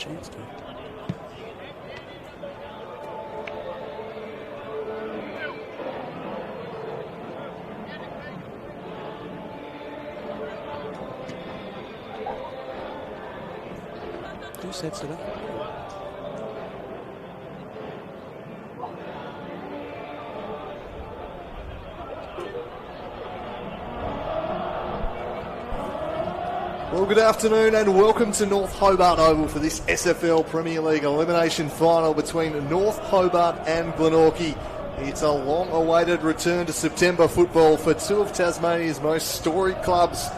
chance to. Who sets it up? Well, good afternoon and welcome to North Hobart Oval for this SFL Premier League elimination final between North Hobart and Glenorchy. It's a long-awaited return to September football for two of Tasmania's most storied clubs.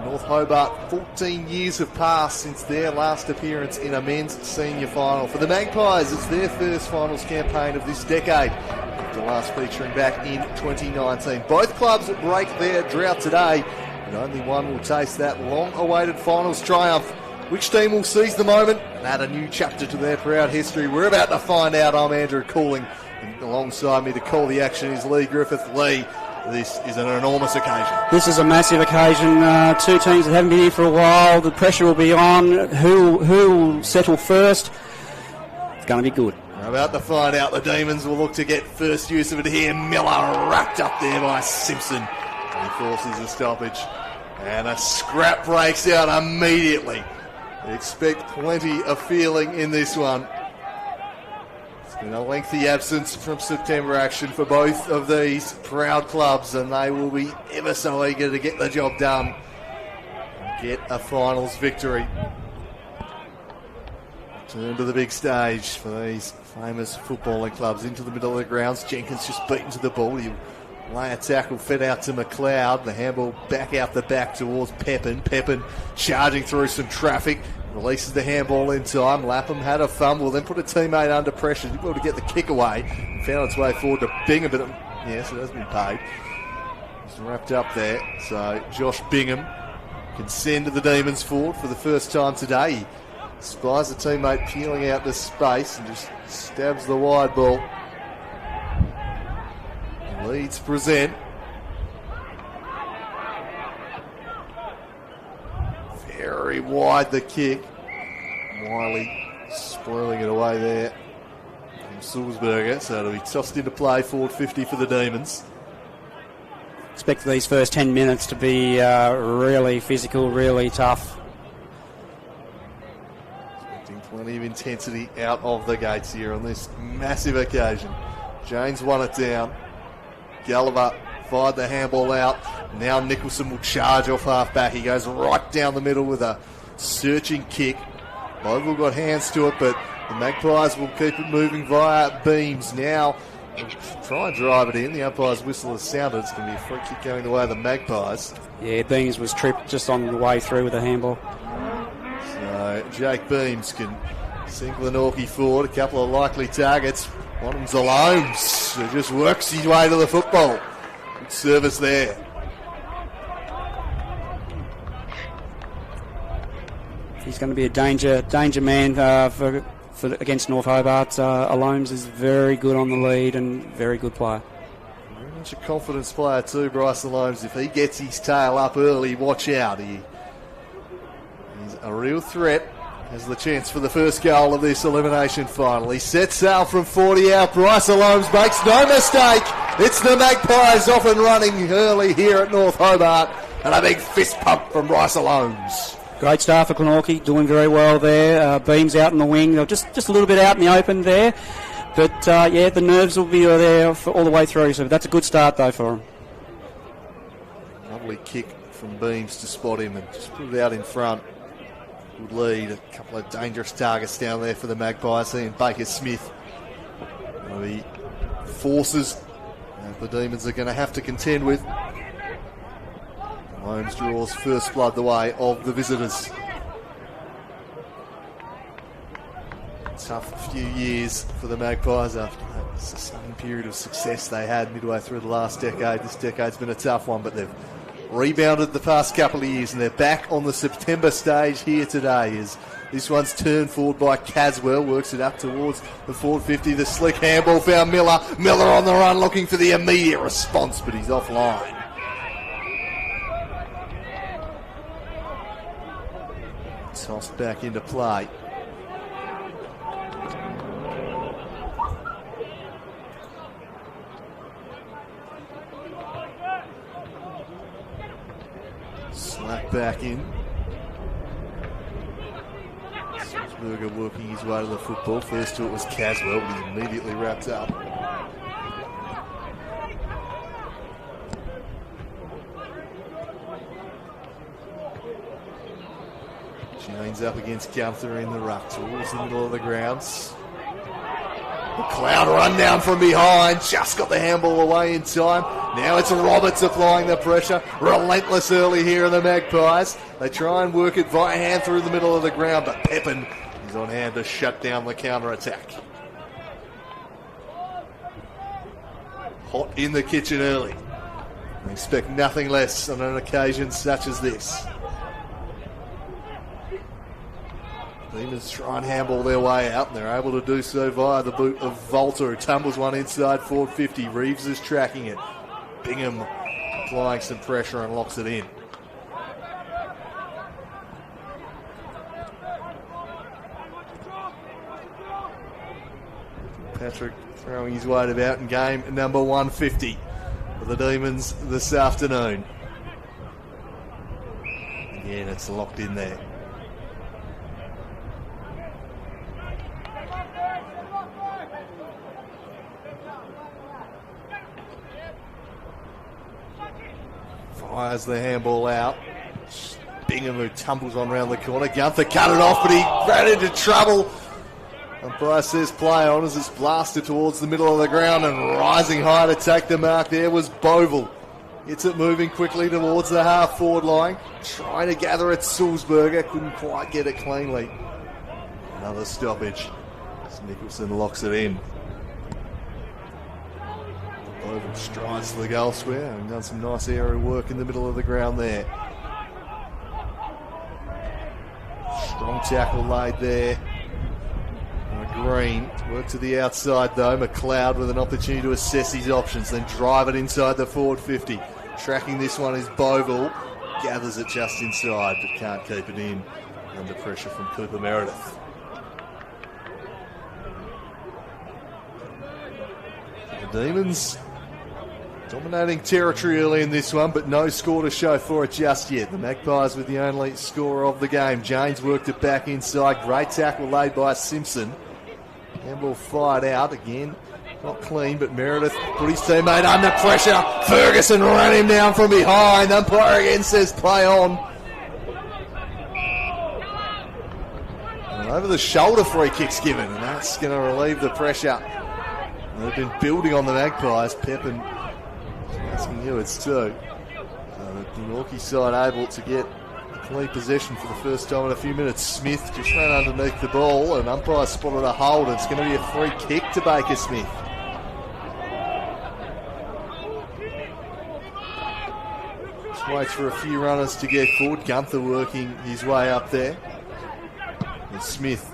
North Hobart, 14 years have passed since their last appearance in a men's senior final. For the Magpies, it's their first finals campaign of this decade, the last featuring back in 2019. Both clubs break their drought today, but only one will taste that long-awaited finals triumph. Which team will seize the moment and add a new chapter to their proud history? We're about to find out. I'm Andrew Cooling, and alongside me to call the action is Lee Griffith. Lee, this is an enormous occasion. This is a massive occasion. Two teams that haven't been here for a while. The pressure will be on. Who will settle first? It's going to be good. We're about to find out. The Demons will look to get first use of it here. Miller wrapped up there by Simpson. He forces a stoppage. And a scrap breaks out immediately. Expect plenty of feeling in this one. It's been a lengthy absence from September action for both of these proud clubs, and they will be ever so eager to get the job done and get a finals victory. Turn to the big stage for these famous footballing clubs. Into the middle of the grounds. Jenkins just beaten to the ball. He'll lay a tackle, fed out to McLeod. The handball back out the back towards Pepin. Pepin charging through some traffic. Releases the handball in time. Lapham had a fumble, then put a teammate under pressure. Didn't be able to get the kick away. Found its way forward to Bingham, but yes, it has been paid. It's wrapped up there. So Josh Bingham can send the Demons forward for the first time today. He spies a teammate peeling out the space and just stabs the wide ball. Leeds present. Very wide the kick. Wiley spoiling it away there from Sulzberger. So it'll be tossed into play, forward 50 for the Demons. Expect these first 10 minutes to be really physical, really tough. Expecting plenty of intensity out of the gates here on this massive occasion. James won it down. Gulliver fired the handball out. Now Nicholson will charge off half back. He goes right down the middle with a searching kick. Oval got hands to it, but the Magpies will keep it moving via Beams. Now try and drive it in. The umpire's whistle has sounded. It's going to be a free kick going the way of the Magpies. Yeah, Beams was tripped just on the way through with the handball. So Jake Beams can send Glenorchy forward. A couple of likely targets. One of them's Alomes, who just works his way to the football. Good service there. He's going to be a danger man for against North Hobart. Alomes is very good on the lead and very good player. Very much a confidence player too, Bryce Alomes. If he gets his tail up early, watch out. He's a real threat. Has the chance for the first goal of this elimination final. He sets sail from 40 out. Bryce Alomes makes no mistake. It's the Magpies off and running early here at North Hobart. And a big fist pump from Bryce Alomes. Great start for Glenorchy, doing very well there. Beams out in the wing. They're just a little bit out in the open there. But, yeah, the nerves will be there for all the way through. So that's a good start, though, for him. Lovely kick from Beams to spot him and just put it out in front. Good lead. A couple of dangerous targets down there for the Magpies. And Baker Smith. The forces the Demons are going to have to contend with. Holmes draws first blood the way of the visitors. Tough few years for the Magpies after that sustained period of success they had midway through the last decade. This decade's been a tough one, but they've rebounded the past couple of years and they're back on the September stage here today as this one's turned forward by Caswell, works it up towards the forward 50. The slick handball found Miller. Miller on the run looking for the immediate response, but he's offline. Tossed back into play. back in. Sulzberger working his way to the football. First to it was Caswell, but he's immediately wrapped up. James up against Gunther in the ruck towards the middle of the grounds. McLeod run down from behind, just got the handball away in time. Now it's Roberts applying the pressure. Relentless early here in the Magpies. They try and work it via hand through the middle of the ground, but Pepin is on hand to shut down the counter-attack. Hot in the kitchen early. I expect nothing less on an occasion such as this. Demons try and handball their way out, and they're able to do so via the boot of Volta, who tumbles one inside forward 50. Reeves is tracking it. Bingham applying some pressure and locks it in. Patrick throwing his weight about in game number 150 for the Demons this afternoon. Again, it's locked in there. Fires the handball out. Bingham, who tumbles on round the corner. Gunther cut it off, but he ran into trouble. Umpire says play on as it's blasted towards the middle of the ground, and rising high to take the mark there was Bovell. Gets it moving quickly towards the half-forward line. Trying to gather at Sulzberger. Couldn't quite get it cleanly. Another stoppage as Nicholson locks it in. Bovell strides to the goal square and done some nice aerial work in the middle of the ground there. Strong tackle laid there. Green, work to the outside though. McLeod with an opportunity to assess his options, then drive it inside the forward 50. Tracking this one is Bovell. Gathers it just inside, but can't keep it in. Under pressure from Cooper Meredith. The Demons dominating territory early in this one, but no score to show for it just yet. The Magpies with the only score of the game. James worked it back inside. Great tackle laid by Simpson. Handball fired out again. Not clean, but Meredith put his teammate under pressure. Ferguson ran him down from behind. Umpire again says play on. And over the shoulder free kick's given, and that's going to relieve the pressure. They've been building on the Magpies. Pepin asking you it's too. The Glenorchy side able to get clean possession for the first time in a few minutes. Smith just ran underneath the ball, and umpire spotted a hold. It's going to be a free kick to Baker Smith. Just waits for a few runners to get forward. Gunther working his way up there. And Smith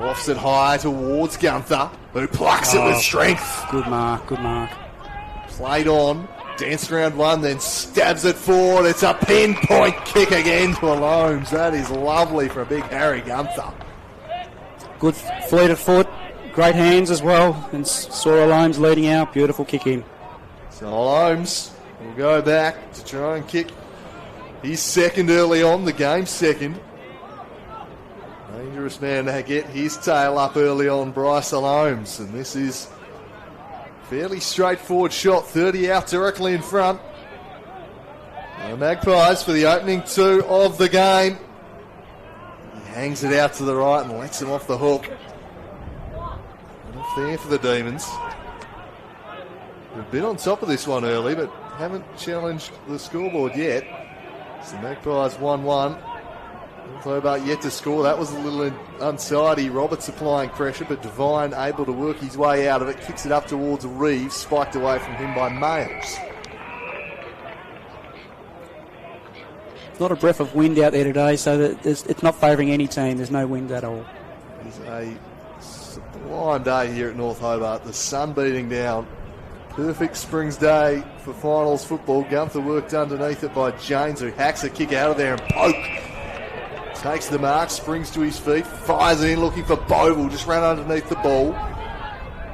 offs it high towards Gunther, who plucks it with strength. Good mark, good mark. Played on. Danced around one, then stabs it forward. It's a pinpoint kick again to Alomes. That is lovely for a big Harry Gunther. Good fleet of foot, great hands as well. And saw Alomes leading out. Beautiful kick in. So Alomes will go back to try and kick his second early on, the game's second. Dangerous man to get his tail up early on, Bryce Alomes. And this is fairly straightforward shot, 30 out directly in front. The Magpies for the opening two of the game. He hangs it out to the right and lets him off the hook. Enough there for the Demons. They've been on top of this one early, but haven't challenged the scoreboard yet. It's the Magpies 1-1. Hobart yet to score. That was a little untidy. Roberts applying pressure, but Devine able to work his way out of it. Kicks it up towards Reeves, spiked away from him by Males. Not a breath of wind out there today, so that it's not favouring any team. There's no wind at all. It's a sublime day here at North Hobart. The sun beating down. Perfect Springs day for finals football. Gunther worked underneath it by James, who hacks a kick out of there and poke. Takes the mark, springs to his feet, fires it in looking for Bovell, just ran underneath the ball.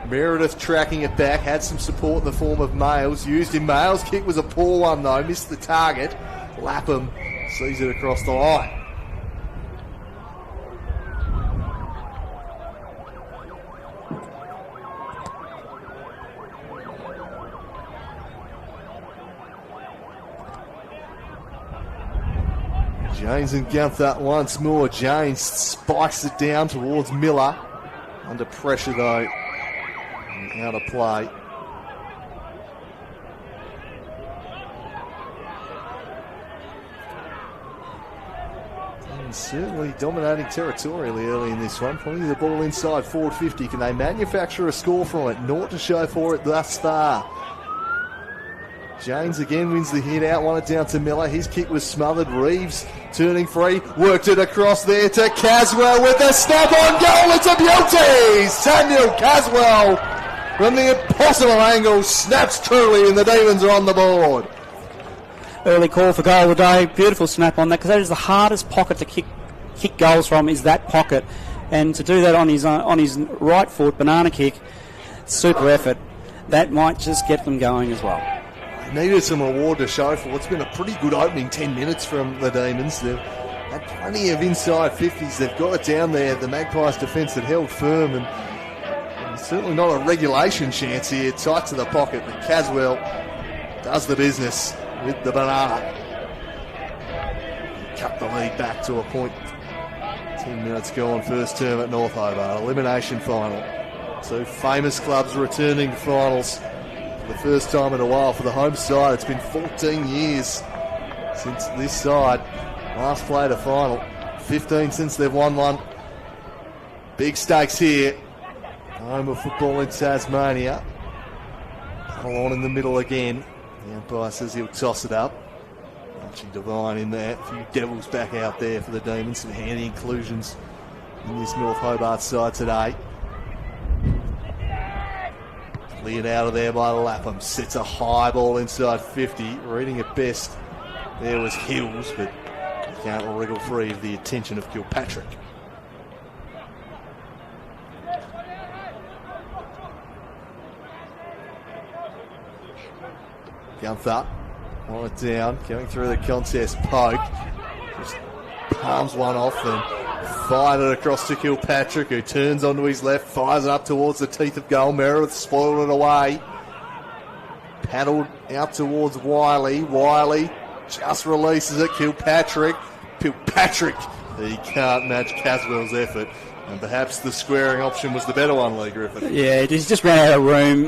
Meredith tracking it back, had some support in the form of Males, used him. Males' kick was a poor one though, missed the target. Lapham sees it across the line. James and Gunther once more. James spikes it down towards Miller. Under pressure though. And out of play. And certainly dominating territorially early in this one. Putting the ball inside forward 50. Can they manufacture a score from it? Naught to show for it thus far. James again wins the hit out, won it down to Miller. His kick was smothered. Reeves turning free, worked it across there to Caswell with a snap on goal. It's a beauty! Samuel Caswell from the impossible angle snaps truly, and the Demons are on the board. Early call for goal of the day. Beautiful snap on that, because that is the hardest pocket to kick goals from, is that pocket. And to do that on his right foot, banana kick, super effort. That might just get them going as well. Needed some reward to show for what's been a pretty good opening 10 minutes from the Demons. They've had plenty of inside 50s. They've got it down there. The Magpies' defence had held firm, and certainly not a regulation chance here. Tight to the pocket, but Caswell does the business with the banana. Cut the lead back to a point. 10 minutes gone, first term at North Hobart. Elimination final. Two famous clubs returning to finals. The first time in a while for the home side. It's been 14 years since this side last played a final. 15 since they've won one. Big stakes here. Home of football in Tasmania. Battle on in the middle again. The umpire says he'll toss it up. Archie Devine in there. A few Devils back out there for the Demons. Some handy inclusions in this North Hobart side today. Cleared out of there by Lapham. Sets a high ball inside 50. Reading it best. There was Hills, but he can't wriggle free of the attention of Kilpatrick. Gunther on it down. Going through the contest. Poke. Just palms one off and fired it across to Kilpatrick, who turns onto his left, fires it up towards the teeth of goal. Meredith spoiled it away. Paddled out towards Wiley. Wiley just releases it. Kilpatrick. He can't match Caswell's effort. And perhaps the squaring option was the better one, Lee Griffin. Yeah, he just ran out of room.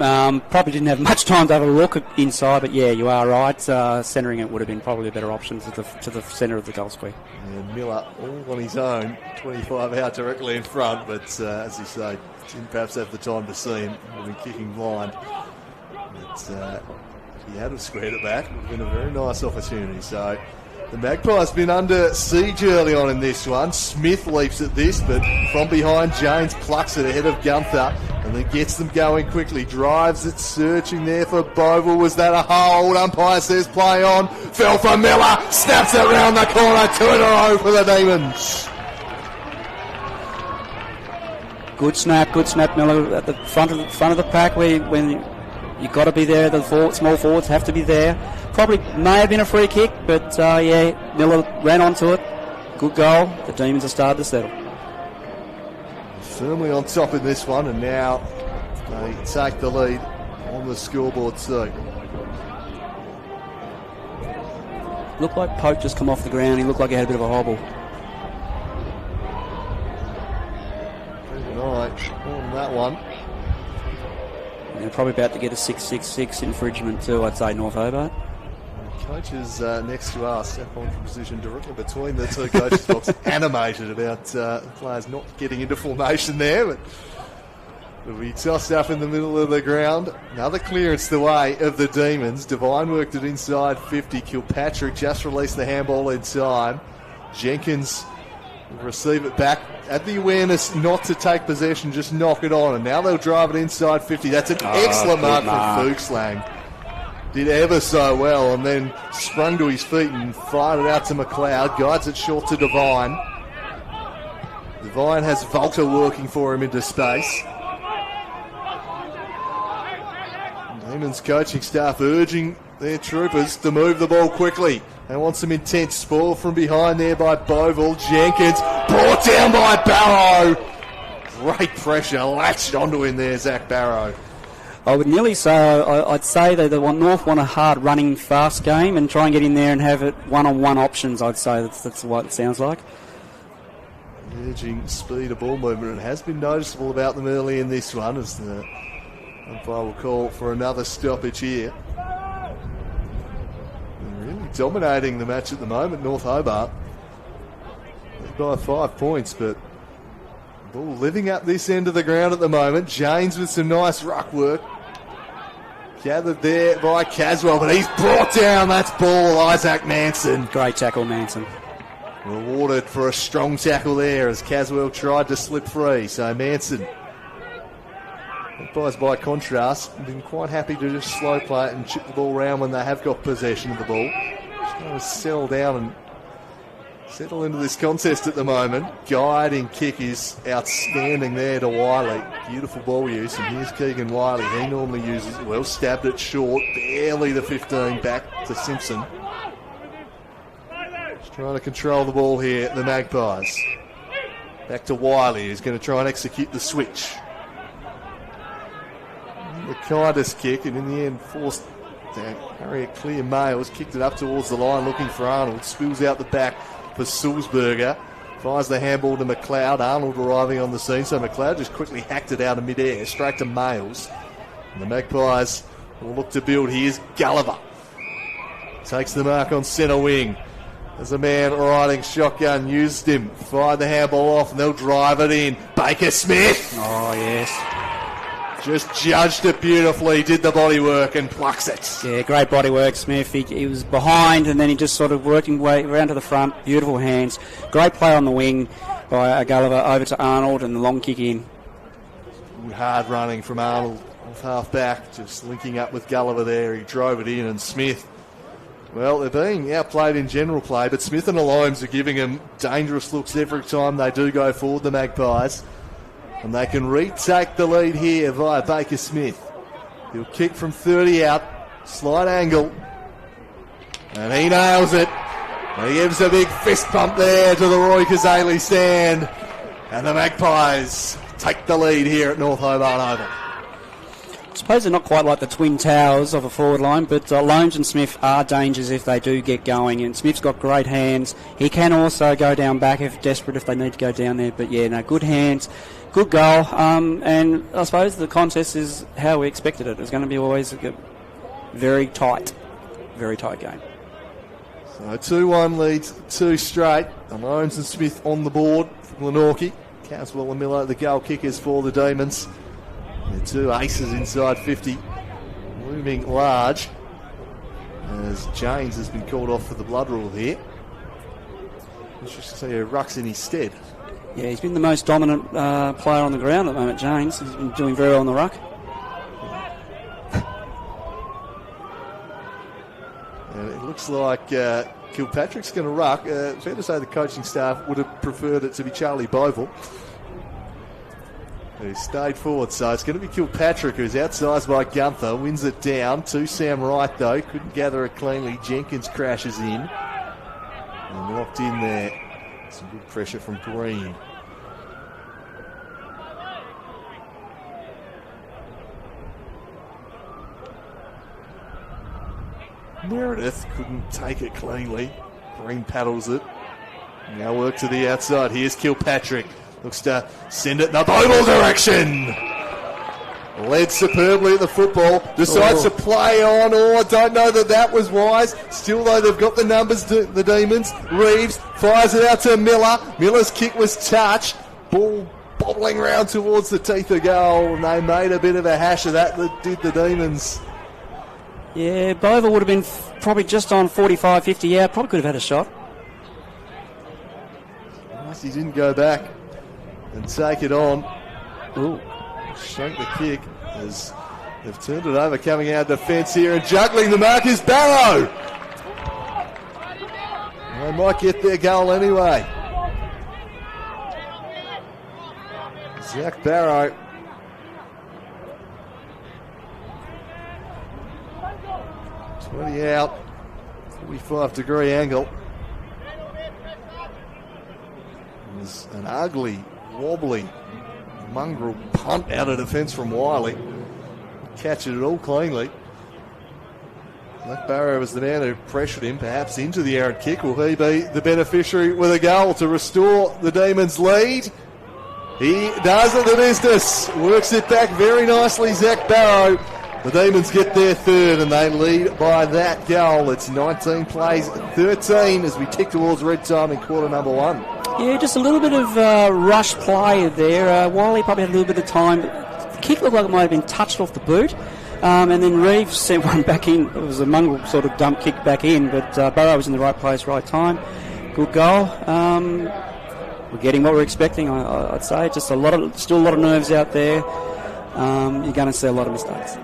Probably didn't have much time to have a look inside, but yeah, you are right. Centering it would have been probably a better option to the centre of the goal square. And Miller all on his own, 25 out directly in front, but as you say, didn't perhaps have the time to see him. Would have been kicking blind. But if he had squared it back, it would have been a very nice opportunity. So the Magpies been under siege early on in this one. Smith leaps at this, but from behind, James plucks it ahead of Gunther and then gets them going quickly. Drives it, searching there for Boval. Was that a hold? Umpire says play on. Fell for Miller. Snaps it round the corner. 2 in a row for the Demons. Good snap, Miller at the front of the pack. When you've got to be there, the small forwards have to be there. Probably may have been a free kick, but yeah, Miller ran onto it. Good goal. The Demons have started to settle. Firmly on top in this one, and now they take the lead on the scoreboard too. Looked like Pope just come off the ground. He looked like he had a bit of a hobble. Good night on that one. They're probably about to get a 666 infringement too, I'd say, North Hobart. Coaches next to us, step on from position directly between the two coaches' box, animated about players not getting into formation there, but it'll be tossed up in the middle of the ground. Another clearance the way of the Demons. Devine worked it inside 50. Kilpatrick just released the handball in time. Jenkins will receive it back. Had the awareness not to take possession, just knock it on, and now they'll drive it inside 50. That's an excellent mark from Fuchslang. Did ever so well, and then sprung to his feet and fired it out to McLeod. Guides it short to Devine. Devine has Volta working for him into space. Demons coaching staff urging their troopers to move the ball quickly They want some intense spoil from behind there by Boville. Jenkins brought down by Barrow. Great pressure, latched onto him there, Zach Barrow. I would nearly say, I'd say that North want a hard running fast game and try and get in there and have it one-on-one options. I'd say that's what it sounds like. Urging speed of ball movement. It has been noticeable about them early in this one, as the umpire will call for another stoppage here. They're really dominating the match at the moment, North Hobart. By 5 points, but ball living up this end of the ground at the moment. James with some nice ruck work. Gathered there by Caswell, but he's brought down. That's ball, Isaac Manson. Great tackle, Manson. Rewarded for a strong tackle there as Caswell tried to slip free. So Manson, by contrast, been quite happy to just slow play it and chip the ball around when they have got possession of the ball. Just trying to settle down and settle into this contest at the moment. Guiding kick is outstanding there to Wiley. Beautiful ball use, and here's Keegan Wiley. He normally uses it well. Stabbed it short, barely the 15, back to Simpson. Just trying to control the ball here, the Magpies. Back to Wiley, who's going to try and execute the switch. The kindest kick, and in the end forced Harriet Clear Males, kicked it up towards the line looking for Arnold. Spills out the back for Sulzberger. Fires the handball to McLeod. Arnold arriving on the scene, so McLeod just quickly hacked it out of midair, straight to Males. And the Magpies will look to build. Here's Gulliver. Takes the mark on centre wing. There's a man riding shotgun, used him. Fired the handball off, and they'll drive it in. Baker Smith. Oh, yes. Just judged it beautifully, did the body work and plucks it. Yeah, great body work, Smith. He was behind and then he just sort of worked his way around to the front. Beautiful hands. Great play on the wing by Gulliver over to Arnold and the long kick in. Hard running from Arnold off half back, just linking up with Gulliver there. He drove it in, and Smith, well, they're being outplayed in general play, but Smith and Alomes are giving them dangerous looks every time they do go forward, the Magpies. And they can retake the lead here via Baker Smith. He'll kick from 30 out, slight angle, and he nails it. And he gives a big fist pump there to the Roy Kazali stand. And the Magpies take the lead here at North Hobart Oval. I suppose they're not quite like the twin towers of a forward line, but Loams and Smith are dangers if they do get going, and Smith's got great hands. He can also go down back if desperate, if they need to go down there, but yeah, no, good hands, good goal, and I suppose the contest is how we expected it. It's going to be always a very tight game. So 2-1 leads 2 straight. Loams and Smith on the board for Glenorchy. Caswell and Miller, the goal kickers for the Demons. They're 2 aces inside 50, looming large, as James has been called off for the blood rule here. Let's just see who rucks in his stead. Yeah, he's been the most dominant player on the ground at the moment, James. He's been doing very well on the ruck. And it looks like Kilpatrick's going to ruck. Fair to say the coaching staff would have preferred it to be Charlie Boville, who stayed forward, so it's going to be Kilpatrick, who's outsized by Gunther, wins it down to Sam Wright though, couldn't gather it cleanly. Jenkins crashes in and locked in there. Some good pressure from Green. Meredith couldn't take it cleanly. Green paddles it. Now work to the outside. Here's Kilpatrick. Looks to send it in the Boville direction. Led superbly at the football. Decides to play on. Oh, I don't know that was wise. Still, though, they've got the numbers, the Demons. Reeves fires it out to Miller. Miller's kick was touched. Ball bobbling round towards the teeth of goal. And they made a bit of a hash of that did the Demons. Yeah, Boville would have been probably just on 45, 50 out. Probably could have had a shot. He didn't go back and take it on. Ooh. Shank the kick as they've turned it over, coming out of defence here and juggling the mark is Barrow. They might get their goal anyway. Zach Barrow. Out. 45-degree angle. It was an ugly, wobbly, mongrel punt out of defence from Wiley. Catching it all cleanly. That Barrow was the man who pressured him, perhaps into the errant kick. Will he be the beneficiary with a goal to restore the Demons' lead? He does it the business. Works it back very nicely, Zach Barrow. The Demons get their third and they lead by that goal. It's 19 plays 13 as we tick towards red time in quarter number 1. Yeah, just a little bit of rush play there. Wiley probably had a little bit of time. The kick looked like it might have been touched off the boot. And then Reeves sent one back in. It was a mongrel sort of dump kick back in, but Barrow was in the right place, right time. Good goal. We're getting what we're expecting, I'd say. Just still a lot of nerves out there. You're going to see a lot of mistakes.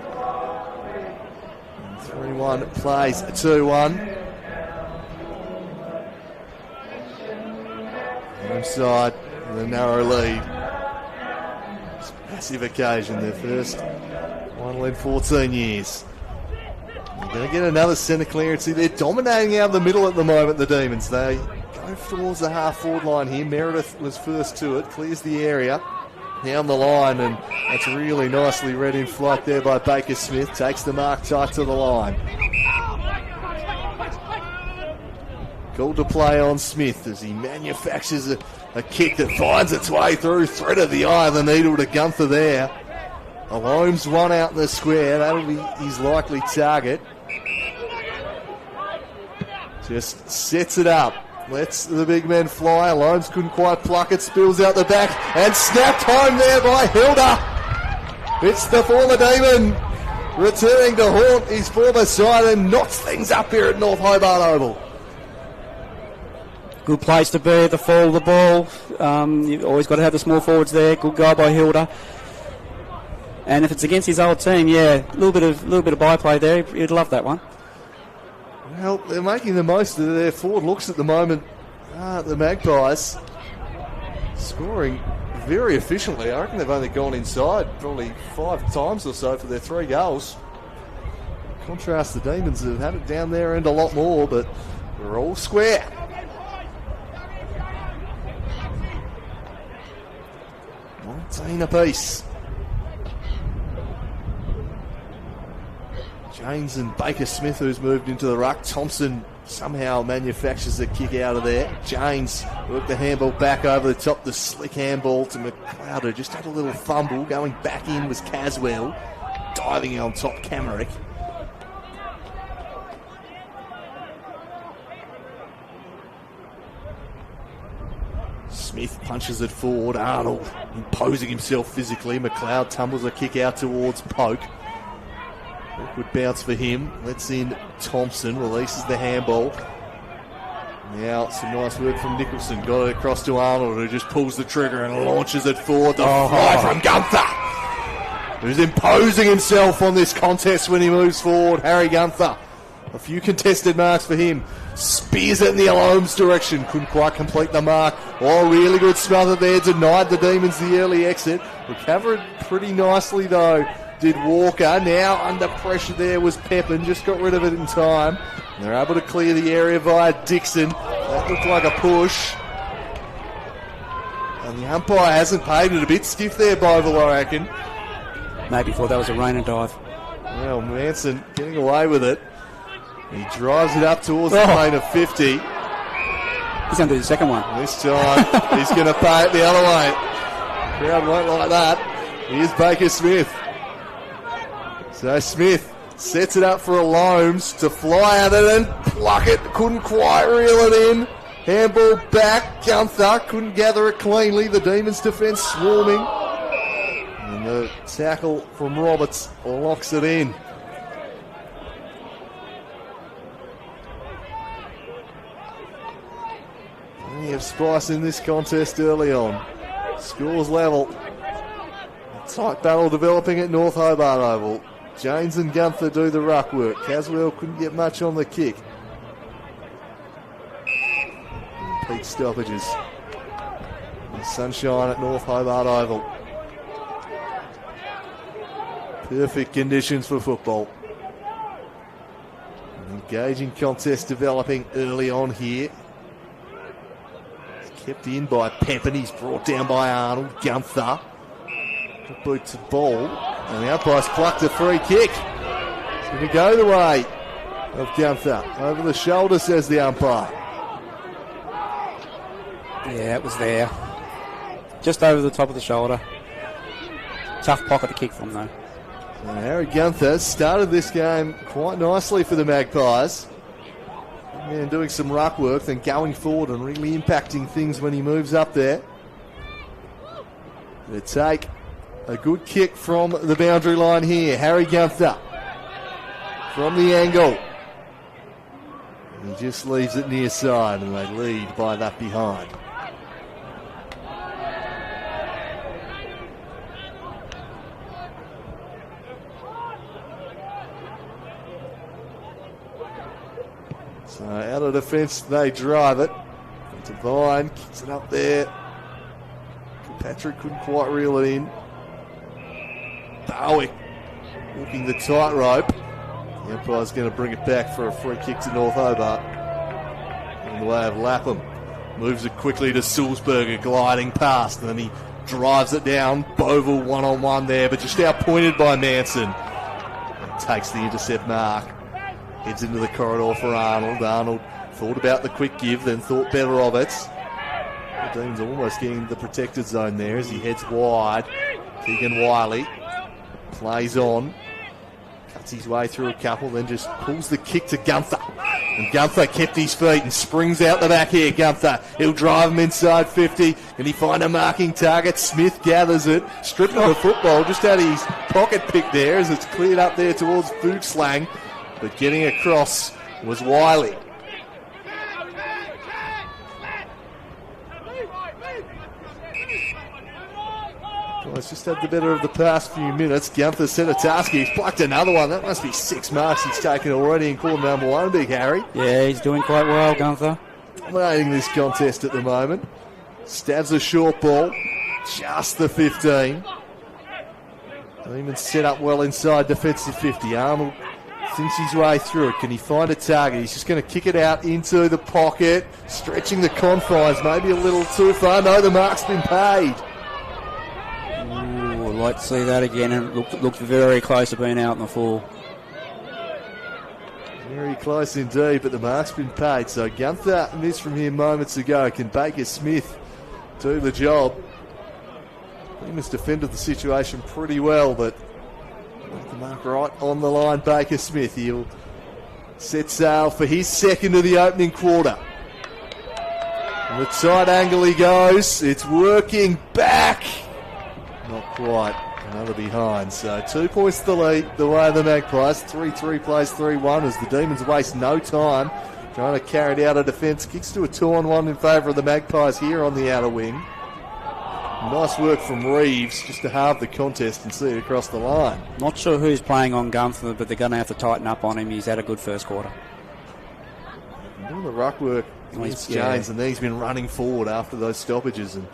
3-1 plays 2-1. Inside the narrow lead. It's a massive occasion, their first one in 14 years. They're going to get another centre clearance. They're dominating out of the middle at the moment, the Demons. They go towards the half-forward line here. Meredith was first to it, clears the area down the line, and that's really nicely read in flight there by Baker Smith. Takes the mark tight to the line. Called to play on Smith as he manufactures a kick that finds its way through, thread of the eye of the needle to Gunther there. Alome's one out in the square. That'll be his likely target. Just sets it up. Lets the big men fly. Alome's couldn't quite pluck it. Spills out the back. And snapped home there by Hilda. It's the former Demon returning to haunt his former side and knocks things up here at North Hobart Oval. Good place to be, the fall of the ball. You've always got to have the small forwards there. Good goal by Hilda. And if it's against his old team, yeah, a little bit of byplay there. He'd love that one. Well, they're making the most of their forward looks at the moment. The Magpies scoring very efficiently. I reckon they've only gone inside probably 5 times or so for their 3 goals. Contrast, the Demons have had it down there and a lot more, but we're all square. Team apiece. James and Baker Smith, who's moved into the ruck. Thompson somehow manufactures the kick out of there. James worked the handball back over the top. The slick handball to McLeod, who just had a little fumble. Going back in was Caswell. Diving on top, Camerick. Smith punches it forward. Arnold imposing himself physically. McLeod tumbles a kick out towards Poke. Awkward bounce for him. Lets in Thompson. Releases the handball. Now some nice work from Nicholson. Got it across to Arnold, who just pulls the trigger and launches it forward. The fly from Gunther, who's imposing himself on this contest when he moves forward. Harry Gunther. A few contested marks for him. Spears it in the Alome's direction. Couldn't quite complete the mark. Oh, really good smother there. Denied the Demons the early exit. Recovered pretty nicely, though, did Walker. Now under pressure there was Pepin. Just got rid of it in time. And they're able to clear the area via Dixon. That looked like a push. And the umpire hasn't paid it. A bit stiff there, Boval, I reckon. Maybe thought that was a rain and dive. Well, Manson getting away with it. He drives it up towards the lane of 50. He's going to do the second one. This time, he's going to pay it the other way. Crowd won't like that. Here's Baker Smith. So Smith sets it up for Alomes to fly at it and pluck it. Couldn't quite reel it in. Handball back. Gunther couldn't gather it cleanly. The Demons' defence swarming. And the tackle from Roberts locks it in. Plenty of spice in this contest early on. Scores level. A tight battle developing at North Hobart Oval. James and Gunther do the ruck work. Caswell couldn't get much on the kick. And peak stoppages. The sunshine at North Hobart Oval. Perfect conditions for football. And Engaging contest developing early on here. He's kept in by Pepin. He's brought down by Arnold. Gunther. Good boot to ball. And the umpire's plucked a free kick. It's going to go the way of Gunther. Over the shoulder, says the umpire. Yeah, it was there. Just over the top of the shoulder. Tough pocket to kick from, though. So Harry Gunther started this game quite nicely for the Magpies. And doing some ruck work, then going forward and really impacting things when he moves up there. They take a good kick from the boundary line here. Harry Gunther from the angle. He just leaves it near side and they lead by that behind. So out of defence, they drive it. Devine kicks it up there. Patrick couldn't quite reel it in. Barwick walking the tightrope. The umpire's going to bring it back for a free kick to North Hobart. In the way of Lapham. Moves it quickly to Sulzberger, gliding past, and then he drives it down. Bovell one-on-one there, but just outpointed by Manson. And takes the intercept mark. Heads into the corridor for Arnold. Arnold thought about the quick give, then thought better of it. The Dean's almost getting the protected zone there as he heads wide. Keegan Wiley plays on. Cuts his way through a couple, then just pulls the kick to Gunther. And Gunther kept his feet and springs out the back here. Gunther, he'll drive him inside 50. Can he find a marking target? Smith gathers it, stripped of the football, just out of his pocket pick there as it's cleared up there towards Fuchslang. But getting across was Wiley. Well, it's just had the better of the past few minutes. Gunther set a task. He's plucked another one. That must be 6 marks he's taken already in quarter number 1, Big Harry. Yeah, he's doing quite well, Gunther. Dominating this contest at the moment. Stabs a short ball. Just the 15. Demons set up well inside defensive 50. Arnold thinks his way through it. Can he find a target? He's just going to kick it out into the pocket. Stretching the confines. Maybe a little too far. No, the mark's been paid. Ooh, I'd like to see that again. It looked very close to being out in the full. Very close indeed, but the mark's been paid. So Gunther missed from here moments ago. Can Baker Smith do the job? He must defended the situation pretty well, but the mark right on the line, Baker Smith. He'll set sail for his second of the opening quarter. And the tight angle he goes. It's working back. Not quite. Another behind. So 2 points to the lead, the way of the Magpies. 3-3 plays 3-1 as the Demons waste no time trying to carry it out of defence. Kicks to a 2-on-1 in favour of the Magpies here on the outer wing. Nice work from Reeves just to halve the contest and see it across the line. Not sure who's playing on Gunther, but they're going to have to tighten up on him. He's had a good first quarter. Doing the ruck work against James, and he's been running forward after those stoppages, and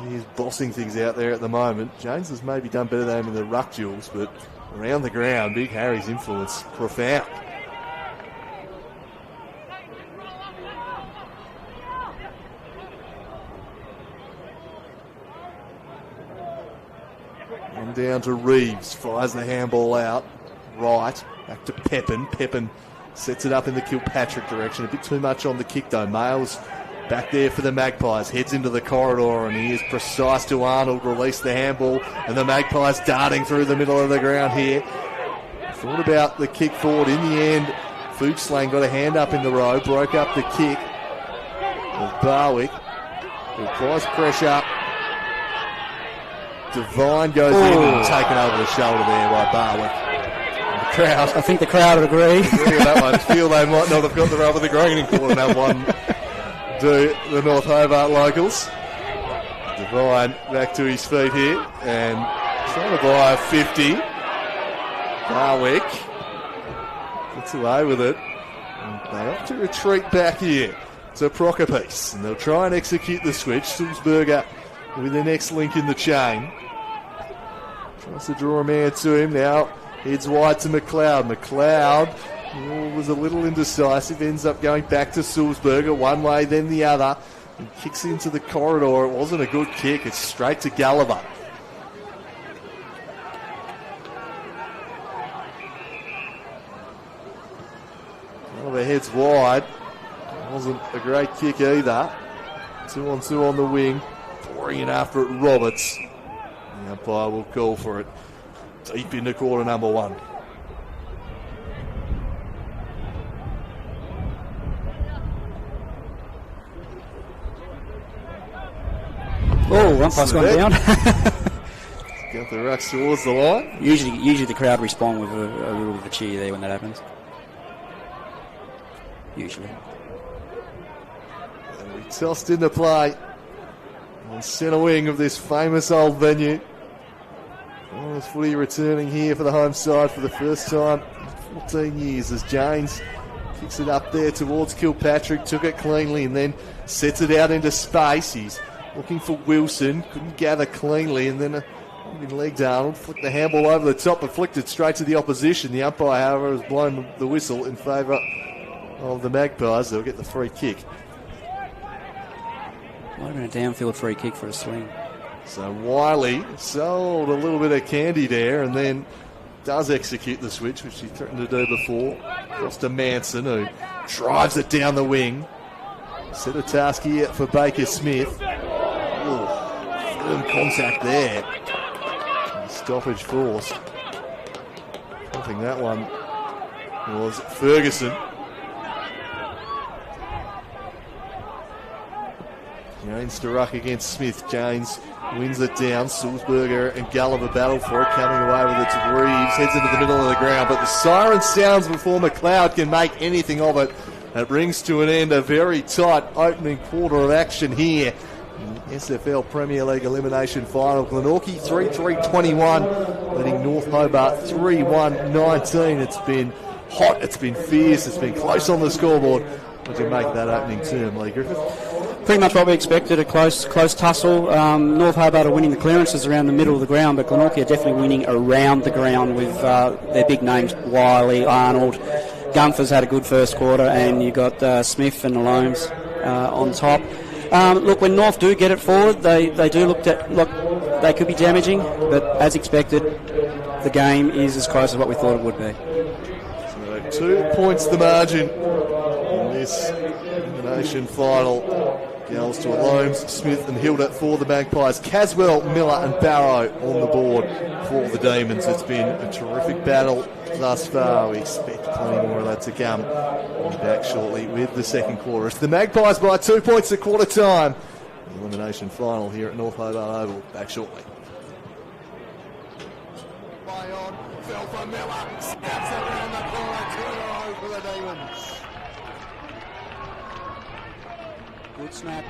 he's bossing things out there at the moment. James has maybe done better than him in the ruck duels, but around the ground, Big Harry's influence profound. And down to Reeves, fires the handball out, right, back to Pepin. Pepin sets it up in the Kilpatrick direction, a bit too much on the kick though. Males back there for the Magpies, heads into the corridor, and he is precise to Arnold, release the handball, and the Magpies darting through the middle of the ground here. Thought about the kick forward, in the end, Fuchslang got a hand up in the row, broke up the kick of Barwick, who applies pressure. Devine goes in and taken over the shoulder there by Barwick. And the crowd, I think the crowd would agree. That one. Feel they might not have got the rub of the green in quarter number 1. Do the North Hobart locals. Devine back to his feet here and trying to buy a 50. Barwick gets away with it. And they have to retreat back here to Prokopice, and they'll try and execute the switch. Sulzberger with the next link in the chain. Tries to draw a man to him now. Heads wide to McLeod. McLeod Was a little indecisive, ends up going back to Sulzberger, one way then the other, and kicks into the corridor. It wasn't a good kick, it's straight to Gulliver. Gulliver heads wide, wasn't a great kick either. 2-on-2 on the wing, pouring in after it Roberts. The umpire will call for it deep into quarter number one. Oh, umpire's gone down. Got the rucks towards the line. Usually the crowd respond with a little bit of a cheer there when that happens. Usually. And we tossed into play on centre wing of this famous old venue. This footy returning here for the home side for the first time in 14 years as James kicks it up there towards Kilpatrick, took it cleanly and then sets it out into space. He's looking for Wilson, couldn't gather cleanly, and then legged Arnold, flicked the handball over the top and flicked it straight to the opposition. The umpire, however, has blown the whistle in favour of the Magpies. They'll get the free kick. Might have been a downfield free kick for a swing. So Wiley sold a little bit of candy there and then does execute the switch, which he threatened to do before. Across to Manson, who drives it down the wing. Set a task here for Baker Smith. Firm contact there. Stoppage forced. I think that one was Ferguson. Janes to ruck against Smith. Janes wins it down. Sulzberger and Gulliver battle for it, coming away with it to Reeves. Heads into the middle of the ground, but the siren sounds before McLeod can make anything of it. That brings to an end a very tight opening quarter of action here in the SFL Premier League Elimination Final. Glenorchy 3-3-21, leading North Hobart 3-1-19. It's been hot, it's been fierce, it's been close on the scoreboard. What do you make of that opening term, Lee Griffith? Pretty much what we expected, a close tussle. North Hobart are winning the clearances around the middle of the ground, but Glenorchy are definitely winning around the ground with their big names, Wiley, Arnold. Gunther's had a good first quarter, and you've got Smith and Alomes on top. Look, when North do get it forward, they do look they could be damaging, but as expected, the game is as close as what we thought it would be. So 2 points the margin in this elimination final. Gals to Alomes, Smith and Hilda for the Magpies. Caswell, Miller and Barrow on the board for the Demons. It's been a terrific battle thus far. We expect plenty more of that to come. We'll be back shortly with the second quarter. It's the Magpies by 2 points at quarter time. The elimination final here at North Hobart Oval. Back shortly. Play on, fell for Miller, stabs it around the corner, 2-0 for the Demons. Good snap,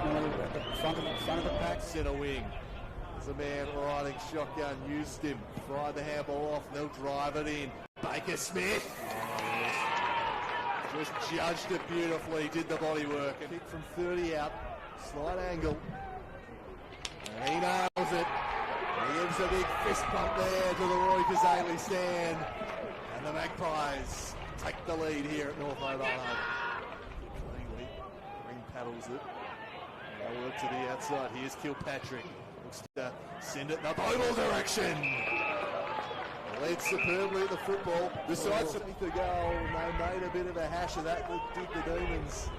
Miller at the front of the pack. Centre wing. There's a man riding shotgun, used him, fired the handball off, they'll drive it in. Baker Smith. Just judged it beautifully, did the body work. And hit from 30 out, slight angle. And he nails it. He gives a big fist pump there to the Roy Kazali stand. And the Magpies take the lead here at North Hobart. Cleanly, Green paddles it. They'll work to the outside. Here's Kilpatrick. Looks to send it in the Bodle direction. Led superbly at the football. Decides to pick the goal. And they made a bit of a hash of that, did the Demons.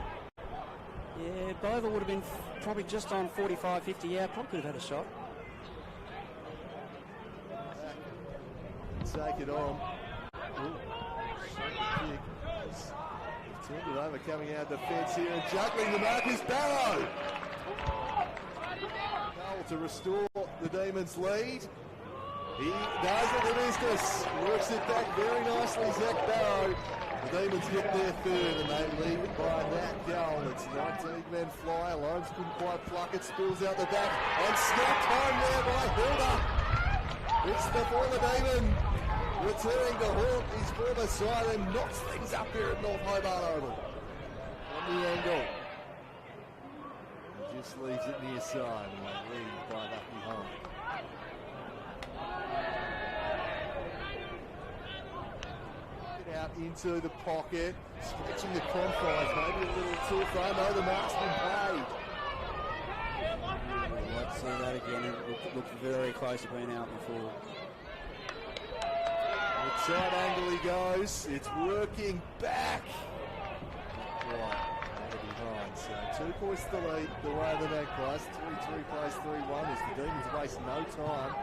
Yeah, Boval would have been probably just on 45, 50. Yeah, probably could have had a shot. Take it on. Kick. Turned it over, coming out defence here and juggling the mark is Barrow. Goal to restore the Demons' lead. He does it, the business. Works it back very nicely, Zach Barrow. The Demons get their third and they lead by that goal. It's 19 men fly. Alomes couldn't quite pluck it, spills out the back and snapped home there by Hilda. It's the former Demon returning to haunt his former side and knocks things up here at North Hobart Oval. On the angle. He just leaves it near side and they lead by lucky home. Get out into the pocket, stretching the confines, maybe a little too far. No, the mark's been paid. Let's see that again. It looked very close to being out before. The tight angle he goes. It's working back. Right, behind. So 2 points to lead the way of the Magpies. 3-3 plays 3-1 as the Demons waste no time.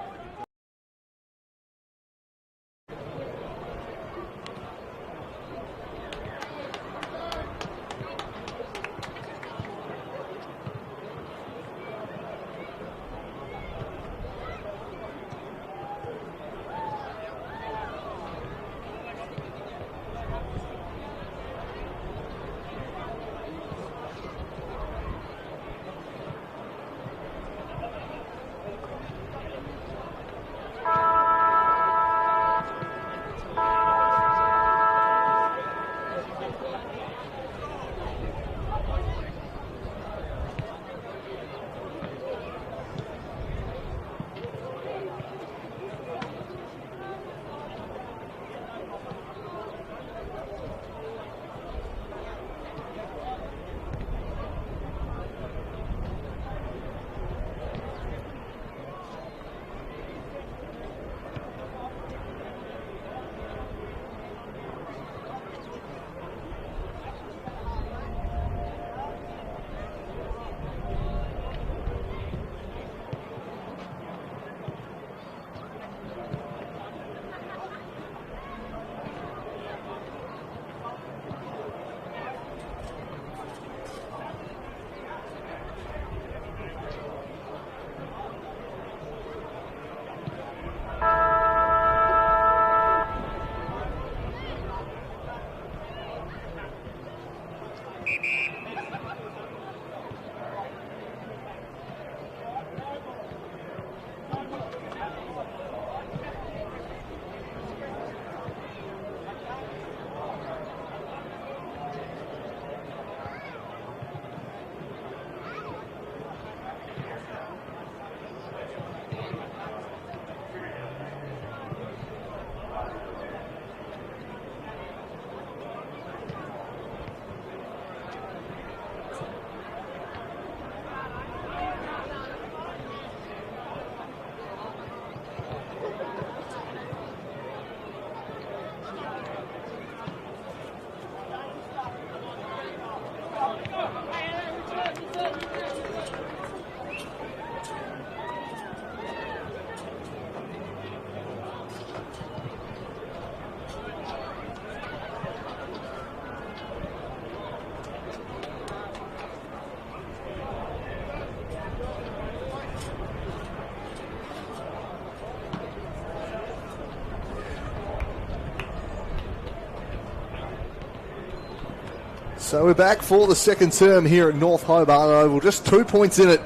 So we're back for the second term here at North Hobart Oval. Just 2 points in it.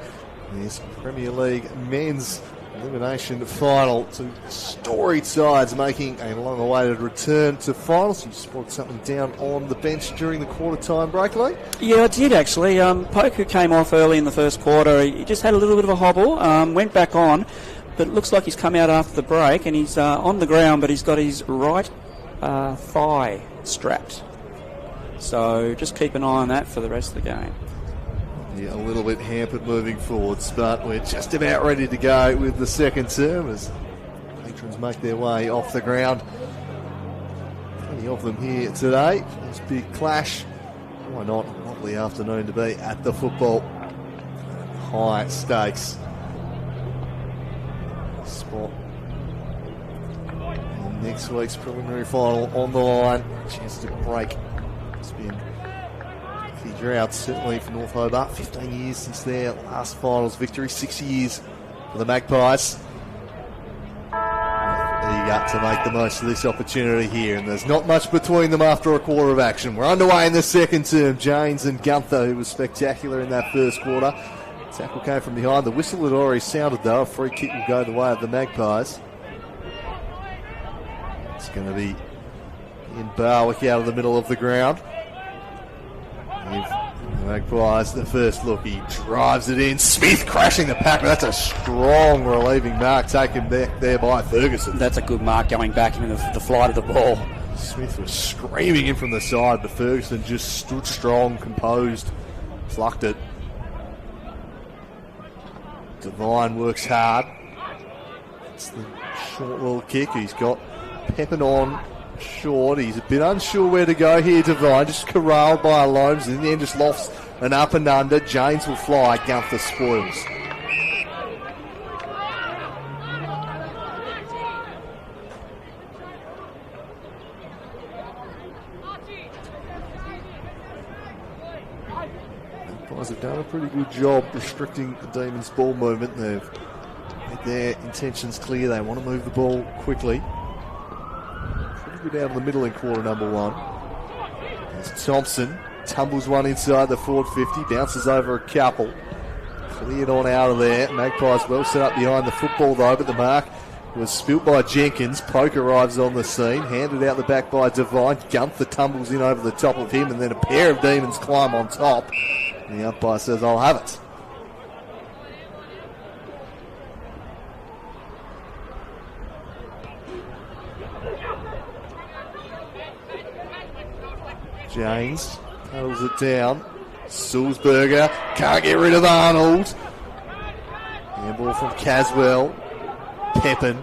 This Premier League men's elimination final. Two storied sides making a long-awaited return to finals. You spotted something down on the bench during the quarter-time break, Lee? Yeah, I did actually. Poku came off early in the first quarter. He just had a little bit of a hobble, went back on, but it looks like he's come out after the break and he's on the ground, but he's got his right thigh strapped. So just keep an eye on that for the rest of the game. Yeah, a little bit hampered moving forwards, but we're just about ready to go with the second term as patrons make their way off the ground. Plenty of them here today. This big clash. Why not? Lovely afternoon to be at the football. High stakes spot. And next week's preliminary final on the line. Chance to break. It's been key droughts, certainly for North Hobart. 15 years since their last finals victory, 6 years for the Magpies. Eager to make the most of this opportunity here, and there's not much between them after a quarter of action. We're underway in the second term. James and Gunther, who was spectacular in that first quarter. Tackle came from behind. The whistle had already sounded though. A free kick will go the way of the Magpies. It's going to be in Barwick out of the middle of the ground. The Magpies, the first look, he drives it in. Smith crashing the pack. That's a strong relieving mark taken back there by Ferguson. That's a good mark going back into the flight of the ball. Smith was screaming in from the side, but Ferguson just stood strong, composed, plucked it. Devine works hard. It's the short little kick. He's got Pepin on short. He's a bit unsure where to go here, Devine. Just corralled by Loams, and in the end just lofts an up and under. James will fly. Gunther spoils. Guys have done a pretty good job restricting the Demons' ball movement. They've made their intentions clear. They want to move the ball quickly. Pretty good out of the middle in quarter number one. There's Thompson. Tumbles one inside the forward 50. Bounces over a couple. Cleared on out of there. Magpies well set up behind the football though, but the mark was spilt by Jenkins. Poke arrives on the scene. Handed out the back by Devine. Gunther tumbles in over the top of him, and then a pair of Demons climb on top. And the umpire says, I'll have it. James paddles it down. Sulzberger can't get rid of Arnold. Handball from Caswell. Pepin.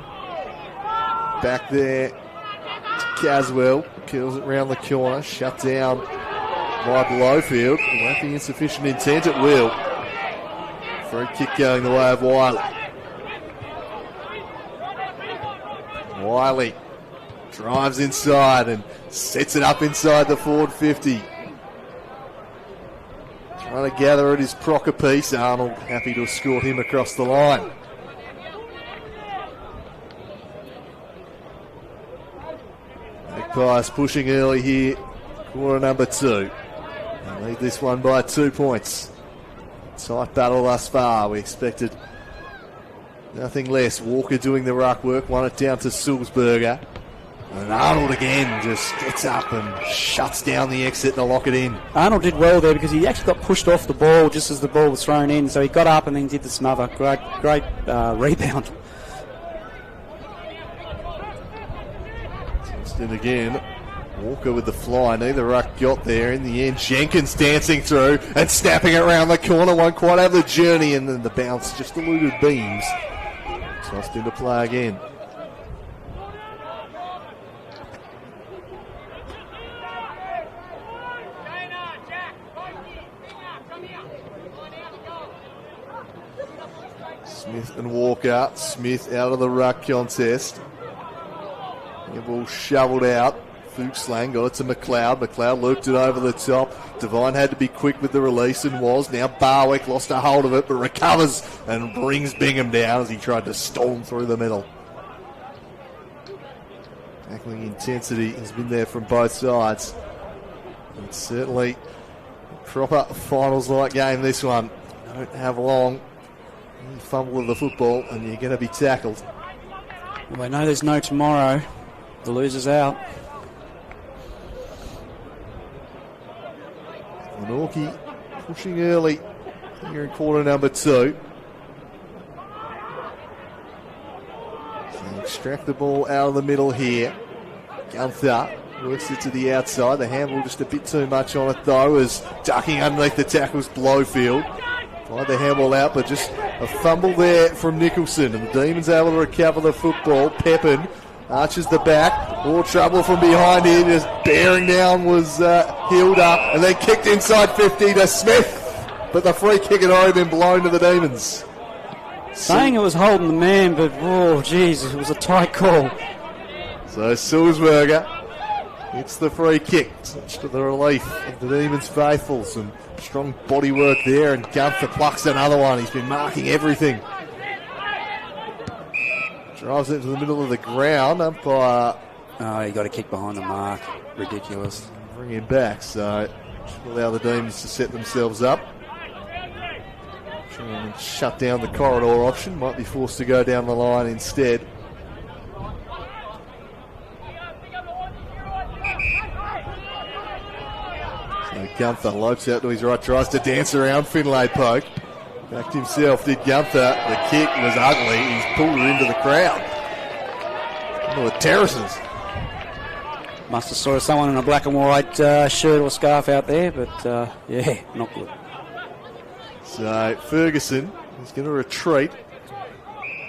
Back there to Caswell. Kills it round the corner. Shut down by Blowfield. Lacking insufficient intent, it will. Free kick going the way of Wiley. Wiley drives inside and sets it up inside the forward 50. Trying to gather at his Crocker piece. Arnold happy to escort him across the line. Magpies pushing early here. Quarter number two. They lead this one by 2 points. Tight battle thus far. We expected nothing less. Walker doing the ruck work. Won it down to Sulzberger. And Arnold again just gets up and shuts down the exit to lock it in. Arnold did well there because he actually got pushed off the ball just as the ball was thrown in. So he got up and then did the smother. Great rebound. Tested again. Walker with the fly. Neither ruck got there. In the end, Jenkins dancing through and snapping it around the corner. Won't quite have the journey, and then the bounce just eluded beams. Tossed into play again. Smith and Walker. Smith out of the ruck contest. The ball shovelled out. Fuchslang got it to McLeod. McLeod looped it over the top. Devine had to be quick with the release and was. Now Barwick lost a hold of it but recovers and brings Bingham down as he tried to storm through the middle. Tackling intensity has been there from both sides. It's certainly a proper finals-like game, this one. You don't have long. You fumble with the football and you're going to be tackled. Well, they know there's no tomorrow. The loser's out. Glenorchy pushing early here in quarter number two. So extract the ball out of the middle here. Gunther works it to the outside. The handle just a bit too much on it though, as ducking underneath the tackles Blowfield. Tried the handball out, but just a fumble there from Nicholson. And the Demons able to recover the football. Pepin arches the back. More trouble from behind here. Just bearing down was healed up and then kicked inside 50 to Smith. But the free kick had already been blown to the Demons. Saying it was holding the man, but oh, geez, it was a tight call. So Sulzberger hits the free kick. Much to the relief of the Demons faithful. Some strong body work there, and Gunther plucks another one. He's been marking everything. Drives it to the middle of the ground. Umpire. Oh, he got a kick behind the mark. Ridiculous. Bring him back, so should allow the Demons to set themselves up. Try and shut down the corridor option. Might be forced to go down the line instead. So Gunther lopes out to his right, tries to dance around Finlay Poke. Backed himself, did Gunther. The kick was ugly. He's pulled her into the crowd. Into the terraces. Must have saw someone in a black and white shirt or scarf out there, but yeah, not good. So Ferguson is going to retreat.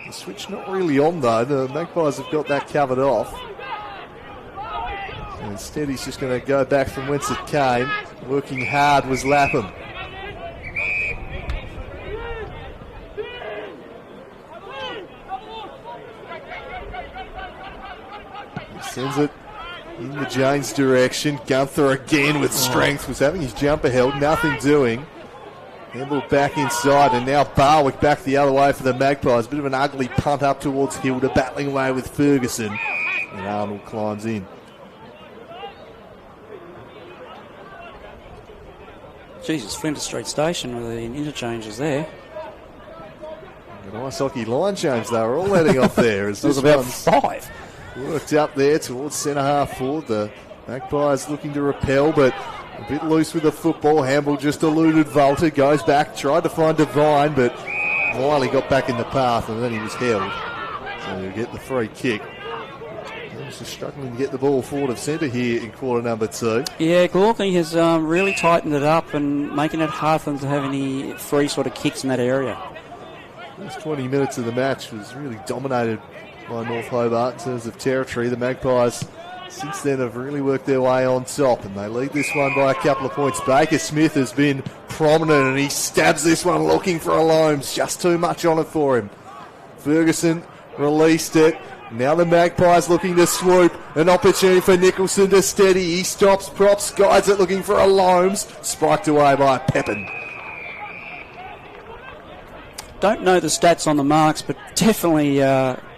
The switch not really on though. The Magpies have got that covered off. So instead he's just going to go back from whence it came. Working hard was Lapham. He sends it in the James direction. Gunther again with strength. Was having his jumper held. Nothing doing. Handball back inside, and now Barwick back the other way for the Magpies. Bit of an ugly punt up towards Hilda, battling away with Ferguson. And Arnold climbs in. Jesus, Flinders Street Station with the interchanges there. An ice hockey line change, they were all heading off there. As it was about 5. Worked up there towards centre half forward. The Magpies looking to repel, but a bit loose with the football. Hamble just eluded Volta, goes back, tried to find Devine, but Wiley got back in the path and then he was held. So you get the free kick. Just struggling to get the ball forward of centre here in quarter number 2. Yeah, Glenorchy has really tightened it up and making it hard for them to have any free sort of kicks in that area. First 20 minutes of the match was really dominated by North Hobart in terms of territory. The Magpies since then have really worked their way on top, and they lead this one by a couple of points. Baker Smith has been prominent, and he stabs this one looking for a Loams. Just too much on it for him. Ferguson released it. Now the Magpies looking to swoop. An opportunity for Nicholson to steady. He stops, props, guides it looking for a Loams. Spiked away by Pepin. Don't know the stats on the marks, but definitely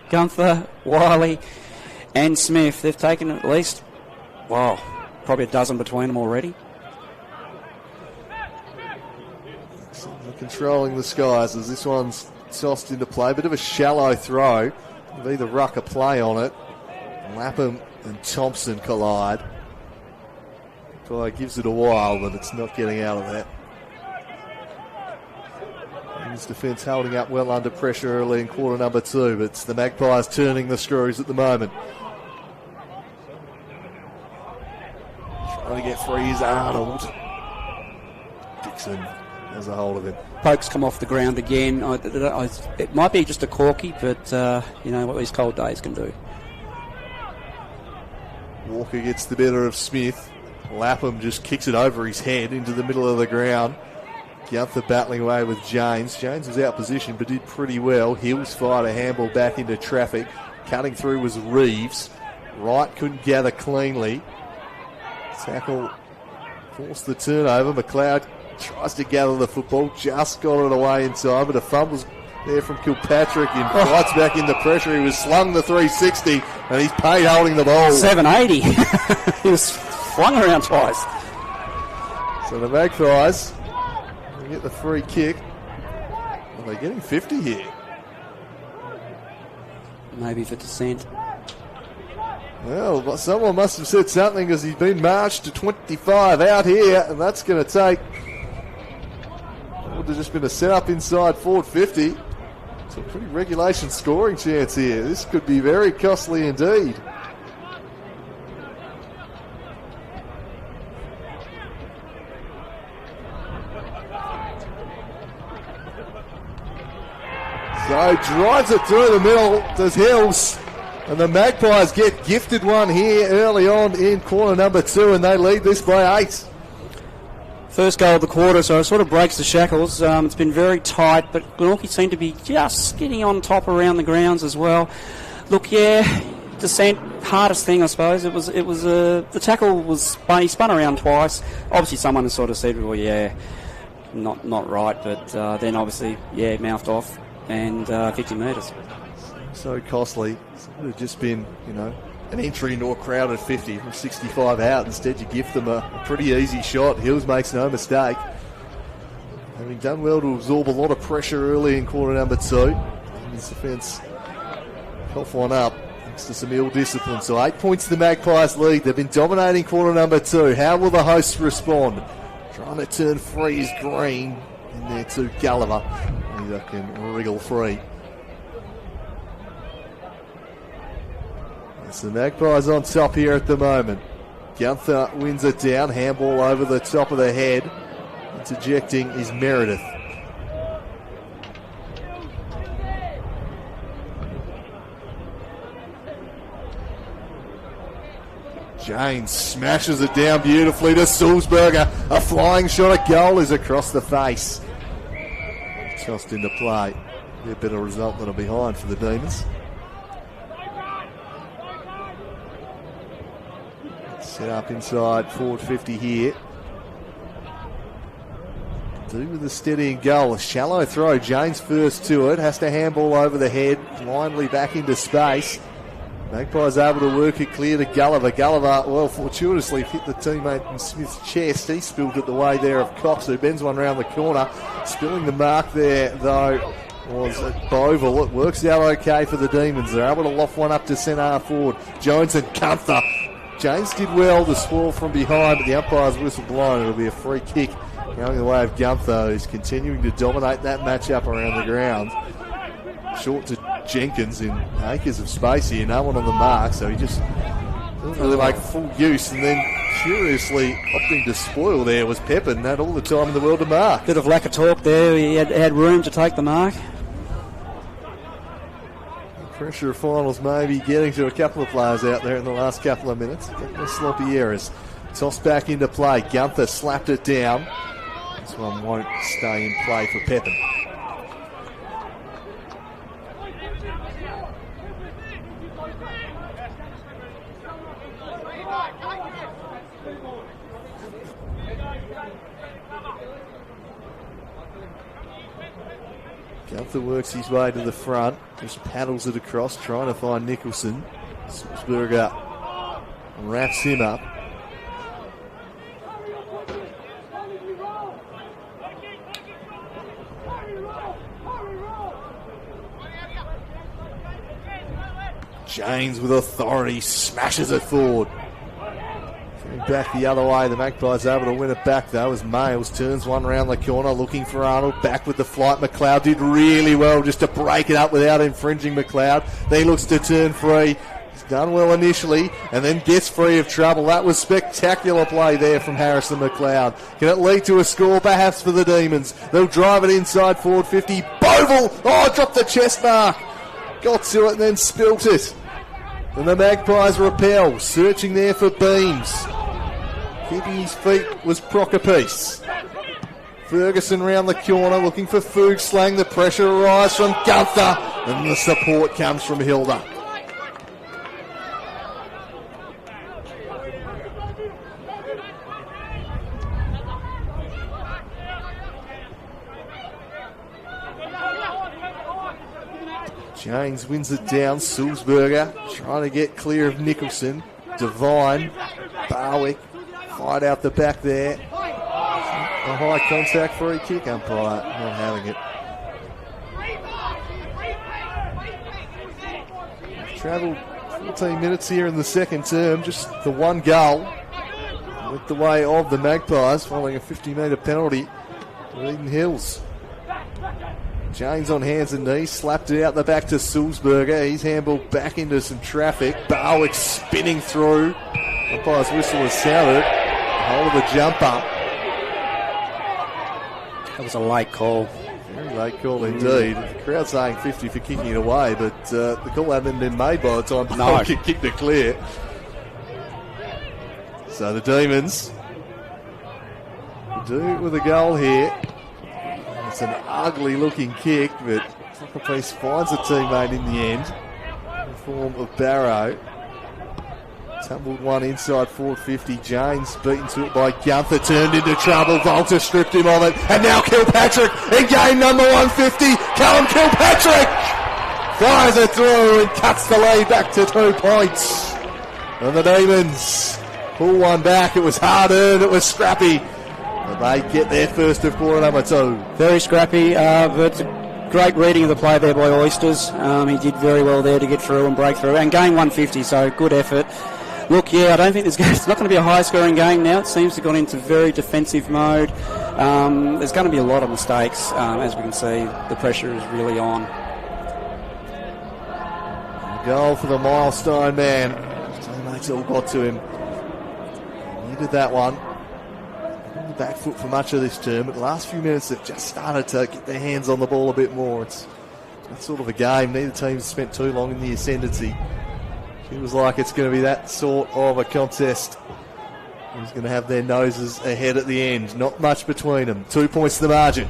Gunther, Wiley and Smith, they've taken at least, probably a dozen between them already. Controlling the skies as this one's tossed into play. Bit of a shallow throw. There'll be the ruck a play on it. Lapham and Thompson collide. Guy gives it a while, but it's not getting out of that. His defence holding up well under pressure early in quarter number 2, but it's the Magpies turning the screws at the moment. Trying to get free is Arnold. Dixon has a hold of him. Poke's come off the ground again. It might be just a corky, but you know what these cold days can do. Walker gets the better of Smith. Lapham just kicks it over his head into the middle of the ground. Gunther battling away with James. James was out position but did pretty well. Hills fired a handball back into traffic. Cutting through was Reeves. Wright couldn't gather cleanly. Tackle forced the turnover. McLeod tries to gather the football. Just got it away in time, but a fumble's there from Kilpatrick and fights back into pressure. He was slung the 360 and he's paid holding the ball. 780. He was flung around twice. So the Magpies get the free kick. Are they getting 50 here? Maybe for dissent. Well, someone must have said something because he's been marched to 25 out here, and that's going to take. Would have just been a set up inside forward 50. It's a pretty regulation scoring chance here. This could be very costly indeed. So drives it through the middle, does Hills. And the Magpies get gifted one here early on in quarter number 2, and they lead this by 8. First goal of the quarter, so it sort of breaks the shackles. It's been very tight, but Glenorchy seem to be just getting on top around the grounds as well. Look, descent, hardest thing, I suppose. The tackle was, he spun around twice. Obviously someone has sort of said, well, not right, but then obviously, mouthed off and 50 metres. So costly. It would have just been, an entry into a crowded 50 from 65 out. Instead, you gift them a pretty easy shot. Hills makes no mistake. Having done well to absorb a lot of pressure early in quarter number 2. His defence cough one up thanks to some ill discipline. So 8 points to the Magpies lead. They've been dominating quarter number 2. How will the hosts respond? Trying to turn free is Green in there too. Gulliver. He can wriggle free. It's the Magpies on top here at the moment. Gunther wins it down. Handball over the top of the head. Interjecting is Meredith. James smashes it down beautifully to Sulzberger. A flying shot at goal is across the face. Tossed into play. Be a better result than a behind for the Demons. Set up inside forward 50 here. Do with the steadying goal. A shallow throw. James first to it. Has to handball over the head. Blindly back into space. Magpies able to work it clear to Gulliver. Gulliver, well, fortuitously hit the teammate in Smith's chest. He spilled it the way there of Cox, who bends one round the corner. Spilling the mark there, though, was at Boville. It works out okay for the Demons. They're able to loft one up to centre forward. Jones and Gunther. James did well to spoil from behind, but the umpire's whistle blown. It'll be a free kick going the way of Gunther, who's continuing to dominate that matchup around the ground. Short to Jenkins in acres of space here, no one on the mark, so he just doesn't really make full use. And then curiously opting to spoil there was Pepin, had all the time in the world to mark. Bit of lack of talk there, he had room to take the mark. Pressure of finals maybe getting to a couple of players out there in the last couple of minutes. A couple of sloppy errors. Tossed back into play. Gunther slapped it down. This one won't stay in play for Pepin. Gunther works his way to the front, just paddles it across, trying to find Nicholson. Sulzberger wraps him up. James with authority smashes it forward. Back the other way, the Magpies able to win it back though as Males turns one round the corner looking for Arnold. Back with the flight. McLeod did really well just to break it up without infringing McLeod. Then he looks to turn free. He's done well initially and then gets free of trouble. That was spectacular play there from Harrison McLeod. Can it lead to a score? Perhaps for the Demons. They'll drive it inside forward 50. Boville! Oh, dropped the chest mark. Got to it and then spilt it. And the Magpies repel, searching there for Beams. Keeping his feet was Procopiece. Ferguson round the corner looking for Fugslang. The pressure arrives from Gunther and the support comes from Hilda. James wins it down. Sulzberger trying to get clear of Nicholson. Devine, Barwick. Fight out the back there. A high contact free kick. Umpire not having it. We've travelled 14 minutes here in the second term. Just the one goal went the way of the Magpies following a 50-metre penalty to Eden Hills. James on hands and knees, slapped it out the back to Sulzberger. He's handballed back into some traffic. Barwick spinning through. Umpire's whistle has sounded. Hold of the jumper. That was a late call. Very late call indeed. The crowd saying 50 for kicking it away, but the call hadn't been made by the time Barwick kicked it clear. So the Demons do it with a goal here. It's an ugly looking kick, but Procopiece finds a teammate in the end in the form of Barrow. Tumbled one inside forward 50. James beaten to it by Gunther. Turned into trouble. Volta stripped him of it. And now Kilpatrick in game number 150. Callum Kilpatrick fires it through and cuts the lead back to 2 points. And the Demons pull one back. It was hard earned. It was scrappy. But they get their first of quarter number 2. Very scrappy, but great reading of the play there by Oysters. He did very well there to get through and break through. And game 150, so good effort. Look, yeah, I don't think it's not going to be a high-scoring game now. It seems to have gone into very defensive mode. There's going to be a lot of mistakes. As we can see, the pressure is really on. A goal for the milestone man. His teammates all got to him. needed that one. On the back foot for much of this term, but the last few minutes they've just started to get their hands on the ball a bit more. It's that sort of a game. Neither team's spent too long in the ascendancy. Feels like it's going to be that sort of a contest. Who's going to have their noses ahead at the end? Not much between them. 2 points to the margin.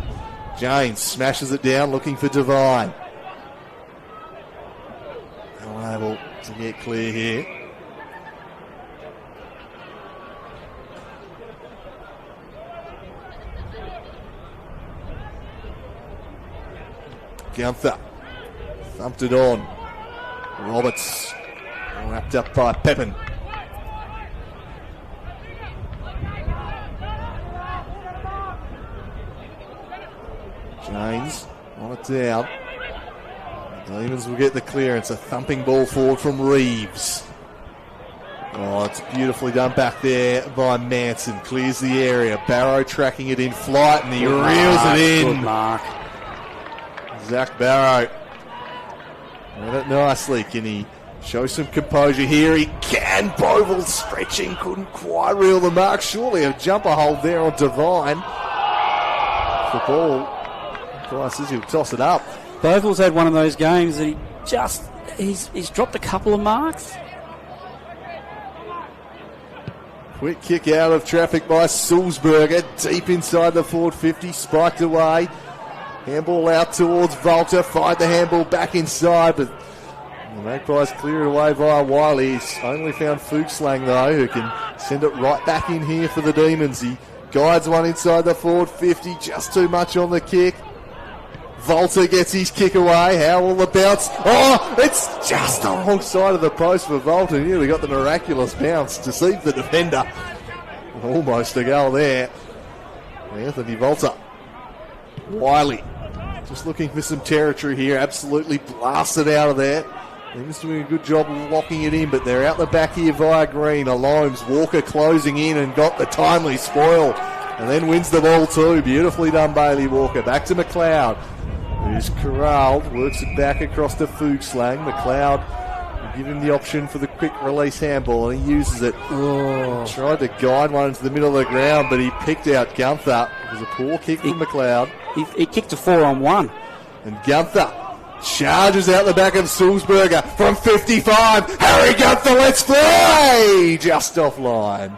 James smashes it down, looking for Devine. Unable to get clear here. Gunther thumped it on. Roberts wrapped up by Pepin. James on it down. The Demons will get the clearance. A thumping ball forward from Reeves. Oh, it's beautifully done back there by Manson. Clears the area. Barrow tracking it in flight and he reels it in. Good mark. Zach Barrow read it nicely. Can he show some composure here? He can. Boval stretching, couldn't quite reel the mark. Surely a jumper hold there on Devine. The ball, Price says he'll toss it up. Boval's had one of those games that he's dropped a couple of marks. Quick kick out of traffic by Sulzberger. Deep inside the forward 50, spiked away. Handball out towards Volta. Fired the handball back inside, but the Magpies clear it away via Wiley. He's only found Fuchslang, though, who can send it right back in here for the Demons. He guides one inside the forward 50. Just too much on the kick. Volta gets his kick away. How will the bounce? Oh, it's just alongside of the post for Volta. Nearly got the miraculous bounce. Deceived the defender. Almost a goal there. Anthony Volta. Wiley. Just looking for some territory here. Absolutely blasted out of there. He's doing a good job of locking it in, but they're out the back here via Green. Alomes, Walker closing in and got the timely spoil. And then wins the ball too. Beautifully done, Bailey Walker. Back to McLeod, who's corralled. Works it back across to Fuchslang. McLeod will give him the option for the quick release handball, and he uses it. Oh. Tried to guide one into the middle of the ground, but he picked out Gunther. It was a poor kick from McLeod. He kicked a 4-on-1. And Gunther charges out the back of Sulzberger from 55. Harry Gunther, let's play! Just offline.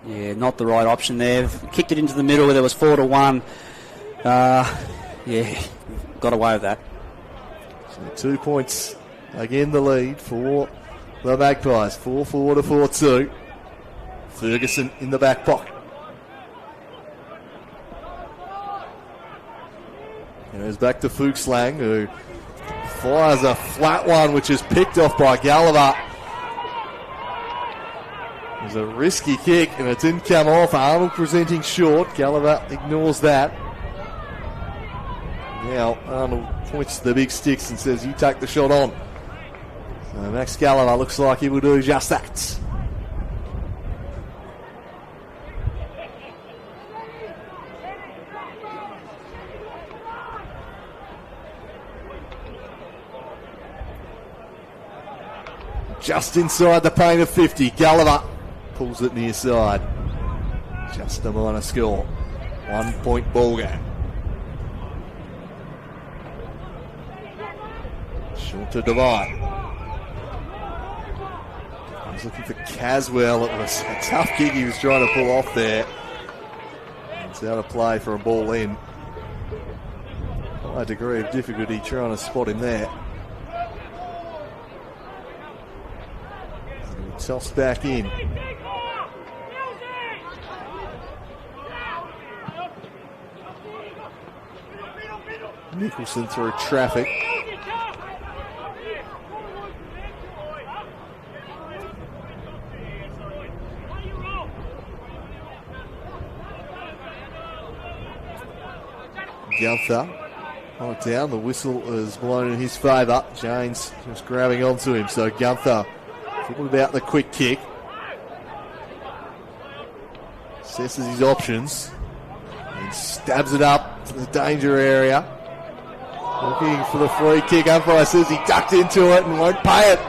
Yeah, not the right option there. Kicked it into the middle where there was 4-1. Yeah, got away with that. So 2 points, again the lead for the Magpies. 4-4 to 4-2. Ferguson in the back pocket. And it's back to Fuchslang, who fires a flat one, which is picked off by Gallagher. It was a risky kick, and it didn't come off. Arnold presenting short. Gallagher ignores that. Now Arnold points to the big sticks and says, you take the shot on. So Max Gallagher looks like he will do just that. Just inside the paint of 50. Gallagher pulls it near side. Just a minor score. 1 point ball game. Short to Devine. I was looking for Caswell. It was a tough kick he was trying to pull off there. It's out of play for a ball in. High degree of difficulty trying to spot him there. Tossed back in. Nicholson through traffic. Gunther on it down. The whistle is blown in his favour. James just grabbing onto him. So Gunther thought about the quick kick. Assesses his options. And stabs it up to the danger area. Looking for the free kick. Umpire says he ducked into it and won't pay it.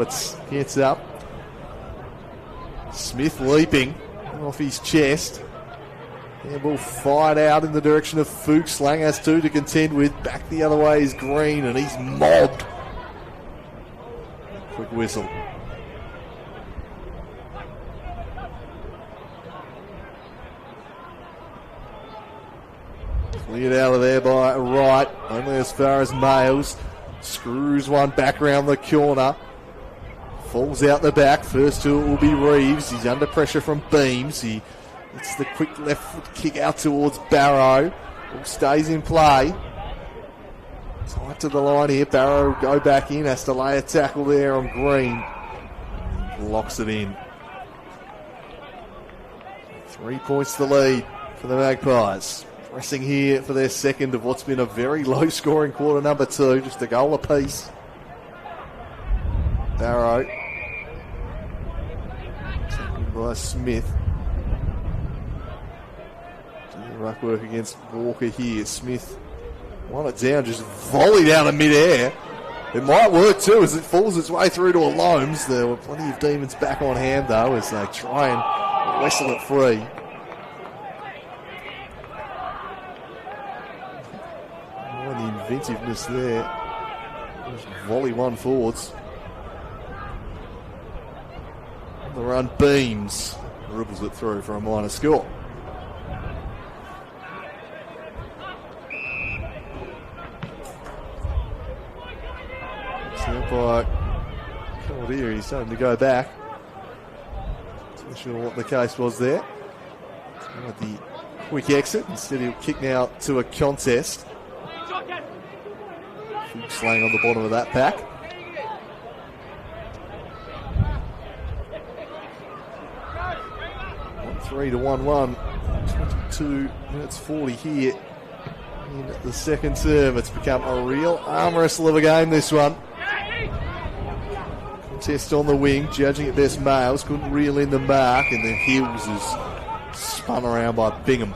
Roberts gets up. Smith leaping off his chest. Handball fired out in the direction of Fuchs. Lang has two to contend with. Back the other way is Green, and he's mobbed. Quick whistle. Cleared out of there by Wright, only as far as Males. Screws one back round the corner. Falls out the back. First to it will be Reeves. He's under pressure from Beams. It's the quick left foot kick out towards Barrow. All stays in play. Tight to the line here. Barrow will go back in. Has to lay a tackle there on Green. Locks it in. 3 points the lead for the Magpies. Pressing here for their second of what's been a very low-scoring quarter number two. Just a goal apiece. Barrow. Taken by Smith. Ruck work against Walker here. Smith won it down, just volleyed out of mid-air. It might work too as it falls its way through to a Loams. There were plenty of Demons back on hand though as they try and wrestle it free. The inventiveness there. Just volley one forwards. On the run, Beams dribbles it through for a minor score. Out by Caldeer, he's starting to go back. Not sure what the case was there. Tried the quick exit. Instead he'll kick now to a contest. Fuchs laying on the bottom of that pack. Three to 1-1. 22 minutes 40 here in the second term. It's become a real arm wrestle of a game, this one. Contest on the wing, judging at best Males, couldn't reel in the mark, and then Hills is spun around by Bingham.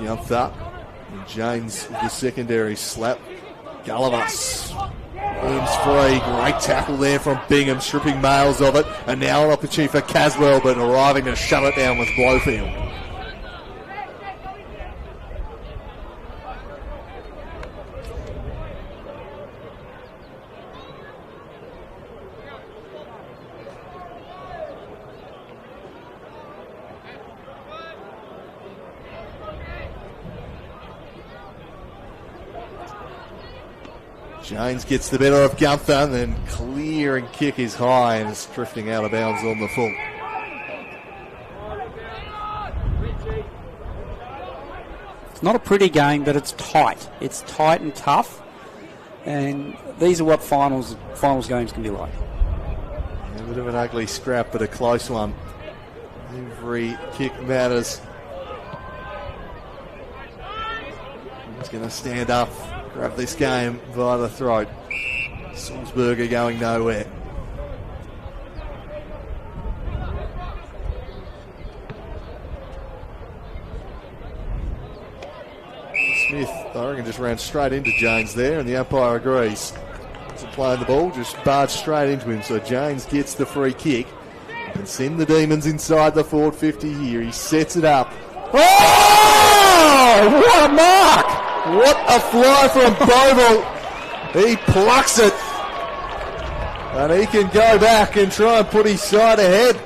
Gunther and James with the secondary slap. Gulliver's rooms free, great tackle there from Bingham, stripping Males of it, and now an opportunity for Caswell, but arriving to shut it down with Blowfield. James gets the better of Gunther, and then clear and kick is high and is drifting out of bounds on the full. It's not a pretty game, but it's tight. It's tight and tough, and these are what finals games can be like. A bit of an ugly scrap, but a close one. Every kick matters. He's going to stand up, grab this game by the throat. Salzburger going nowhere. Smith, I reckon, just ran straight into James there, and the umpire agrees. Wasn't playing the ball, just barged straight into him. So James gets the free kick and send the Demons inside the forward 50 here. He sets it up. Oh! What a mark! What a fly from Boval. He plucks it. And he can go back and try and put his side ahead.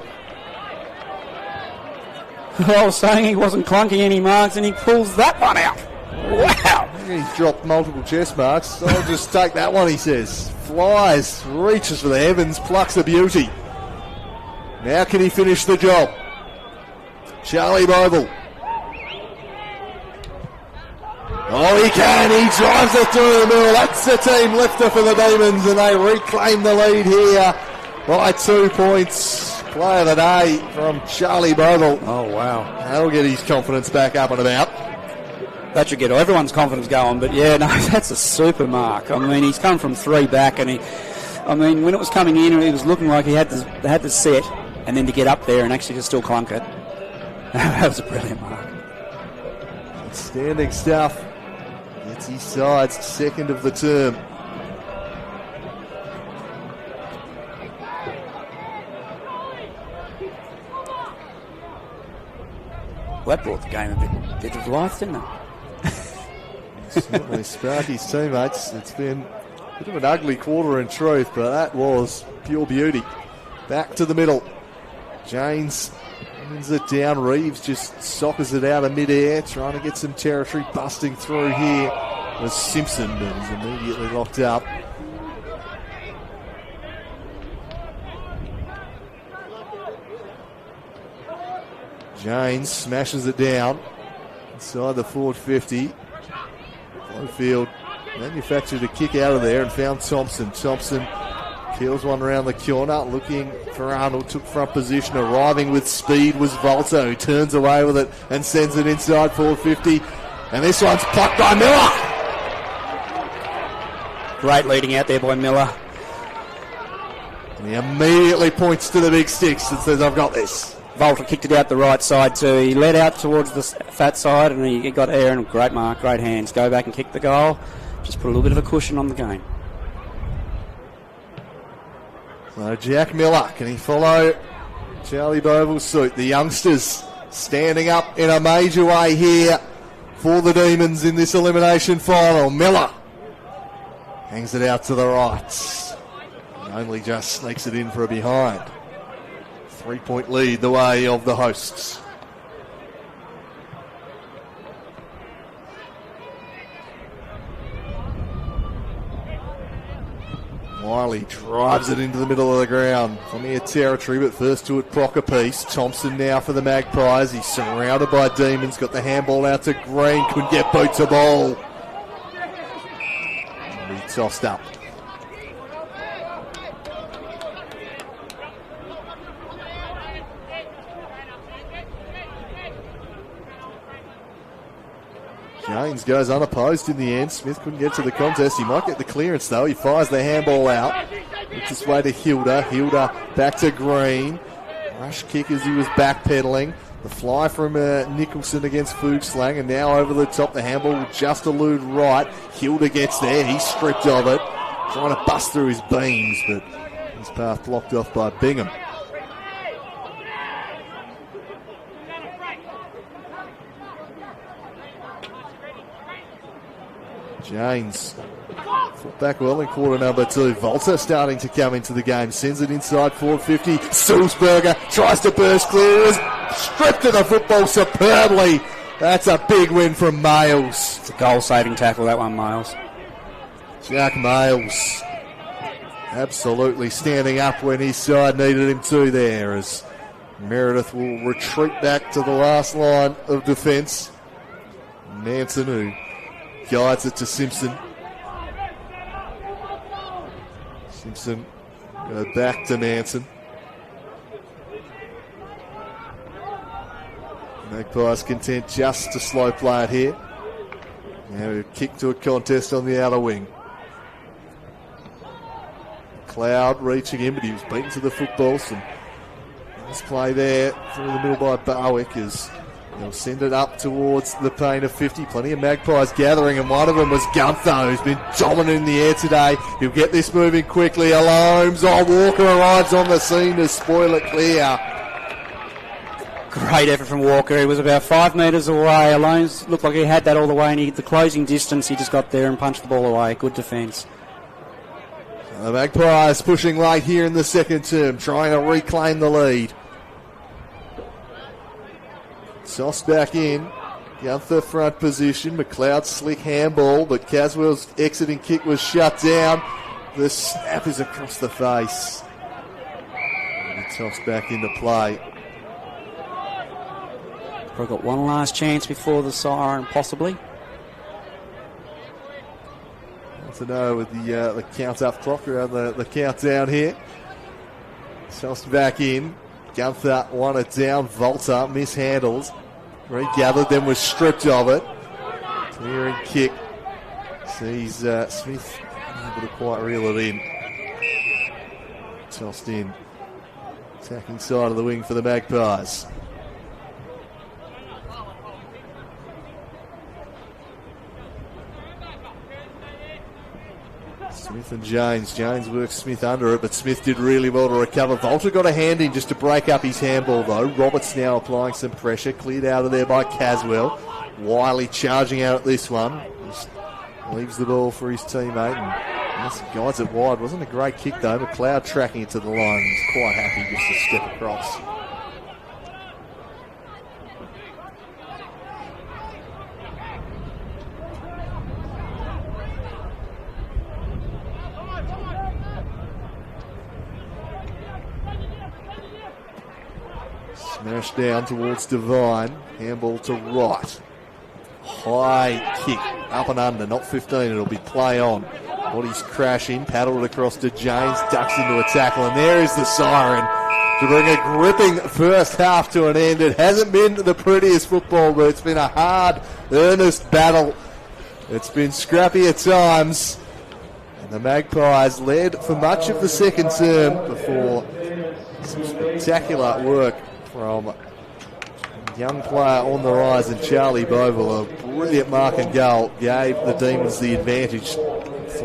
I was saying he wasn't clunking any marks, and he pulls that one out. Wow. He's dropped multiple chest marks. I'll just take that one, he says. Flies, reaches for the heavens, plucks a beauty. Now can he finish the job? Charlie Boval. Oh, he can. He drives it through the middle. That's the team lifter for the Demons, and they reclaim the lead here by 2 points. Play of the day from Charlie Boval. Oh, wow. That'll get his confidence back up and about. That should get everyone's confidence going, but yeah, no, that's a super mark. I mean, he's come from three back, and when it was coming in, it was looking like he had to set, and then to get up there and actually just still clunk it. That was a brilliant mark. Outstanding stuff It's his side's second of the term. Well, that brought the game a bit of life, didn't it? Certainly sparked his teammates. It's been a bit of an ugly quarter in truth, but that was pure beauty. Back to the middle. James wins it down. Reeves just soccers it out of mid-air, trying to get some territory, busting through here was Simpson, but he's immediately locked up. James smashes it down inside the forward 50. Blowfield manufactured a kick out of there and found Thompson. Thompson peels one around the corner, looking for Arnold, took front position, arriving with speed was Volta, who turns away with it and sends it inside forward 50. And this one's plucked by Miller. Great leading out there by Miller. And he immediately points to the big sticks and says, I've got this. Volta kicked it out the right side too. He led out towards the fat side and he got Aaron. Great mark, great hands. Go back and kick the goal. Just put a little bit of a cushion on the game. So Jack Miller, can he follow Charlie Boville's suit? The youngsters standing up in a major way here for the Demons in this elimination final. Miller hangs it out to the right. And only just sneaks it in for a behind. 3-point lead the way of the hosts. Wiley drives it into the middle of the ground. Plenty of territory, but first to it, Proc a piece. Thompson now for the Magpies. He's surrounded by Demons. Got the handball out to Green. Couldn't get boot to ball. And he tossed up. James goes unopposed in the end. Smith couldn't get to the contest. He might get the clearance though. He fires the handball out. It's his way to Hilda. Hilda back to Green. Rush kick as he was backpedaling. The fly from Nicholson against Fuchslang, and now over the top. The handball will just elude right. Hilda gets there. He's stripped of it. Trying to bust through his beams, but his path blocked off by Bingham. James, foot back well in quarter number 2. Volta starting to come into the game. Sends it inside forward 50. Sulzberger tries to burst clear. Stripped of the football superbly. That's a big win from Males. It's a goal-saving tackle, that one, Males. Jack Males absolutely standing up when his side needed him to there, as Meredith will retreat back to the last line of defence. Manson, who guides it to Simpson. Simpson go back to Manson. Magpies content just to slow play it here. Now a kick to a contest on the outer wing. Cloud reaching in, but he was beaten to the football. Some nice play there through the middle by Barwick as they'll send it up towards the paint of 50. Plenty of Magpies gathering, and one of them was Gunther, who's been dominant in the air today. He'll get this moving quickly. Alomes. Walker arrives on the scene to spoil it clear. Great effort from Walker. He was about 5 metres away. Alomes looked like he had that all the way, and the closing distance, he just got there and punched the ball away. Good defence. The Magpies pushing late here in the second term, trying to reclaim the lead. Sauce back in. Gunther front position. McLeod slick handball, but Caswell's exiting kick was shut down. The snap is across the face. And he tossed back into play. Probably got one last chance before the siren, possibly. I want to know with the count-up clock around the countdown here. Tossed back in. Gunther won it down. Volta mishandles. Regathered, then was stripped of it. Clearing kick. Sees Smith able to quite reel it in. Tossed in. Attacking side of the wing for the Magpies. Smith and James. James works Smith under it, but Smith did really well to recover. Volter got a hand in just to break up his handball, though. Roberts now applying some pressure. Cleared out of there by Caswell. Wiley charging out at this one. Just leaves the ball for his teammate and just guides it wide. Wasn't a great kick, though. McLeod tracking it to the line. He's quite happy just to step across. Smash down towards Devine. Handball to right. High kick. Up and under. Not 15. It'll be play on. Bodies crashing. Paddled across to James. Ducks into a tackle. And there is the siren to bring a gripping first half to an end. It hasn't been the prettiest football, but it's been a hard, earnest battle. It's been scrappy at times. And the Magpies led for much of the second term before some spectacular work from a young player on the rise, and Charlie Bovell, a brilliant mark and goal, gave the Demons the advantage.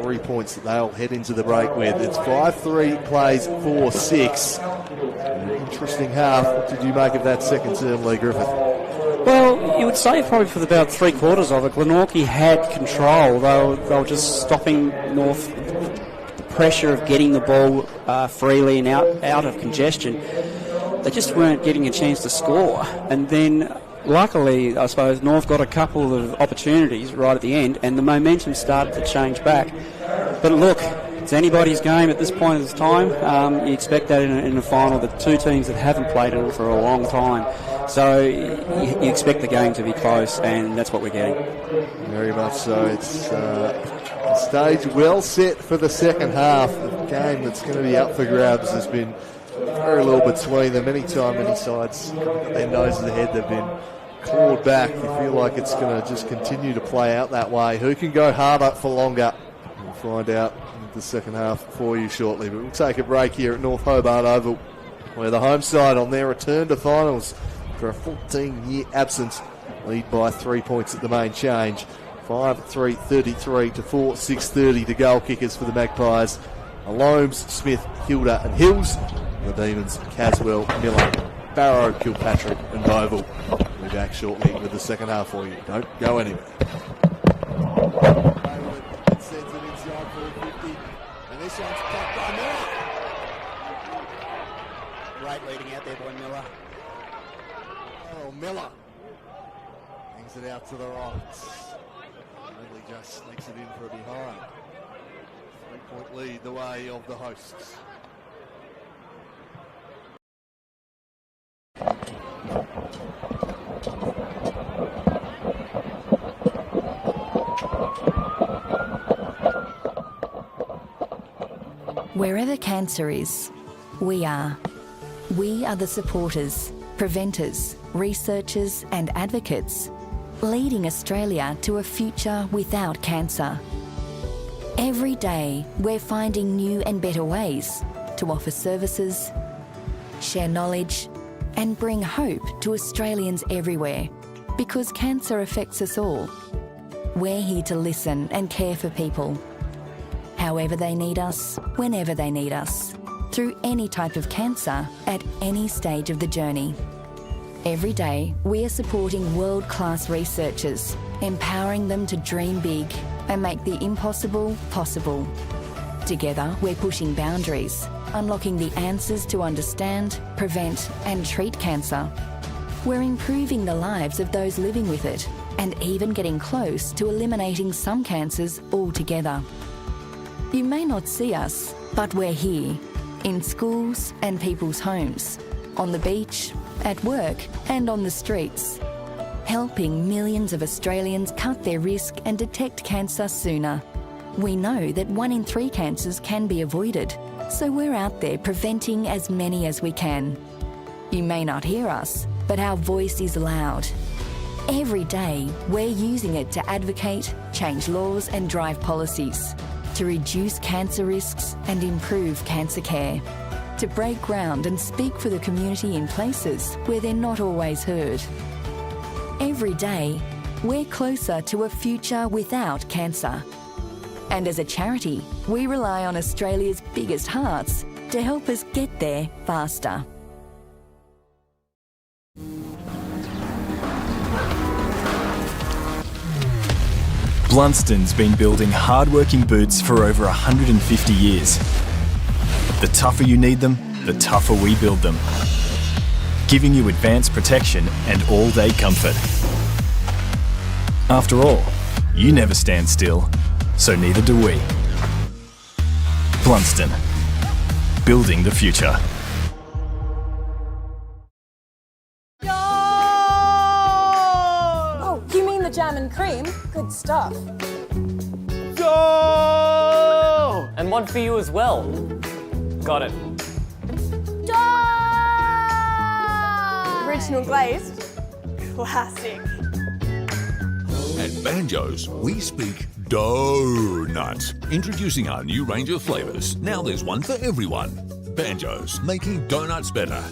3 points that they'll head into the break with. It's 5-3 plays 4-6. An interesting half. What did you make of that second term, Lee Griffith? Well, you would say probably for about 3/4 of it, Glenorchy had control. They were just stopping North the pressure of getting the ball freely and out of congestion. They just weren't getting a chance to score. And then, luckily, I suppose, North got a couple of opportunities right at the end, and the momentum started to change back. But look, it's anybody's game at this point of time. You expect that in a final, the two teams that haven't played it for a long time. So you expect the game to be close, and that's what we're getting. Very much so. It's a stage well set for the second half. A game that's going to be up for grabs. Has been very little between them. Many sides got their noses ahead. They've been clawed back. You feel like it's going to just continue to play out that way. Who can go harder for longer? We'll find out in the second half for you shortly. But we'll take a break here at North Hobart Oval, where the home side on their return to finals for a 14-year absence lead by 3 points at the main change. 5-3-33 to 4-6-30 to goal kickers for the Magpies. Alomes, Smith, Hilda and Hills. The Demons, Caswell, Miller, Barrow, Kilpatrick and Bovell. We'll be back shortly with the second half for you. Don't go anywhere. It sends it inside for 50. And this one's cut by Miller. Great leading out there by Miller. Oh, Miller. Brings it out to the right. Ridley just sneaks it in for a behind. 3-point lead the way of the hosts. Wherever cancer is, we are. We are the supporters, preventers, researchers and advocates, leading Australia to a future without cancer. Every day, we're finding new and better ways to offer services, share knowledge, and bring hope to Australians everywhere, because cancer affects us all. We're here to listen and care for people, however they need us, whenever they need us, through any type of cancer, at any stage of the journey. Every day, we are supporting world-class researchers, empowering them to dream big and make the impossible possible. Together, we're pushing boundaries, unlocking the answers to understand, prevent and treat cancer. We're improving the lives of those living with it, and even getting close to eliminating some cancers altogether. You may not see us, but we're here, in schools and people's homes, on the beach, at work and on the streets, helping millions of Australians cut their risk and detect cancer sooner. We know that 1 in 3 cancers can be avoided, so we're out there preventing as many as we can. You may not hear us, but our voice is loud. Every day, we're using it to advocate, change laws and drive policies, to reduce cancer risks and improve cancer care, to break ground and speak for the community in places where they're not always heard. Every day, we're closer to a future without cancer. And as a charity, we rely on Australia's biggest hearts to help us get there faster. Blunston's been building hard-working boots for over 150 years. The tougher you need them, the tougher we build them, giving you advanced protection and all-day comfort. After all, you never stand still, so neither do we. Blunston, building the future. Oh, you mean the jam and cream? Good stuff. Go! And one for you as well. Got it. Original glazed. Classic. At Banjo's, we speak donuts. Introducing our new range of flavours. Now there's one for everyone. Banjo's, making donuts better.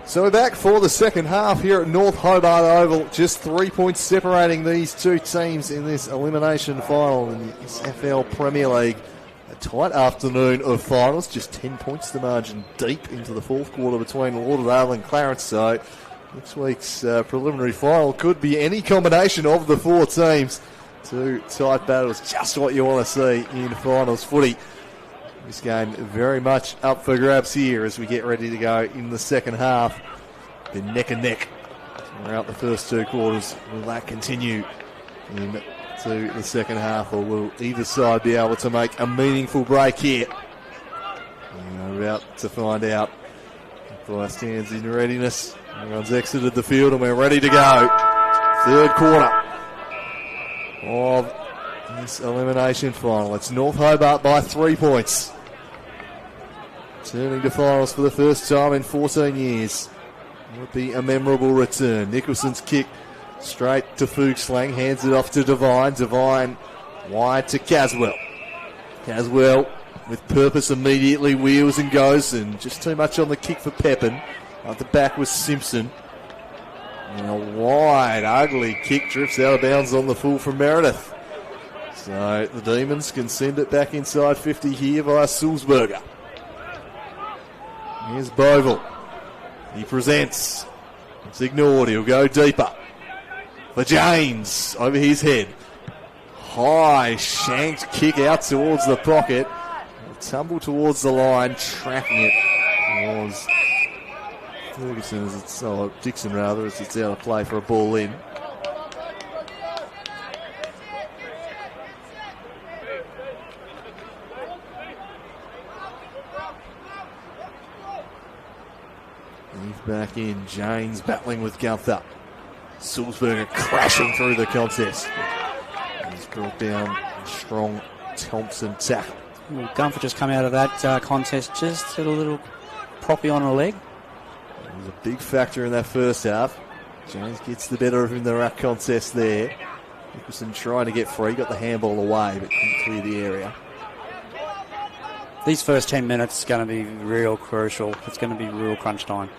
So we're back for the second half here at North Hobart Oval. Just 3 points separating these two teams in this elimination final in the SFL Premier League. A tight afternoon of finals, just 10 points the margin deep into the fourth quarter between Lauderdale and Clarence. So next week's preliminary final could be any combination of the four teams. Two tight battles, just what you want to see in finals footy. This game very much up for grabs here as we get ready to go in the second half. They're neck and neck throughout the first two quarters. Will that continue into the second half, or will either side be able to make a meaningful break here? We're about to find out. Umpire stands in readiness. Everyone's exited the field and we're ready to go. Third quarter of this elimination final. It's North Hobart by 3 points. Turning to finals for the first time in 14 years. Will it be a memorable return? Nicholson's kick straight to Fuchslang. Hands it off to Devine. Devine wide to Caswell. Caswell with purpose immediately wheels and goes, and just too much on the kick for Pepin. At the back was Simpson. And a wide, ugly kick drifts out of bounds on the full from Meredith. So the Demons can send it back inside 50 here via Sulzberger. Here's Bovell. He presents. It's ignored. He'll go deeper. For James. Over his head. High shanked kick out towards the pocket. A tumble towards the line. Tracking it was Ferguson, Dixon rather, as it's out of play for a ball in. He's back in. James battling with Gunther. Sulzberger crashing through the contest. He's brought down a strong Thompson tackle. Well, Gunther just come out of that contest, just hit a little proppy on her leg. It was a big factor in that first half. James gets the better of him in the ruck contest there. Nicholson trying to get free, got the handball away, but couldn't clear the area. These first 10 minutes is going to be real crucial. It's going to be real crunch time.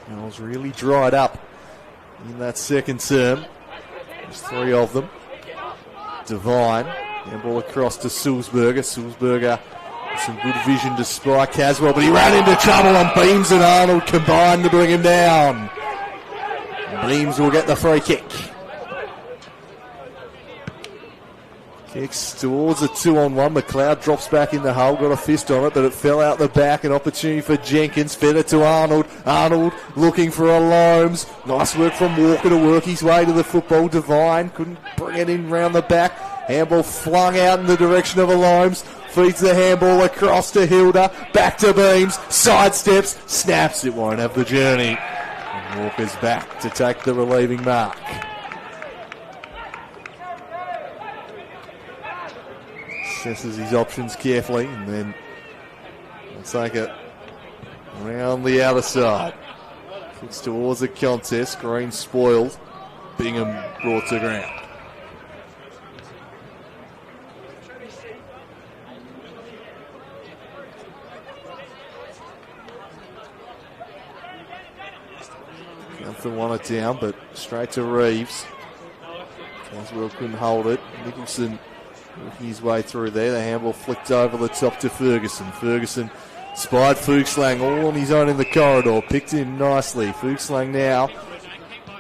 It was really dried up in that second term. There's 3 of them. Devine. Handball across to Sulzberger. Sulzberger with some good vision to spy Caswell, but he ran into trouble on Beams and Arnold combined to bring him down. Beams will get the free kick. Kicks towards a 2-on-1. McLeod drops back in the hole, got a fist on it, but it fell out the back. An opportunity for Jenkins. Fed it to Arnold. Arnold looking for a Loams. Nice work from Walker to work his way to the football. Devine couldn't bring it in round the back. Handball flung out in the direction of a Loams. Feeds the handball across to Hilda. Back to Beams. Sidesteps. Snaps. It won't have the journey. And Walker's back to take the relieving mark. Assesses his options carefully and then will take it around the outer side. Kicks towards the contest. Green spoiled. Bingham brought to ground. Gunther won it down, but straight to Reeves. Caswell couldn't hold it. Nicholson working his way through there. The handball flicked over the top to Ferguson. Ferguson spied Fuchslang all on his own in the corridor. Picked him nicely. Fuchslang now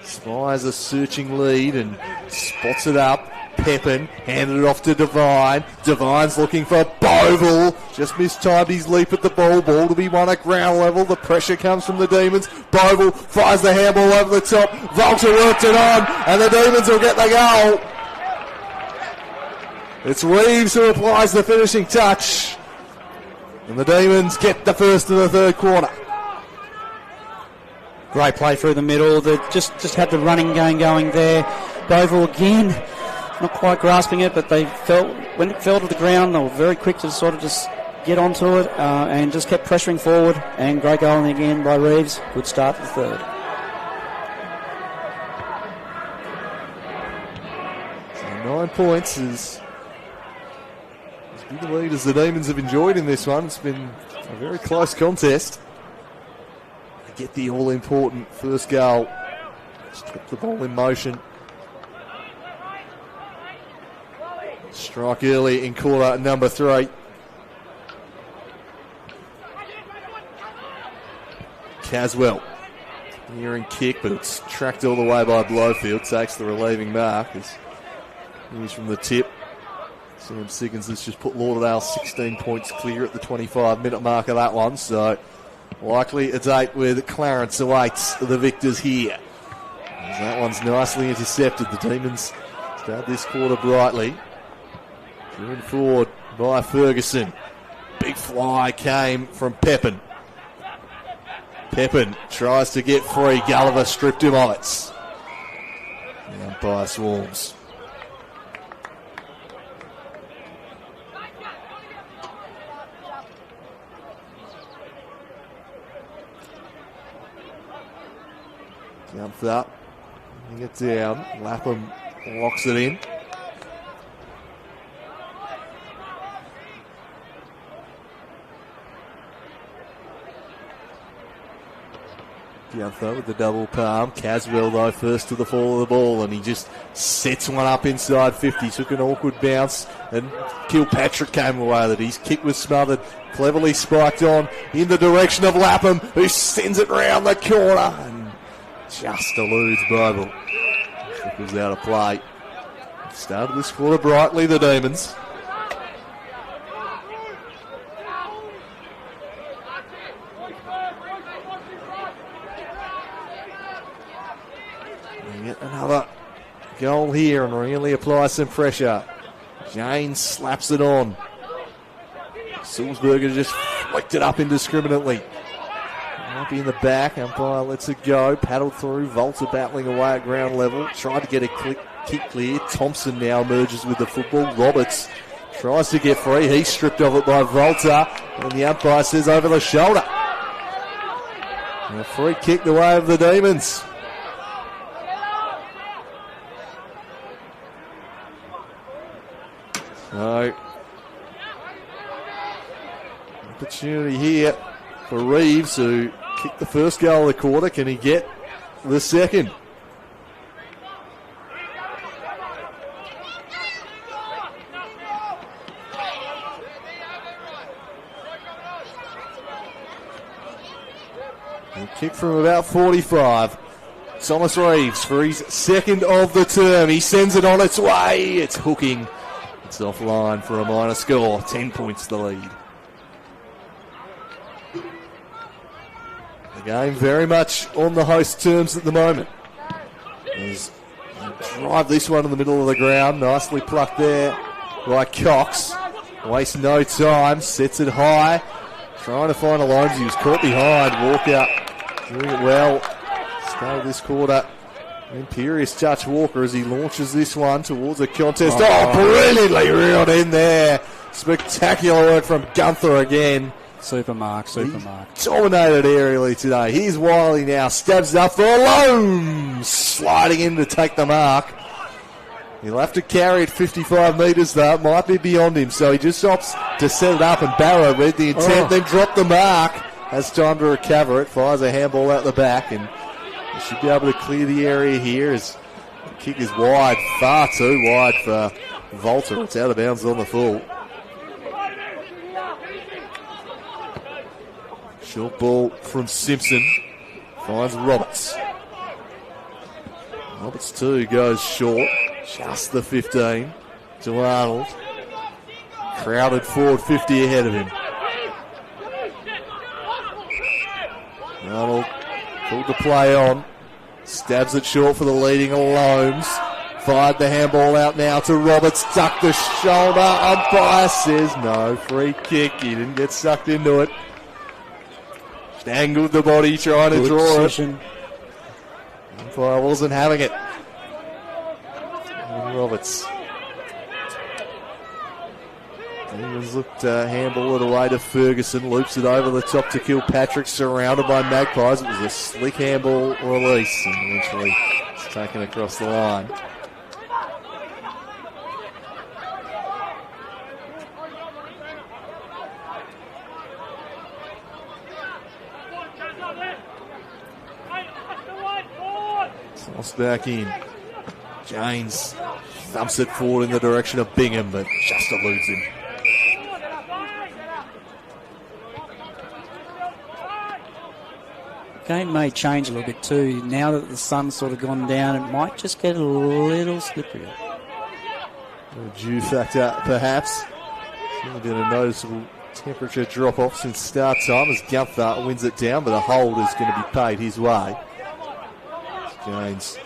spies a searching lead and spots it up. Pepin handed it off to Devine. Devine's looking for Boval. Just mistimed his leap at the ball. Ball to be won at ground level. The pressure comes from the Demons. Boval fires the handball over the top. Volta worked it on and the Demons will get the goal. It's Reeves who applies the finishing touch. And the Demons get the first of the third quarter. Great play through the middle. They just had the running game going there. Boval again, not quite grasping it, but when it fell to the ground, they were very quick to sort of just get onto it and just kept pressuring forward. And great goal again by Reeves. Good start for the third. So 9 points is as big a lead as the Demons have enjoyed in this one. It's been a very close contest. They get the all-important first goal. Just kept the ball in motion. Strike early in quarter number 3. Caswell. Nearing kick, but it's tracked all the way by Blowfield. Takes the relieving mark. He's from the tip. Sam Siggins has just put Lauderdale 16 points clear at the 25-minute mark of that one. So likely a date with Clarence awaits the victors here. As that one's nicely intercepted. The Demons start this quarter brightly. Driven forward by Ferguson. Big fly came from Pepin. Pepin tries to get free. Gulliver stripped him of it. The umpire swarms. Jumps up. Bring it down. Lapham locks it in. Gunther with the double palm. Caswell, though, first to the fall of the ball, and he just sets one up inside 50. Took an awkward bounce, and Kilpatrick came away with it. His kick was smothered, cleverly spiked on in the direction of Lapham, who sends it round the corner and just eludes Boble. Kick was out of play. Started this quarter brightly, the Demons. Another goal here and really applies some pressure. Jane slaps it on. Sulzberger just flicked it up indiscriminately. Might be in the back. Umpire lets it go. Paddled through. Volta battling away at ground level. Tried to get a kick clear. Thompson now emerges with the football. Roberts tries to get free. He's stripped of it by Volta. And the umpire says over the shoulder. And a free kick the way of the Demons. So, opportunity here for Reeves, who kicked the first goal of the quarter. Can he get the second? Kick from about 45. Thomas Reeves for his second of the term. He sends it on its way. It's hooking. It's offline for a minor score. 10 points the lead. The game very much on the host terms at the moment. As they drive this one in the middle of the ground. Nicely plucked there by Cox. Wastes no time. Sets it high. Trying to find a line. He was caught behind. Walker doing it well. Start of this quarter. Imperious Dutch Walker as he launches this one towards a contest. Oh, brilliantly reeled in there. Spectacular work from Gunther again. Super mark. Dominated aerially today. Here's Wiley now. Stabs it up for Alone. Sliding in to take the mark. He'll have to carry it 55 metres though. It might be beyond him. So he just opts to set it up, and Barrow read the intent, then dropped the mark. Has time to recover it. Fires a handball out the back, and he should be able to clear the area here as the kick is wide. Far too wide for Volta. It's out of bounds on the full. Short ball from Simpson. Finds Roberts. Roberts too goes short. Just the 15 to Arnold. Crowded forward 50 ahead of him. Arnold called the play on. Stabs it short for the leading Loams. Fired the handball out now to Roberts. Ducked the shoulder. Umpire says no. Free kick. He didn't get sucked into it. Angled the body trying to draw it. Umpire wasn't having it. And Roberts. Demons looked handball it away to Ferguson. Loops it over the top to Kilpatrick. Surrounded by Magpies. It was a slick handball release. And eventually it's taken across the line. Tossed back in. James thumps it forward in the direction of Bingham, but just eludes him. Game may change a little bit too. Now that the sun's sort of gone down, it might just get a little slipperier. A dew factor, perhaps. Certainly been a noticeable temperature drop-off since start time as Gunther wins it down, but a hold is going to be paid his way. James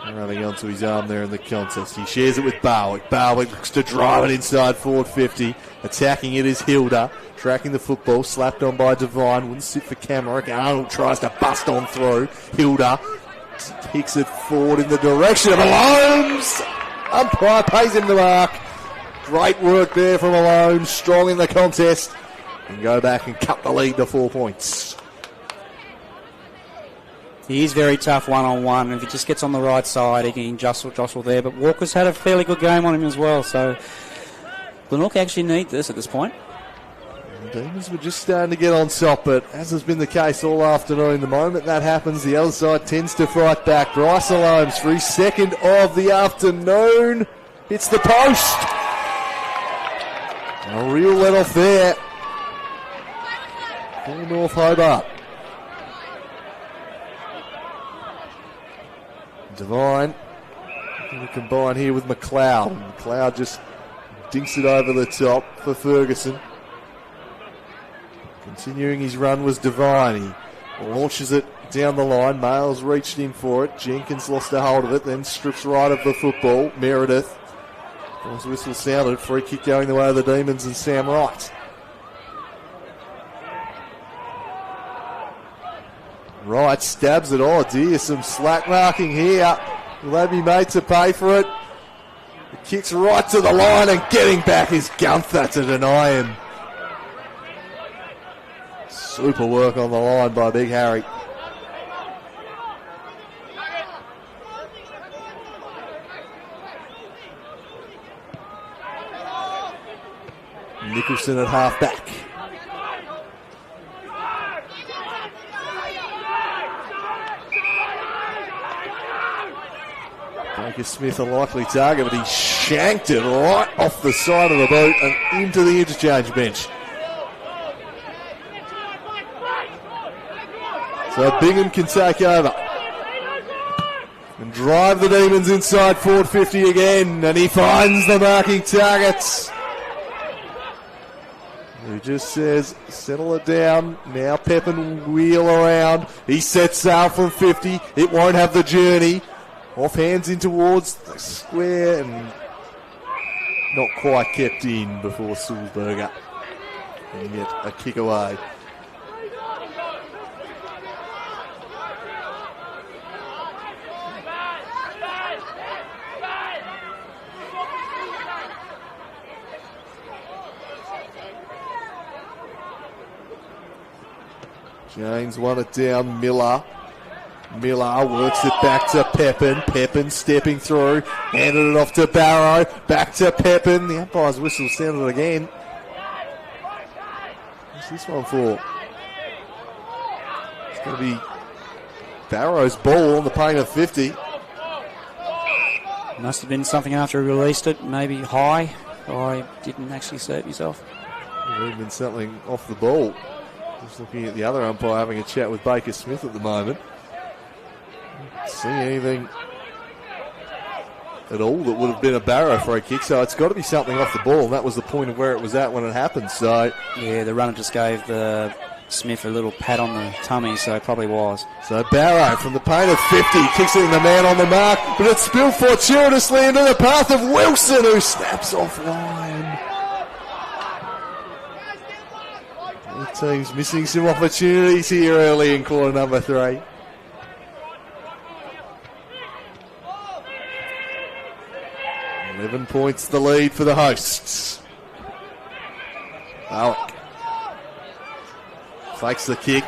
running onto his arm there in the contest. He shares it with Barwick. Barwick looks to drive it inside forward 50. Attacking it is Hilda. Tracking the football. Slapped on by Devine. Wouldn't sit for Camerick. Arnold tries to bust on through. Hilda kicks it forward in the direction of Alones. Umpire pays him the mark. Great work there from Alone. Strong in the contest. And go back and cut the lead to 4 points. He is very tough one-on-one. If he just gets on the right side, he can jostle there. But Walker's had a fairly good game on him as well. So Glenorchy actually need this at this point. The Demons were just starting to get on top, but as has been the case all afternoon, the moment that happens, the other side tends to fight back. Bryce Alomes for his second of the afternoon. Hits the post. A real let-off there for North Hobart. Devine going to combine here with McLeod. McLeod just dinks it over the top for Ferguson. Continuing his run was Devine. He launches it down the line. Males reached in for it. Jenkins lost a hold of it, then strips right of the football. Meredith. As whistle sounded, free kick going the way of the Demons and Sam Wright. Wright stabs it. Oh dear, some slack marking here. Will they be made to pay for it? It kicks right to the line, and getting back is Gunther to deny him. Super work on the line by Big Harry. Nicholson at half back. Baker Smith a likely target, but he shanked it right off the side of the boot and into the interchange bench. So Bingham can take over and drive the Demons inside forward 50 again, and he finds the marking targets. He just says, settle it down. Now Pepin wheel around. He sets sail from 50. It won't have the journey. Off hands in towards the square and not quite kept in before Sulzberger can get a kick away. James won it down. Miller works it back to Pepin. Pepin stepping through. Handed it off to Barrow. Back to Pepin. The umpire's whistle sounded again. What's this one for? It's going to be Barrow's ball on the paint of 50. Must have been something after he released it. Maybe high. Or he didn't actually serve himself. It would have been something off the ball. Just looking at the other umpire having a chat with Baker Smith at the moment. Don't see anything at all that would have been a Barrow free kick, so it's got to be something off the ball, and that was the point of where it was at when it happened. So yeah, the runner just gave the Smith a little pat on the tummy, so it probably was. So Barrow from the paint of 50 kicks it in the man on the mark, but it's spilled fortuitously into the path of Wilson, who snaps offline. The team's missing some opportunities here early in quarter number 3. $11 points the lead for the hosts. Alec fakes the kick.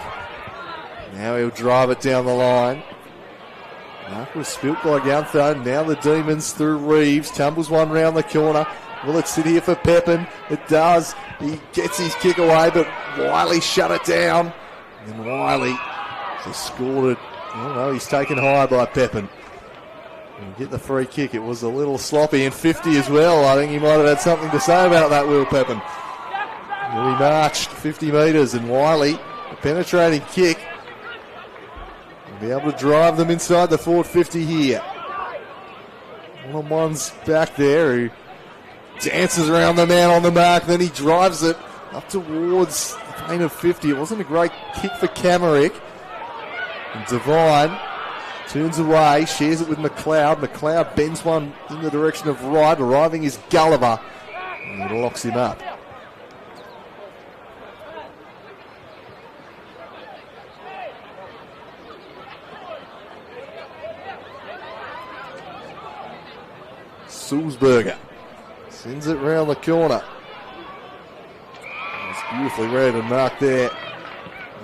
Now he'll drive it down the line. Mark was spilt by Gunther. Now the Demons through Reeves. Tumbles one round the corner. Will it sit here for Pepin? It does. He gets his kick away, but Wiley shut it down. And Wiley has scored it. Oh no, he's taken high by Pepin. And get the free kick. It was a little sloppy, and 50 as well. I think he might have had something to say about that, Will Pepin. Well, he marched 50 metres, and Wiley, a penetrating kick, will be able to drive them inside the forward 50 here. One-on-one's back there, who dances around the man on the mark, then he drives it up towards the paint of 50. It wasn't a great kick for Camerick. And Devine turns away, shares it with McLeod. McLeod bends one in the direction of right. Arriving is Gulliver. And it locks him up. Sulzberger sends it round the corner. It's beautifully read and marked there.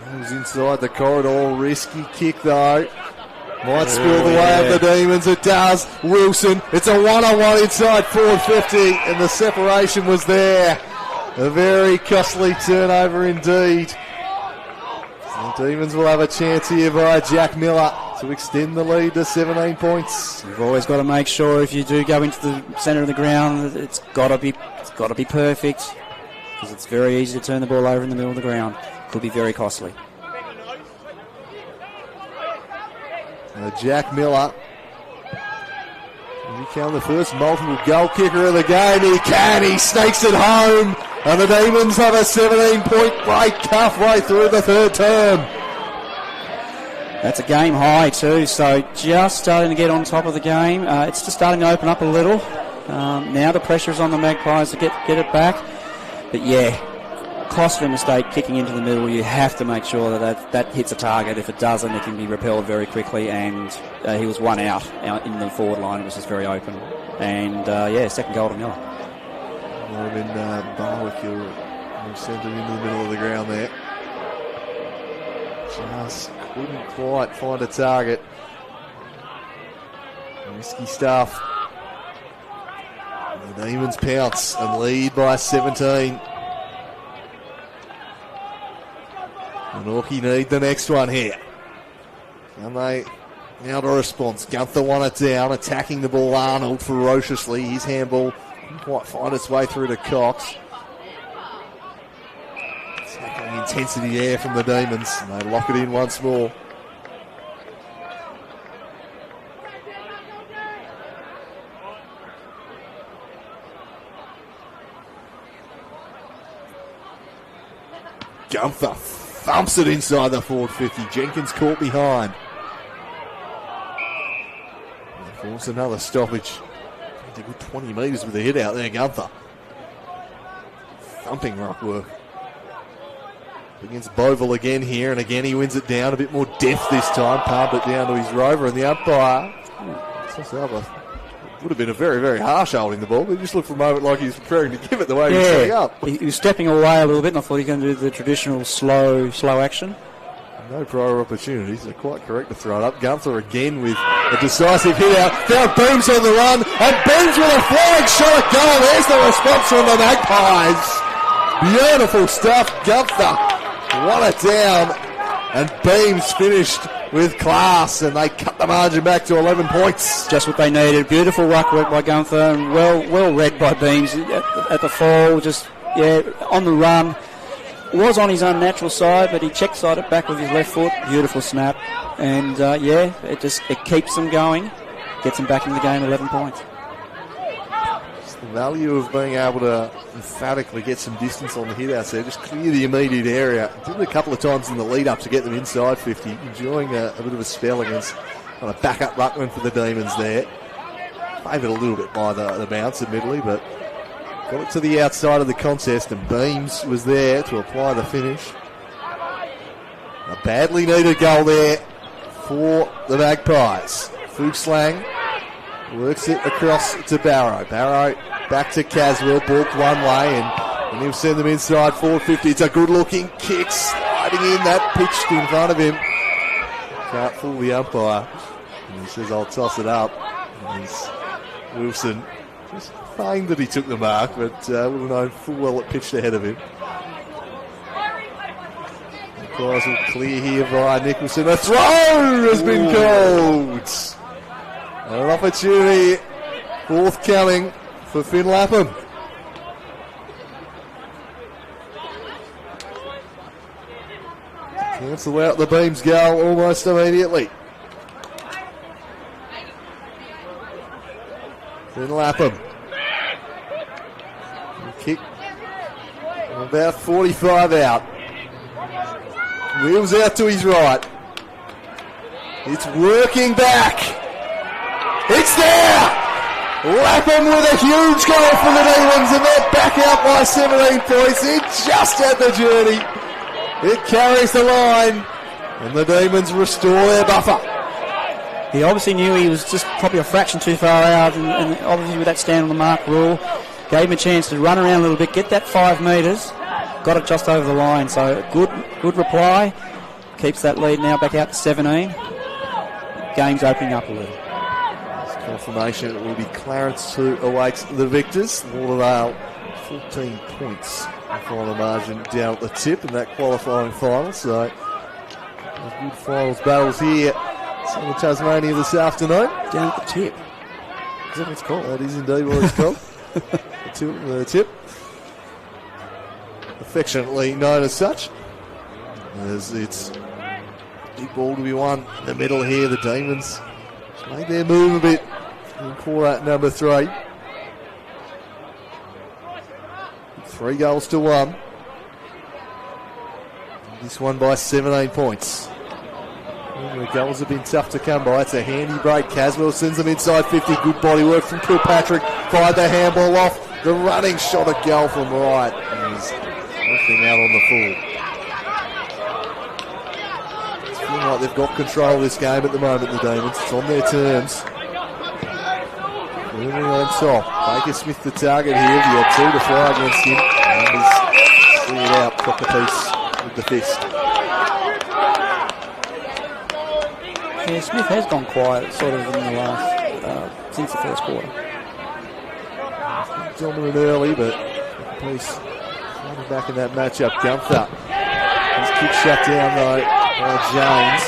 Goes inside the corridor. Risky kick though. Might spill the way of the Demons. It does. Wilson. It's a one-on-one inside forward 50, and the separation was there. A very costly turnover indeed. The Demons will have a chance here by Jack Miller to extend the lead to 17 points. You've always got to make sure if you do go into the centre of the ground, it's got to be perfect, because it's very easy to turn the ball over in the middle of the ground. Could be very costly. Jack Miller, he become the first multiple goal kicker of the game. He sneaks it home, and the Demons have a 17-point break halfway through the third term. That's a game high too, so just starting to get on top of the game. It's just starting to open up a little. Now the pressure's on the Magpies to get it back. But yeah, costly mistake kicking into the middle. You have to make sure that hits a target. If it doesn't, it can be repelled very quickly, and he was one out in the forward line. It was just very open. And second goal to Miller. Norman Barwick, who sent it into the middle of the ground there. Just couldn't quite find a target. Risky stuff. The Demons pounce and lead by 17. Glenorchy need the next one here. And they now the response. Gunther won it down, attacking the ball. Arnold ferociously. His handball couldn't quite find its way through to Cox. Tackling intensity there from the Demons, and they lock it in once more. Gunther thumps it inside the forward 50. Jenkins caught behind. Force another stoppage. A good 20 metres with a hit out there, Gunther. Thumping ruck work. Against Boville again here, and again he wins it down. A bit more depth this time. Palmed it down to his rover, and the umpire. Would have been a very, very harsh holding the ball, but he just looked for a moment like he was preparing to give it the way he was setting up. He was stepping away a little bit, and I thought he was going to do the traditional slow action. No prior opportunities. They're quite correct to throw it up. Gunther again with a decisive hit out. Now Beams on the run, and Beams with a flying shot at goal. There's the response from the Magpies. Beautiful stuff, Gunther. Won it down, and Beams finished with class, and they cut the margin back to 11 points. Just what they needed. Beautiful ruck work by Gunther, and well read by Beams at the fall. Just on the run. Was on his unnatural side, but he check sided back with his left foot. Beautiful snap, and it keeps them going, gets them back in the game. 11 points. It's the value of being able to emphatically get some distance on the hit outs there, just clear the immediate area. Did it a couple of times in the lead up to get them inside 50. Enjoying a bit of a spell against kind of backup ruckman for the Demons there. Favoured a little bit by the bounce, admittedly, but got it to the outside of the contest, and Beams was there to apply the finish. A badly needed goal there for the Magpies. Fuchslang works it across to Barrow. Barrow back to Caswell, balked one way, and he'll send them inside forward 50. It's a good looking kick, sliding in, that pitched in front of him. Can't fool the umpire. And he says, I'll toss it up. And Wilson just saying that he took the mark, but would have known full well it pitched ahead of him. The prize will clear here via Nicholson. A throw has been called. An opportunity forthcoming for Finn Lapham. Cancel out the Beams goal almost immediately. Finn Lapham. Kick about 45 out. Wheels out to his right. It's working back. It's there. Lapham with a huge goal for the Demons, and they're back out by 17 points. It just had the journey. It carries the line, and the Demons restore their buffer. He obviously knew he was just probably a fraction too far out, and obviously with that stand on the mark rule, gave him a chance to run around a little bit, get that 5 metres, got it just over the line. So good reply. Keeps that lead now back out to 17. Game's opening up a little. Confirmation it will be Clarence who awaits the victors. Lauderdale 14 points in final margin down at the tip in that qualifying final. So good finals battles here. Southern Tasmania this afternoon. Down at the tip. Is that what it's called? That is indeed what it's called. The tip. Affectionately known as such. As it's big ball to be won in the middle here. The Demons made their move a bit in quarter number 3. 3 goals to 1. This one by 17 points. The goals have been tough to come by. It's a handy break. Caswell sends them inside 50. Good body work from Kilpatrick. Fired the handball off. The running shot at goal from right. And he's lifting out on the full. It's feeling like they've got control of this game at the moment, the Demons. It's on their terms. Moving on top. Baker Smith the target here. He had 2 to fly against him. And he's seeing it out. Clock the piece with the fist. Yeah, Smith has gone quiet sort of in the last, since the first quarter. Dominant early, but Peace running back in that matchup. Gunther. His kick shut down though by James.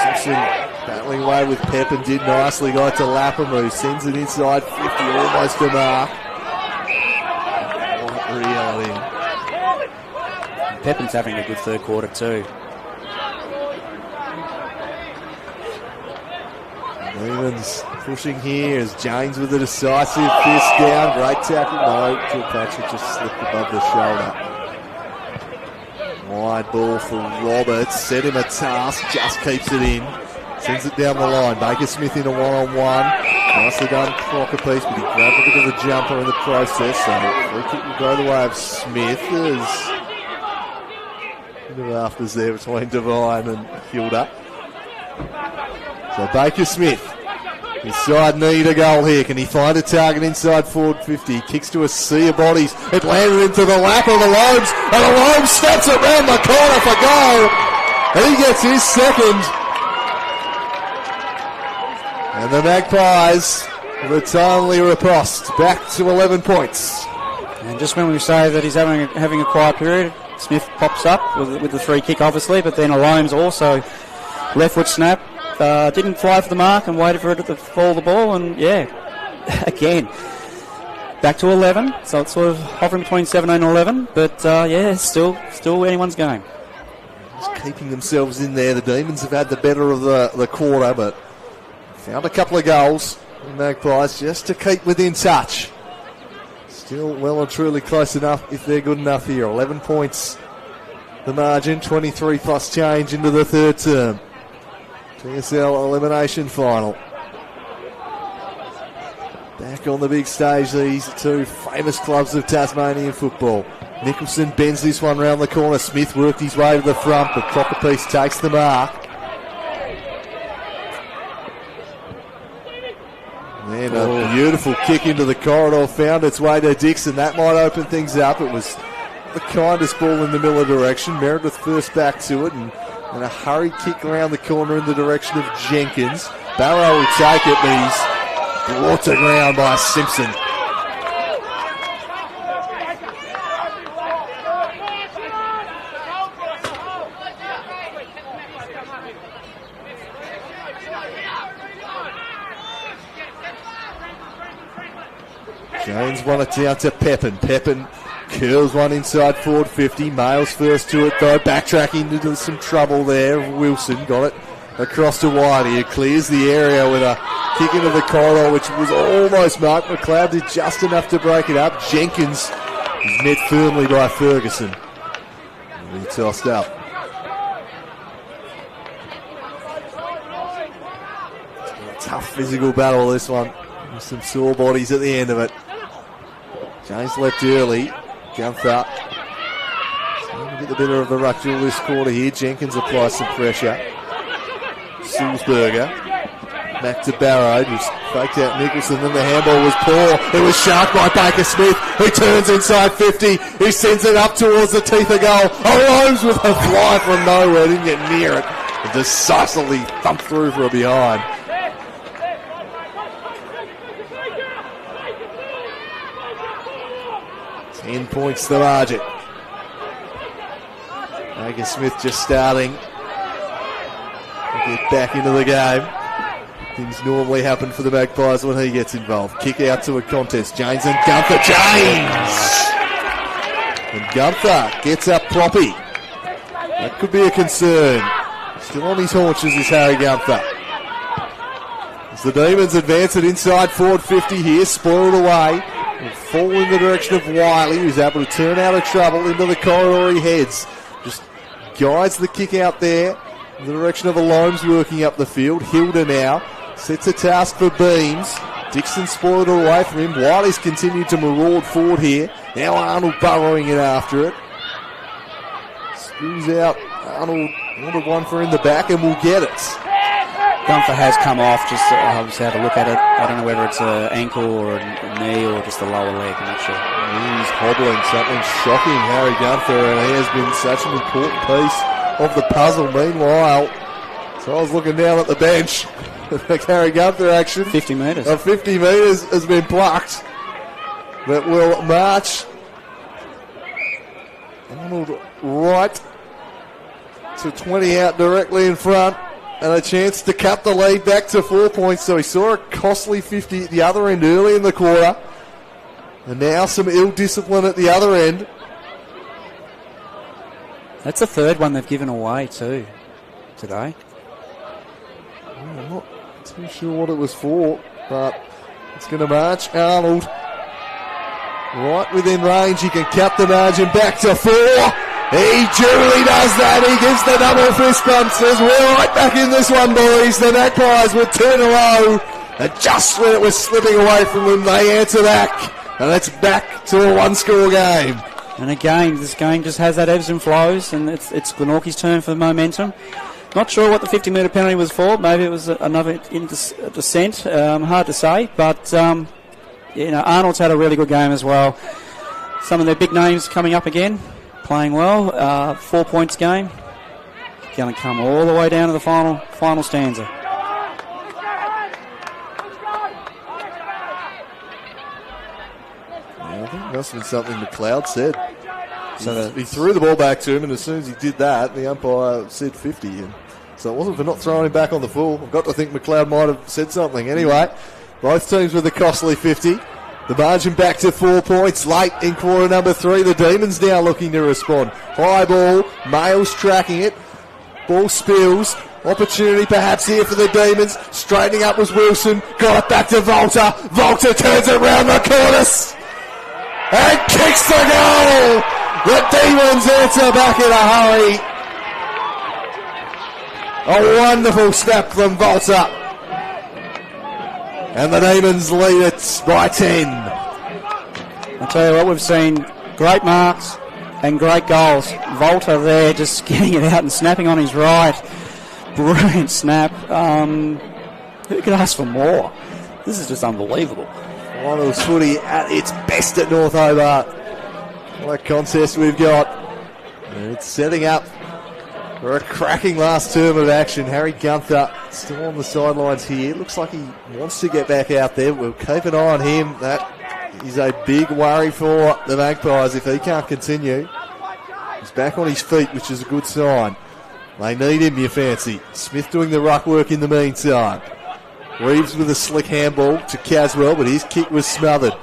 Simpson battling away with Pep and did nicely. Got to Lapham, who sends it inside 50, almost a mark. Reel it in. Pepin's having a good third quarter too. Demons pushing here as James with a decisive fist down. Great tackle. No, Kilpatrick just slipped above the shoulder. Wide ball for Roberts. Set him a task. Just keeps it in. Sends it down the line. Baker Smith in a one-on-one. Nicely done, Crocker piece, but he grabbed a bit of the jumper in the process. So free kick will go the way of Smith. There's a bit of afters there between Devine and Hilda. So Baker Smith, his side need a goal here. Can he find a target inside forward 50? Kicks to a sea of bodies. It landed into the lap of the Loams, and the Loams steps around the corner for goal. And he gets his second. And the Magpies, with a timely riposte, back to 11 points. And just when we say that he's having a quiet period, Smith pops up with the free kick, obviously, but then Alomes also left foot snap, didn't fly for the mark and waited for it to fall the ball, and yeah, again, back to 11. So it's sort of hovering between 17 and 11, but yeah, still anyone's game. Just keeping themselves in there. The Demons have had the better of the quarter, but found a couple of goals. The Magpies just to keep within touch. Still well and truly close enough if they're good enough here. 11 points the margin, 23 plus change into the third term. TSL elimination final. Back on the big stage, these two famous clubs of Tasmanian football. Nicholson bends this one round the corner. Smith worked his way to the front, but Crockerpiece takes the mark. And a beautiful kick into the corridor found its way to Dixon. That might open things up. It was the kindest ball in the Miller direction. Meredith first back to it, and a hurried kick around the corner in the direction of Jenkins. Barrow will take it, but he's brought to ground by Simpson. Jones won it down to Pepin. Pepin curls one inside forward 50. Males first to it though. Backtracking into some trouble there. Wilson got it across to Whitey, who clears the area with a kick into the corridor, which was almost marked. McLeod did just enough to break it up. Jenkins is met firmly by Ferguson. He tossed up. It's a tough physical battle, this one. With some sore bodies at the end of it. James left early. Gunther trying to get the better of the ruck duel this quarter here. Jenkins applies some pressure. Sulzberger back to Barrow, just faked out Nicholson, then the handball was poor. It was sharp by Baker Smith. He turns inside 50. He sends it up towards the teeth of goal. Alomes with a fly from nowhere, didn't get near it, and decisively thumped through for a behind. Ten points the margin. Baker Smith just starting to get back into the game. Things normally happen for the Magpies when he gets involved. Kick out to a contest. James and Gunther. James! And Gunther gets up proppy. That could be a concern. Still on his haunches is Harry Gunther. As the Demons advance it inside forward 50 here, spoiled away. Will fall in the direction of Wiley, who's able to turn out of trouble into the corridor he heads. Just guides the kick out there in the direction of Alomes working up the field. Hilda now sets a task for Beams. Dixon spoiled it away from him. Wiley's continued to maraud forward here. Now Arnold burrowing in after it. Screws out. Arnold wanted one for in the back and will get it. Gunther has come off, just obviously had a look at it. I don't know whether it's an ankle or a knee or just the lower leg, I'm not sure. He's hobbling, something shocking, Harry Gunther, and he has been such an important piece of the puzzle. Meanwhile, so I was looking down at the bench, the Harry Gunther action. 50 metres. 50 metres has been plucked. That will march Arnold right to 20 out directly in front. And a chance to cut the lead back to 4 points. So he saw a costly 50 at the other end early in the quarter. And now some ill discipline at the other end. That's the third one they've given away too today. I'm not too sure what it was for, but it's going to march. Arnold right within range. He can cut the margin back to 4. He duly does that. He gives the double fist bump. Says, we're right back in this one, boys. The Magpies were 2-0. And just when it was slipping away from them, they answer back. And it's back to a one-score game. And again, this game just has that ebbs and flows, and it's Glenorchy's turn for the momentum. Not sure what the 50-metre penalty was for. Maybe it was another descent. Hard to say. But, Arnold's had a really good game as well. Some of their big names coming up again, playing well. 4 points game. Going to come all the way down to the final stanza. I think it must have been something McLeod said. So he threw the ball back to him, and as soon as he did that, the umpire said 50. And so it wasn't for not throwing him back on the full. I've got to think McLeod might have said something. Anyway, both teams with a costly 50. The margin back to 4 points late in quarter number 3. The Demons now looking to respond. High ball, Males tracking it. Ball spills. Opportunity perhaps here for the Demons. Straightening up was Wilson. Got it back to Volta. Volta turns it round the corners and kicks the goal. The Demons answer back in a hurry. A wonderful snap from Volta. And the Demons lead it by 10. I'll tell you what, we've seen great marks and great goals. Volta there just getting it out and snapping on his right. Brilliant snap. Who could ask for more? This is just unbelievable. Finals footy at its best at North Hobart. What a contest we've got. And it's setting up for a cracking last term of action. Harry Gunther still on the sidelines here. Looks like he wants to get back out there. We'll keep an eye on him. That is a big worry for the Magpies if he can't continue. He's back on his feet, which is a good sign. They need him, you fancy. Smith doing the ruck work in the meantime. Reeves with a slick handball to Caswell, but his kick was smothered.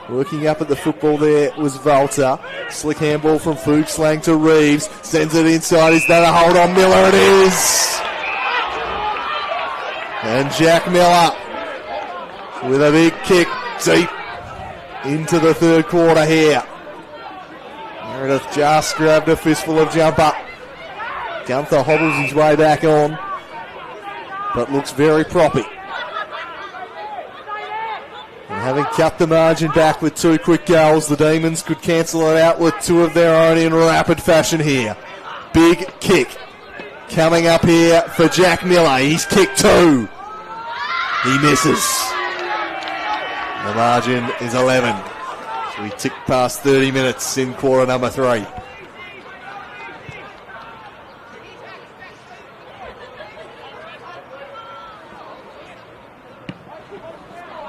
Working up at the football there was Volta. Slick handball from Fuchslang to Reeves. Sends it inside. Is that a hold on Miller? It is. And Jack Miller with a big kick deep into the third quarter here. Meredith just grabbed a fistful of jumper. Gunther hobbles his way back on, but looks very proppy. And having cut the margin back with 2 quick goals, the Demons could cancel it out with 2 of their own in rapid fashion here. Big kick coming up here for Jack Miller. He's kicked 2. He misses. The margin is 11. So we tick past 30 minutes in quarter number 3.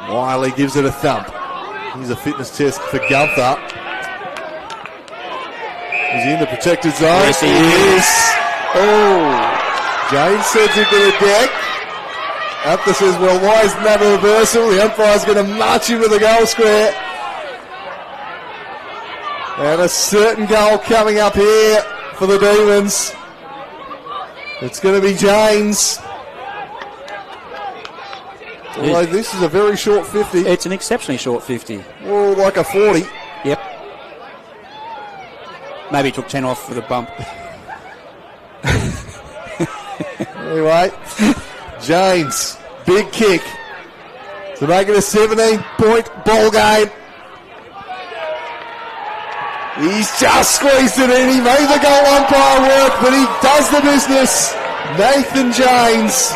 Wiley gives it a thump. Here's a fitness test for Gunther. He's in the protected zone. Yes, he is. Oh, James sends him to the deck. Gunther says, well, why isn't that a reversal? The umpire's going to march him to the goal square. And a certain goal coming up here for the Demons. It's going to be James. Although this is a very short 50. It's an exceptionally short 50. Well, like a 40. Yep. Maybe he took 10 off for the bump. Anyway, James, big kick to make it a 17-point ball game. He's just squeezed it in. He made the goal umpire work, but he does the business. Nathan James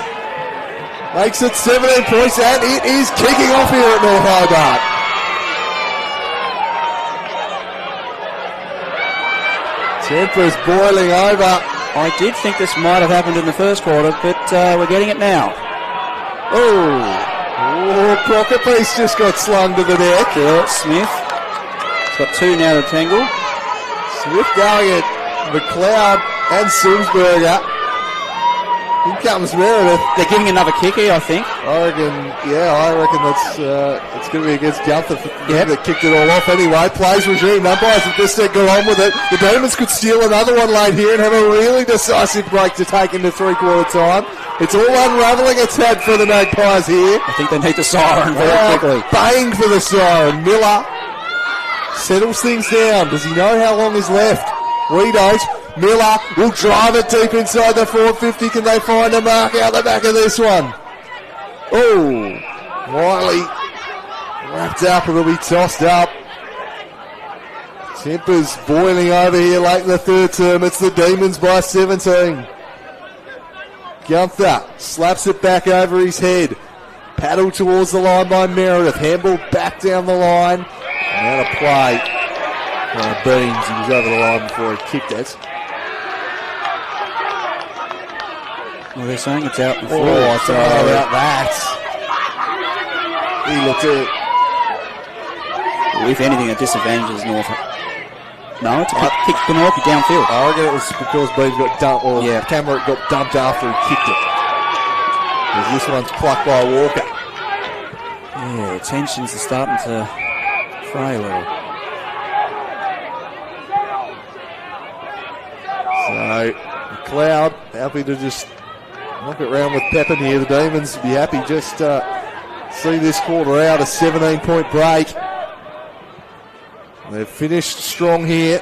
makes it 17 points, and it is kicking off here at North Hobart. Temper's boiling over. I did think this might have happened in the first quarter, but we're getting it now. Oh, Crocker piece just got slung to the deck. Yeah, Smith. He's got 2 now to tangle. Smith going at McLeod and Sulzberger. Here comes Meredith. They're giving another kick here, I think. I reckon that's it's going to be against Gunther that kicked it all off anyway. Plays regime. Umpires have just said go on with it. The Demons could steal another one late here and have a really decisive break to take into 3/4 time. It's all unravelling its head for the Magpies here. I think they need the siren very quickly. Baying for the siren. Miller settles things down. Does he know how long is left? We don't. Miller will drive it deep inside the 450. Can they find a mark out the back of this one? Oh, Wiley wrapped up. It'll be tossed up. Tempers boiling over here late in the third term. It's the Demons by 17. Gunther slaps it back over his head. Paddle towards the line by Meredith. Handball back down the line. And out of play. Beams, he was over the line before he kicked it. Well, they're saying it's out before. Oh, I don't know about that. He looked at it. Well, if anything, it disadvantages North. No, it's a kick Glenorchy downfield. I reckon it was because Beams got dumped, or Cameron got dumped after he kicked it. Because this one's plucked by Walker. Yeah, tensions are starting to fray a little. So, McLeod happy to just knock it round with Pepin here. The Demons would be happy just see this quarter out, a 17-point break. They've finished strong here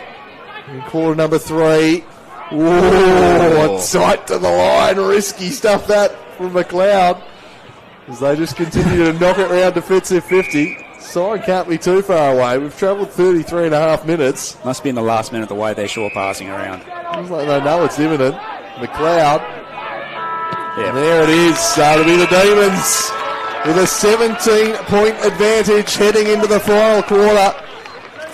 in quarter number 3. Whoa, tight to the line, risky stuff that from McLeod as they just continue to knock it round defensive 50. Sign can't be too far away. We've travelled 33 and a half minutes. Must be in the last minute the way they're sure passing around. Looks like they know it's imminent. McLeod. Yeah. And there it is. So to be the Demons with a 17-point advantage heading into the final quarter.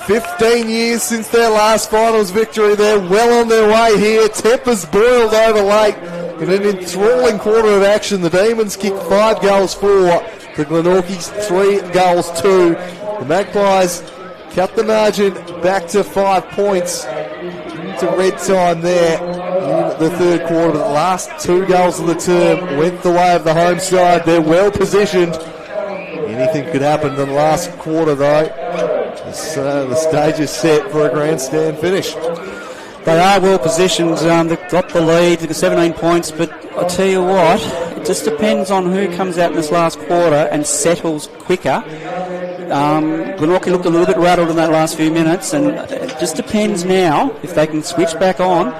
15 years since their last finals victory. They're well on their way here. Tempers boiled over late. In an enthralling quarter of action, the Demons kicked 5 goals for the Glenorchy's 3 goals 2. The Magpies cut the margin back to 5 points into red time there in the third quarter. The last 2 goals of the term went the way of the home side. They're well positioned. Anything could happen in the last quarter though. The stage is set for a grandstand finish. They are well positioned. They've got the lead. They've got 17 points. But I'll tell you what, it just depends on who comes out in this last quarter and settles quicker. Glenorchy looked a little bit rattled in that last few minutes, and it just depends now if they can switch back on.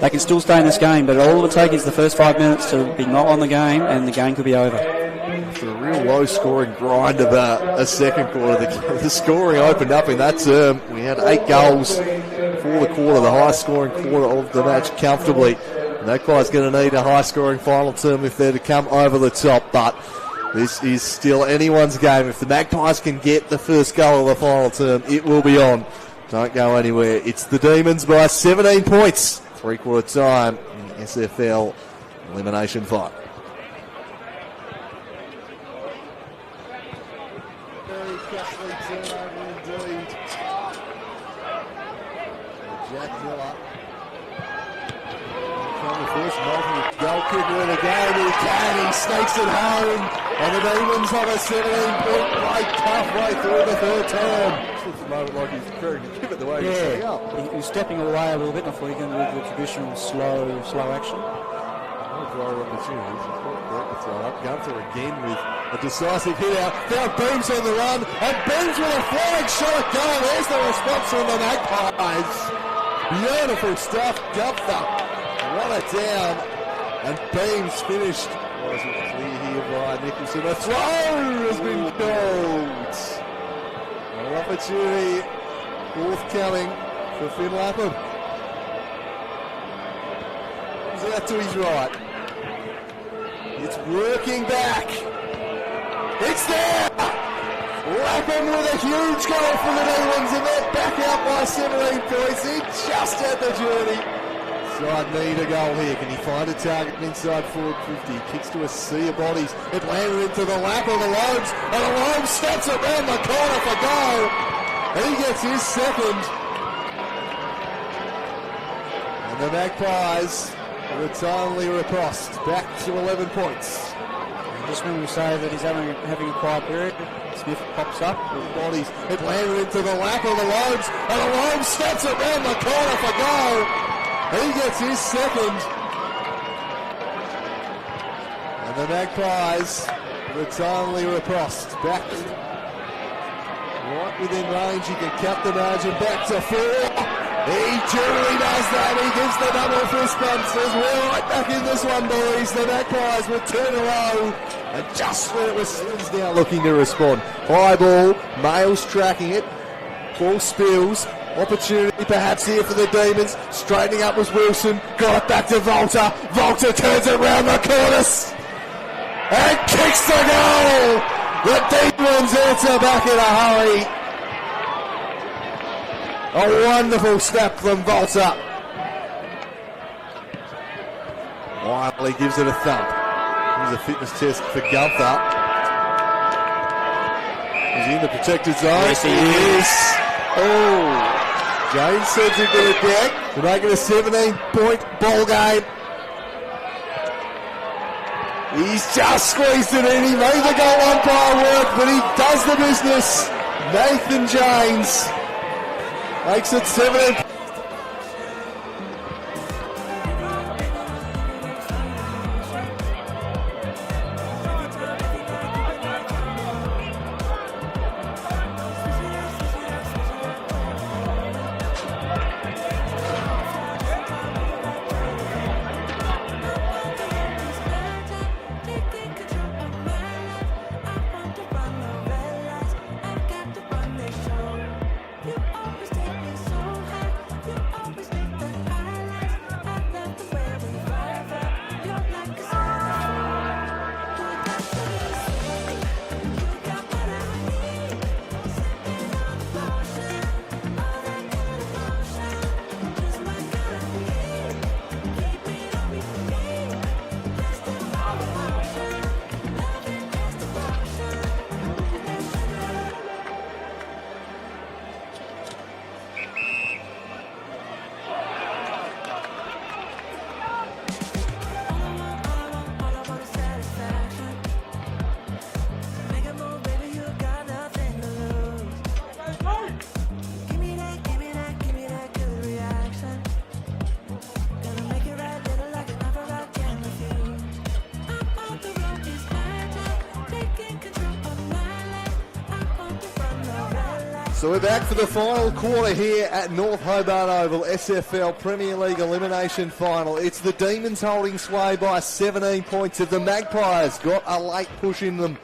They can still stay in this game, but all it will take is the first 5 minutes to be not on the game, and the game could be over. After a real low-scoring grind of a second quarter, the scoring opened up in that term. We had 8 goals for the quarter, the highest-scoring quarter of the match comfortably. Magpie's going to need a high-scoring final term if they're to come over the top, but this is still anyone's game. If the Magpies can get the first goal of the final term, it will be on. Don't go anywhere. It's the Demons by 17 points. 3-quarter time in the SFL elimination fight. Very costly turnover indeed. Jack Miller. The first multiple goal kicker of the game. He can. He snakes it home. And the Demons have a 17-point break halfway through the third term. Looks a moment like he's preparing to give it the way he's setting up. He's stepping away a little bit before he can do the traditional slow action. No prior opportunities. He's quite correct to throw up. Gunther again with a decisive hit out. Now Beams on the run. And Beams with a flying shot at goal. There's the response from the Magpies. Beautiful stuff. Gunther. Run it down. And Beams finished. Wasn't clear here by Nicholson. A throw has been called. An opportunity forthcoming for Finn Lapham. He's out to his right. It's working back. It's there. Lapham with a huge goal for the Demons, and they're back out by 17 points. He just had the journey. Side need a goal here. Can he find a target inside forward 50? Kicks to a sea of bodies. It landed into the lap of the Lobes, and the Lobes steps around the corner for goal. He gets his second. And the Magpies with a timely riposte back to 11 points. And just when we say that he's having a quiet period, Smith pops up with bodies. It landed into the lap of the Lobes, and the Lobes steps around the corner for goal. He gets his second. And the Magpies with a timely riposte back right within range. He can cut the margin back to 4. He truly does that. He gives the double fist bump. Says, we're right back in this one, boys. The Magpies will turn low. And just when it was Sims now looking to respond. High ball, Males tracking it. Ball spills. Opportunity perhaps here for the Demons. Straightening up was Wilson. Got it back to Volta. Volta turns it round the corners. And kicks the goal. The Demons answer back in a hurry. A wonderful step from Volta. Wiley gives it a thump. Here's a fitness test for Gunther. He's in the protected zone. Yes, he is. Oh. James sends him to the deck to make it a 17-point ball game. He's just squeezed it in. He made the goal umpire work, but he does the business. Nathan James makes it 17. So we're back for the final quarter here at North Hobart Oval, SFL Premier League Elimination Final. It's the Demons holding sway by 17 points. If the Magpies got a late push in them,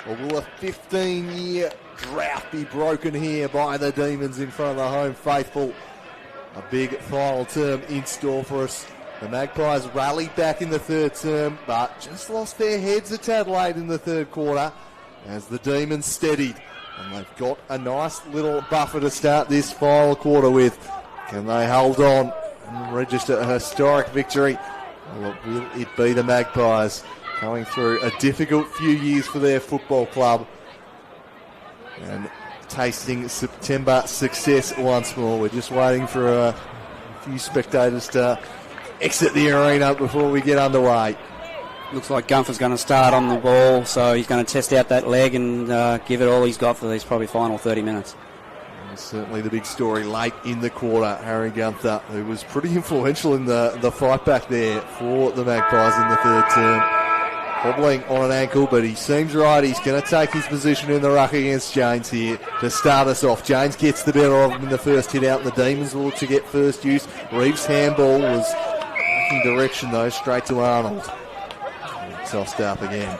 or will a 15-year drought be broken here by the Demons in front of the home faithful? A big final term in store for us. The Magpies rallied back in the third term, but just lost their heads a tad late in the third quarter as the Demons steadied. And they've got a nice little buffer to start this final quarter with. Can they hold on and register a historic victory? Or will it be the Magpies going through a difficult few years for their football club and tasting September success once more? We're just waiting for a few spectators to exit the arena before we get underway. Looks like Gunther's going to start on the ball, so he's going to test out that leg and give it all he's got for these probably final 30 minutes. And certainly the big story late in the quarter, Harry Gunther, who was pretty influential in the fight back there for the Magpies in the third term. Hobbling on an ankle, but he seems right. He's going to take his position in the ruck against James here to start us off. James gets the better of him in the first hit out, and the Demons will look to get first use. Reeves' handball was looking direction, though, straight to Arnold. Tossed up again.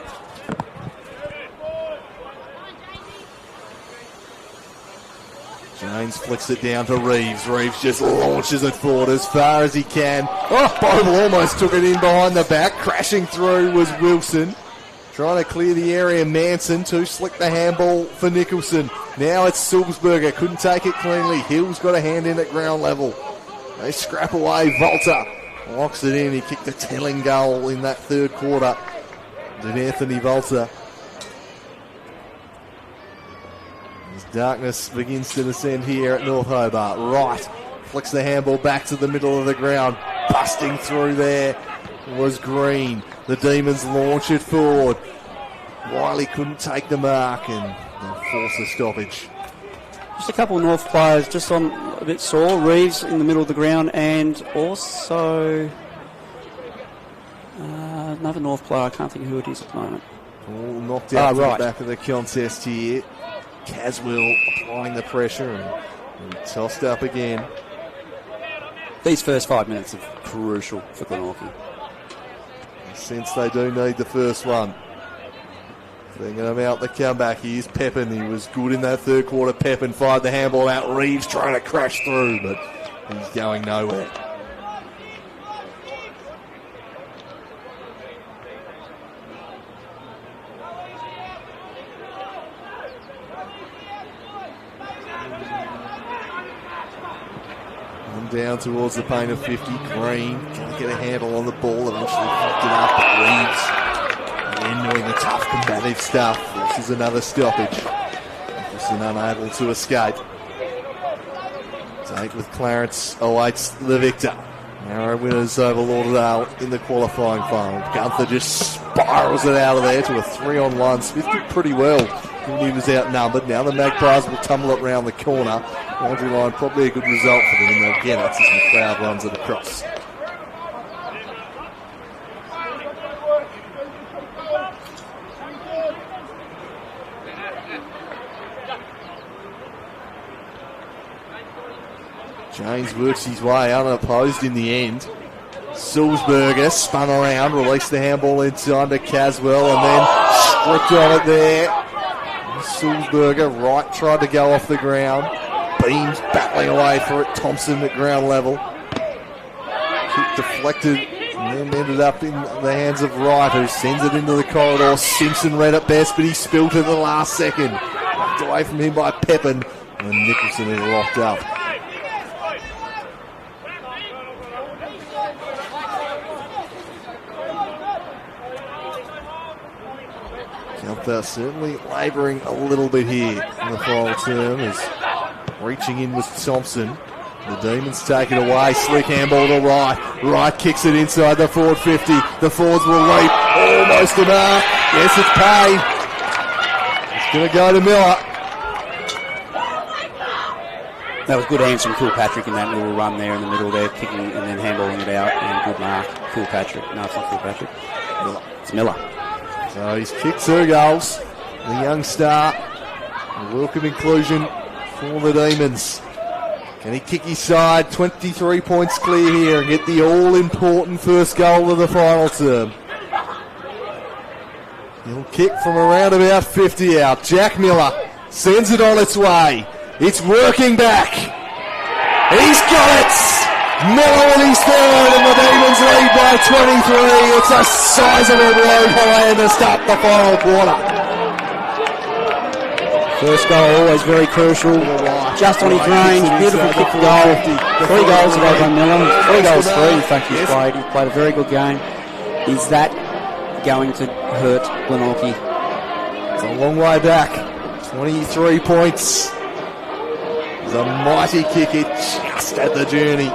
James flicks it down to Reeves. Reeves just launches it forward as far as he can. Oh, Bogle almost took it in behind the back. Crashing through was Wilson. Trying to clear the area. Manson too slick the handball for Nicholson. Now it's Sulzberger. Couldn't take it cleanly. Hill's got a hand in at ground level. They scrap away. Volta locks it in. He kicked a telling goal in that third quarter. Did Anthony Volta. As darkness begins to descend here at North Hobart. Wright flicks the handball back to the middle of the ground. Busting through there was Green. The Demons launch it forward. Wiley couldn't take the mark and force a stoppage. Just a couple of North players just on a bit sore. Reeves in the middle of the ground, and also another North player. I can't think who it is at the moment. All knocked out to the back of the contest here. Caswell applying the pressure and tossed up again. these first 5 minutes are crucial for Glenorchy. Since they do need the first one. Thinking about the comeback. Here's Pepin. He was good in that third quarter. Pepin fired the handball out. Reeves trying to crash through, but he's going nowhere. And down towards the paint of 50. Green can't get a handle on the ball. Eventually fucked it up, but Reeves again doing the tough combative stuff. This is another stoppage. Nicholson unable to escape. Tate with Clarence awaits the victor. Narrow winners over Lauderdale in the qualifying final. Gunther just spirals it out of there to a 3-on-1. Smith did pretty well when he was outnumbered. Now the Magpies will tumble it round the corner. Boundary line, probably a good result for them, and they'll get it as McLeod runs it across. James works his way unopposed in the end. Sulzberger spun around, released the handball inside to Caswell, and then stripped on it there. Sulzberger right tried to go off the ground. Beams battling away for it. Thompson at ground level. Kick deflected and then ended up in the hands of Wright, who sends it into the corridor. Simpson read it best, but he spilled it at the last second. Knocked away from him by Pepin, and Nicholson is locked up. Gunther certainly labouring a little bit here in the final term, as reaching in was Thompson. The Demons take it away. Slick handball to Wright. Wright kicks it inside the forward 50. The forwards will leap. Almost a mark. Yes, it's paid. It's going to go to Miller. That was good hands from Kilpatrick in that little run there in the middle there, kicking and then handballing it out, and good mark. Kilpatrick. No, it's not Kilpatrick. Miller. It's Miller. So he's kicked 2 goals. The young star. A welcome inclusion for the Demons. Can he kick his side? 23 points clear here and get the all-important first goal of the final term. He'll kick from around about 50 out. Jack Miller sends it on its way. It's working back. He's got it! Miller with his third, and the Demons lead by 23. It's a sizable blow for Land to start the final quarter. First goal always very crucial. Just on his range, beautiful kick for goal. 3 goals today by Miller. 3 goals, 3 in fact he's played. He played a very good game. Is that going to hurt Glenorchy? It's a long way back. 23 points. It's a mighty kick. It just at the journey.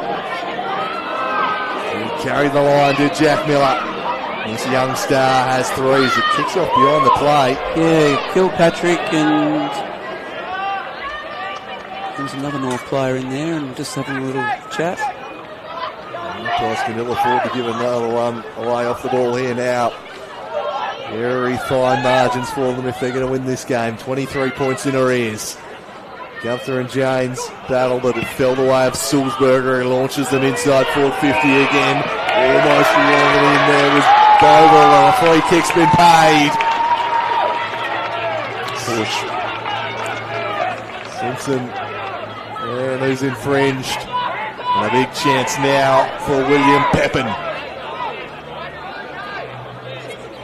He carried the line to Jack Miller. This young star has 3s. It kicks off behind the plate. Yeah, Kilpatrick, and there's another North player in there, and just having a little chat. Price can ill afford to give another one away off the ball here now. Very fine margins for them if they're going to win this game. 23 points in arrears. Gunther and James battle, but it fell the way of Sulzberger. He launches them inside forward 50 again. Almost reeling it in there was Bogle, and a free kick's been paid. Push. Simpson, and who's infringed. And a big chance now for William Pepin.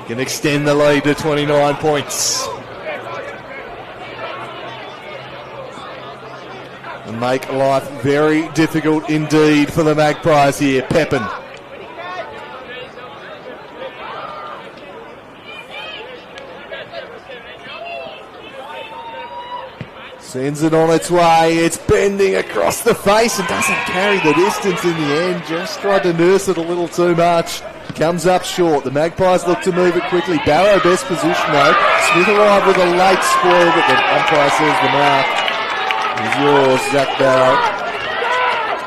Can extend the lead to 29 points. And make life very difficult indeed for the Magpies here. Pepin. Sends it on its way. It's bending across the face and doesn't carry the distance in the end. Just tried to nurse it a little too much. Comes up short. The Magpies look to move it quickly. Barrow best position though. Smith arrived with a late spoil, but the umpire says the mark is yours, Zach Barrow.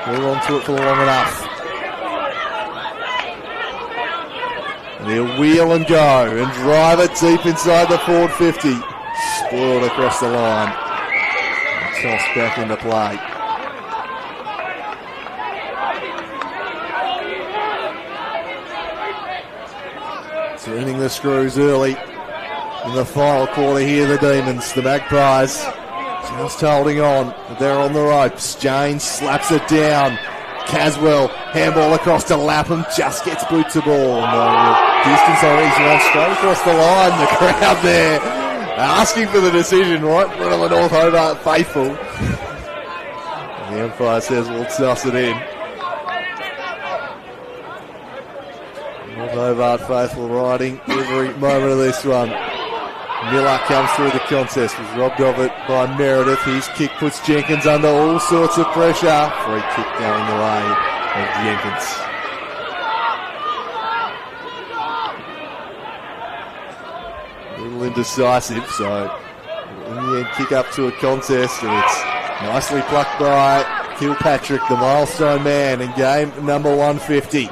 Hold on to it for long enough. And he'll wheel and go and drive it deep inside the forward 50. Spoiled across the line. Toss back into play. Turning the screws early in the final quarter here, the Demons. The Magpies just holding on. They're on the ropes. James slaps it down. Caswell, handball across to Lapham, just gets boot to ball. No distance on each one, straight across the line. The crowd there asking for the decision, right in front of the North Hobart faithful. And the umpire says we'll toss it in. North Hobart faithful riding every moment of this one. Miller comes through the contest, was robbed of it by Meredith. His kick puts Jenkins under all sorts of pressure. Free kick going the way of Jenkins. A little indecisive, so in the end kick up to a contest, and it's nicely plucked by Kilpatrick, the milestone man in game number 150.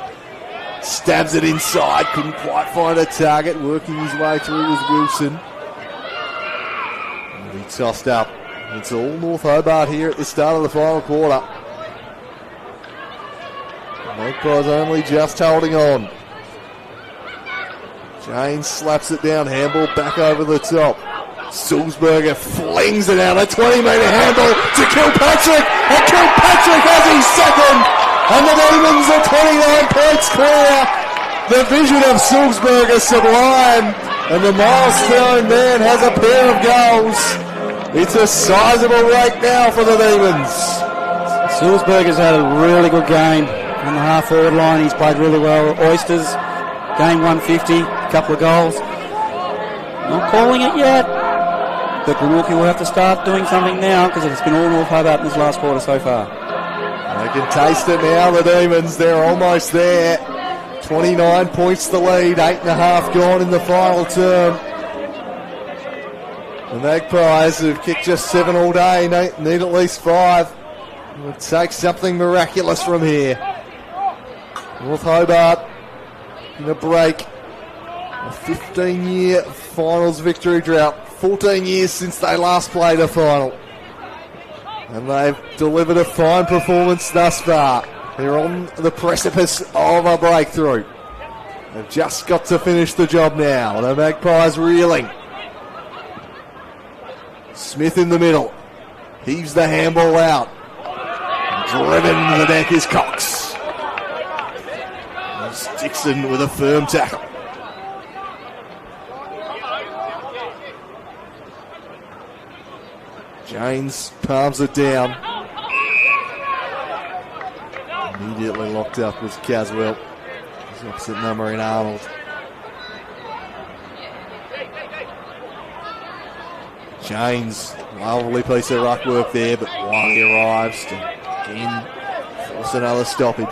Stabs it inside, couldn't quite find a target. Working his way through was Wilson. And he tossed up. It's all North Hobart here at the start of the final quarter. Magpies only just holding on. James slaps it down, handball back over the top. Sulzberger flings it out, a 20-metre handball to Kilpatrick, and Kilpatrick has his second. And the Demons are 29 points clear. The vision of Sulzberger sublime. And the milestone man has a pair of goals. It's a sizable break now for the Demons. Sulzberger's had a really good game on the half-forward line. He's played really well. Oysters, game 150, a couple of goals. Not calling it yet. But Glenorchy will have to start doing something now because it's been all North Hobart in this last quarter so far. They can taste it now, the Demons. They're almost there. 29 points the lead, 8.5 gone in the final term. The Magpies have kicked just 7 all day, need at least 5. It would take something miraculous from here. North Hobart in a break. A 15-year finals victory drought. 14 years since they last played a final. And they've delivered a fine performance thus far. They're on the precipice of a breakthrough. They've just got to finish the job now. The Magpies reeling. Smith in the middle. Heaves the handball out. Driven to the deck is Cox. There's Dixon with a firm tackle. James palms it down. Immediately locked up with Caswell. His opposite number in Arnold. James, lovely piece of ruck work there, but Wiley arrives to again force another stoppage.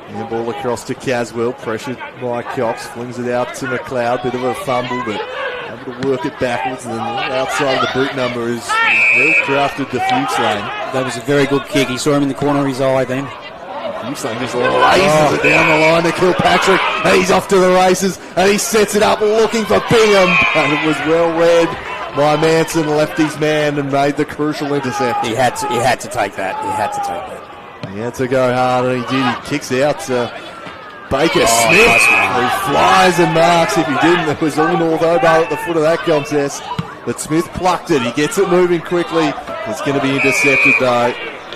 And ball across to Caswell, pressured by Cox, flings it out to McLeod, bit of a fumble, but able to work it backwards, and then outside of the boot number is well crafted to Fuchs Lane. That was a very good kick. He saw him in the corner of his eye then. Fuchs Lane just laces it down the line to Kilpatrick, and he's off to the races, and he sets it up looking for Bingham, and it was well read by Manson, left his man and made the crucial intercept. He had to take that. He had to take that. He had to go hard, and he did. He kicks out to Baker Smith, who flies and marks. If he didn't, it was all North Hobart at the foot of that contest. But Smith plucked it. He gets it moving quickly. It's going to be intercepted, though.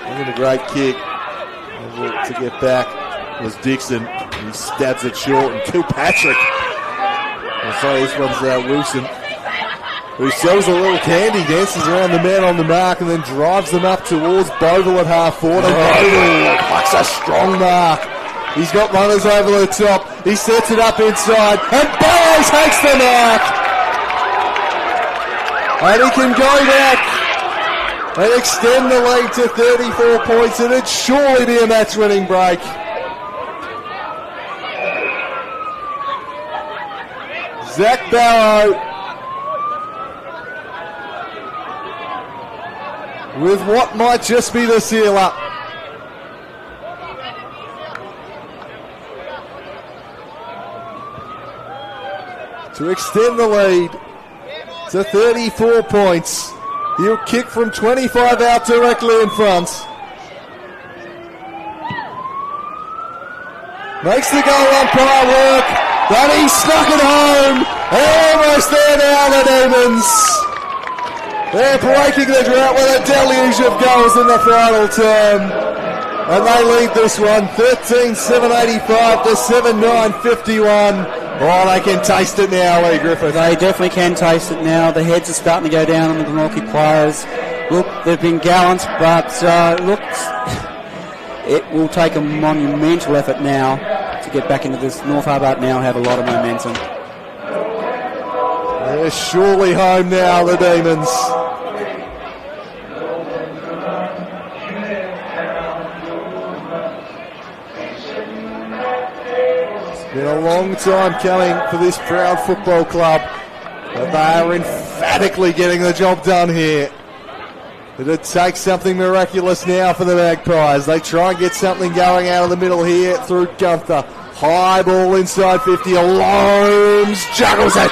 And a great kick. Able to get back was Dixon. He stabs it short, and Kilpatrick. Sorry, this one's Wilson, who sells a little candy, dances around the man on the mark, and then drives them up towards Bovill at half-forward. And Bovill plucks a strong mark. He's got runners over the top. He sets it up inside, and Barrow takes the mark. And he can go back and extend the lead to 34 points, and it'd surely be a match-winning break. Zach Barrow with what might just be the seal up. To extend the lead to 34 points. He'll kick from 25 out directly in front. Makes the goal umpire work, but he snuck it home. Almost there now, the Demons. They're breaking the drought with a deluge of goals in the final term. And they lead this one 13-7-85 to 7-9-51. Oh, they can taste it now, Lee Griffith. They definitely can taste it now. The heads are starting to go down on the Glenorchy players. Look, they've been gallant, but look, it will take a monumental effort now to get back into this. North Hobart now have a lot of momentum. They're surely home now, the Demons. Been a long time coming for this proud football club, but they are emphatically getting the job done here. It takes something miraculous now for the Magpies. They try and get something going out of the middle here through Gunther. High ball inside 50. Alomes juggles it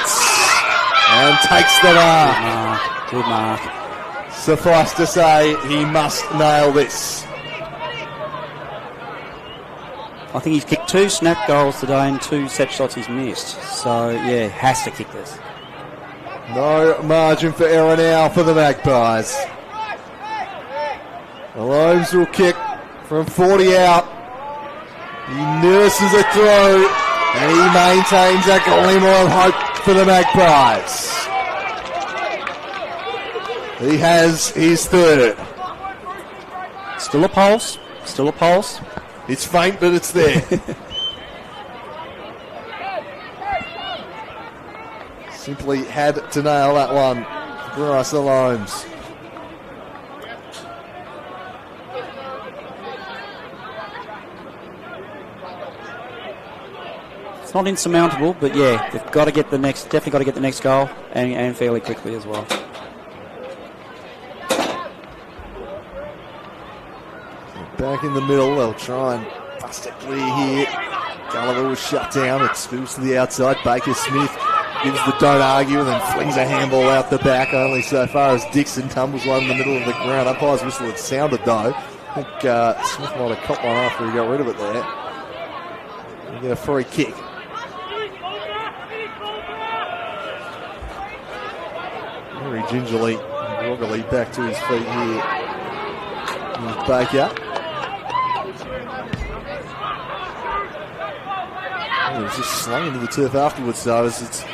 and takes the mark. Good mark. Suffice to say, he must nail this. I think he's kicked 2 snap goals today and 2 set shots he's missed. So, yeah, has to kick this. No margin for error now for the Magpies. Alomes will kick from 40 out. He nurses it through and he maintains a glimmer of hope for the Magpies. He has his third. Still a pulse. Still a pulse. It's faint, but it's there. Simply had to nail that one. Bryce Alomes. It's not insurmountable, but yeah, they've got to get the next. Definitely got to get the next goal, and fairly quickly as well. Back in the middle, they'll try and bust it clear here. Gulliver was shut down. It spills to the outside. Baker Smith gives the don't argue and then flings a handball out the back. Only so far as Dixon tumbles one in the middle of the ground. Umpire's whistle had sounded though. I think Smith might have caught one after he got rid of it there. He'll get a free kick. Very gingerly, groggily back to his feet here. Here's Baker. It was just slung into the turf afterwards, though, as it's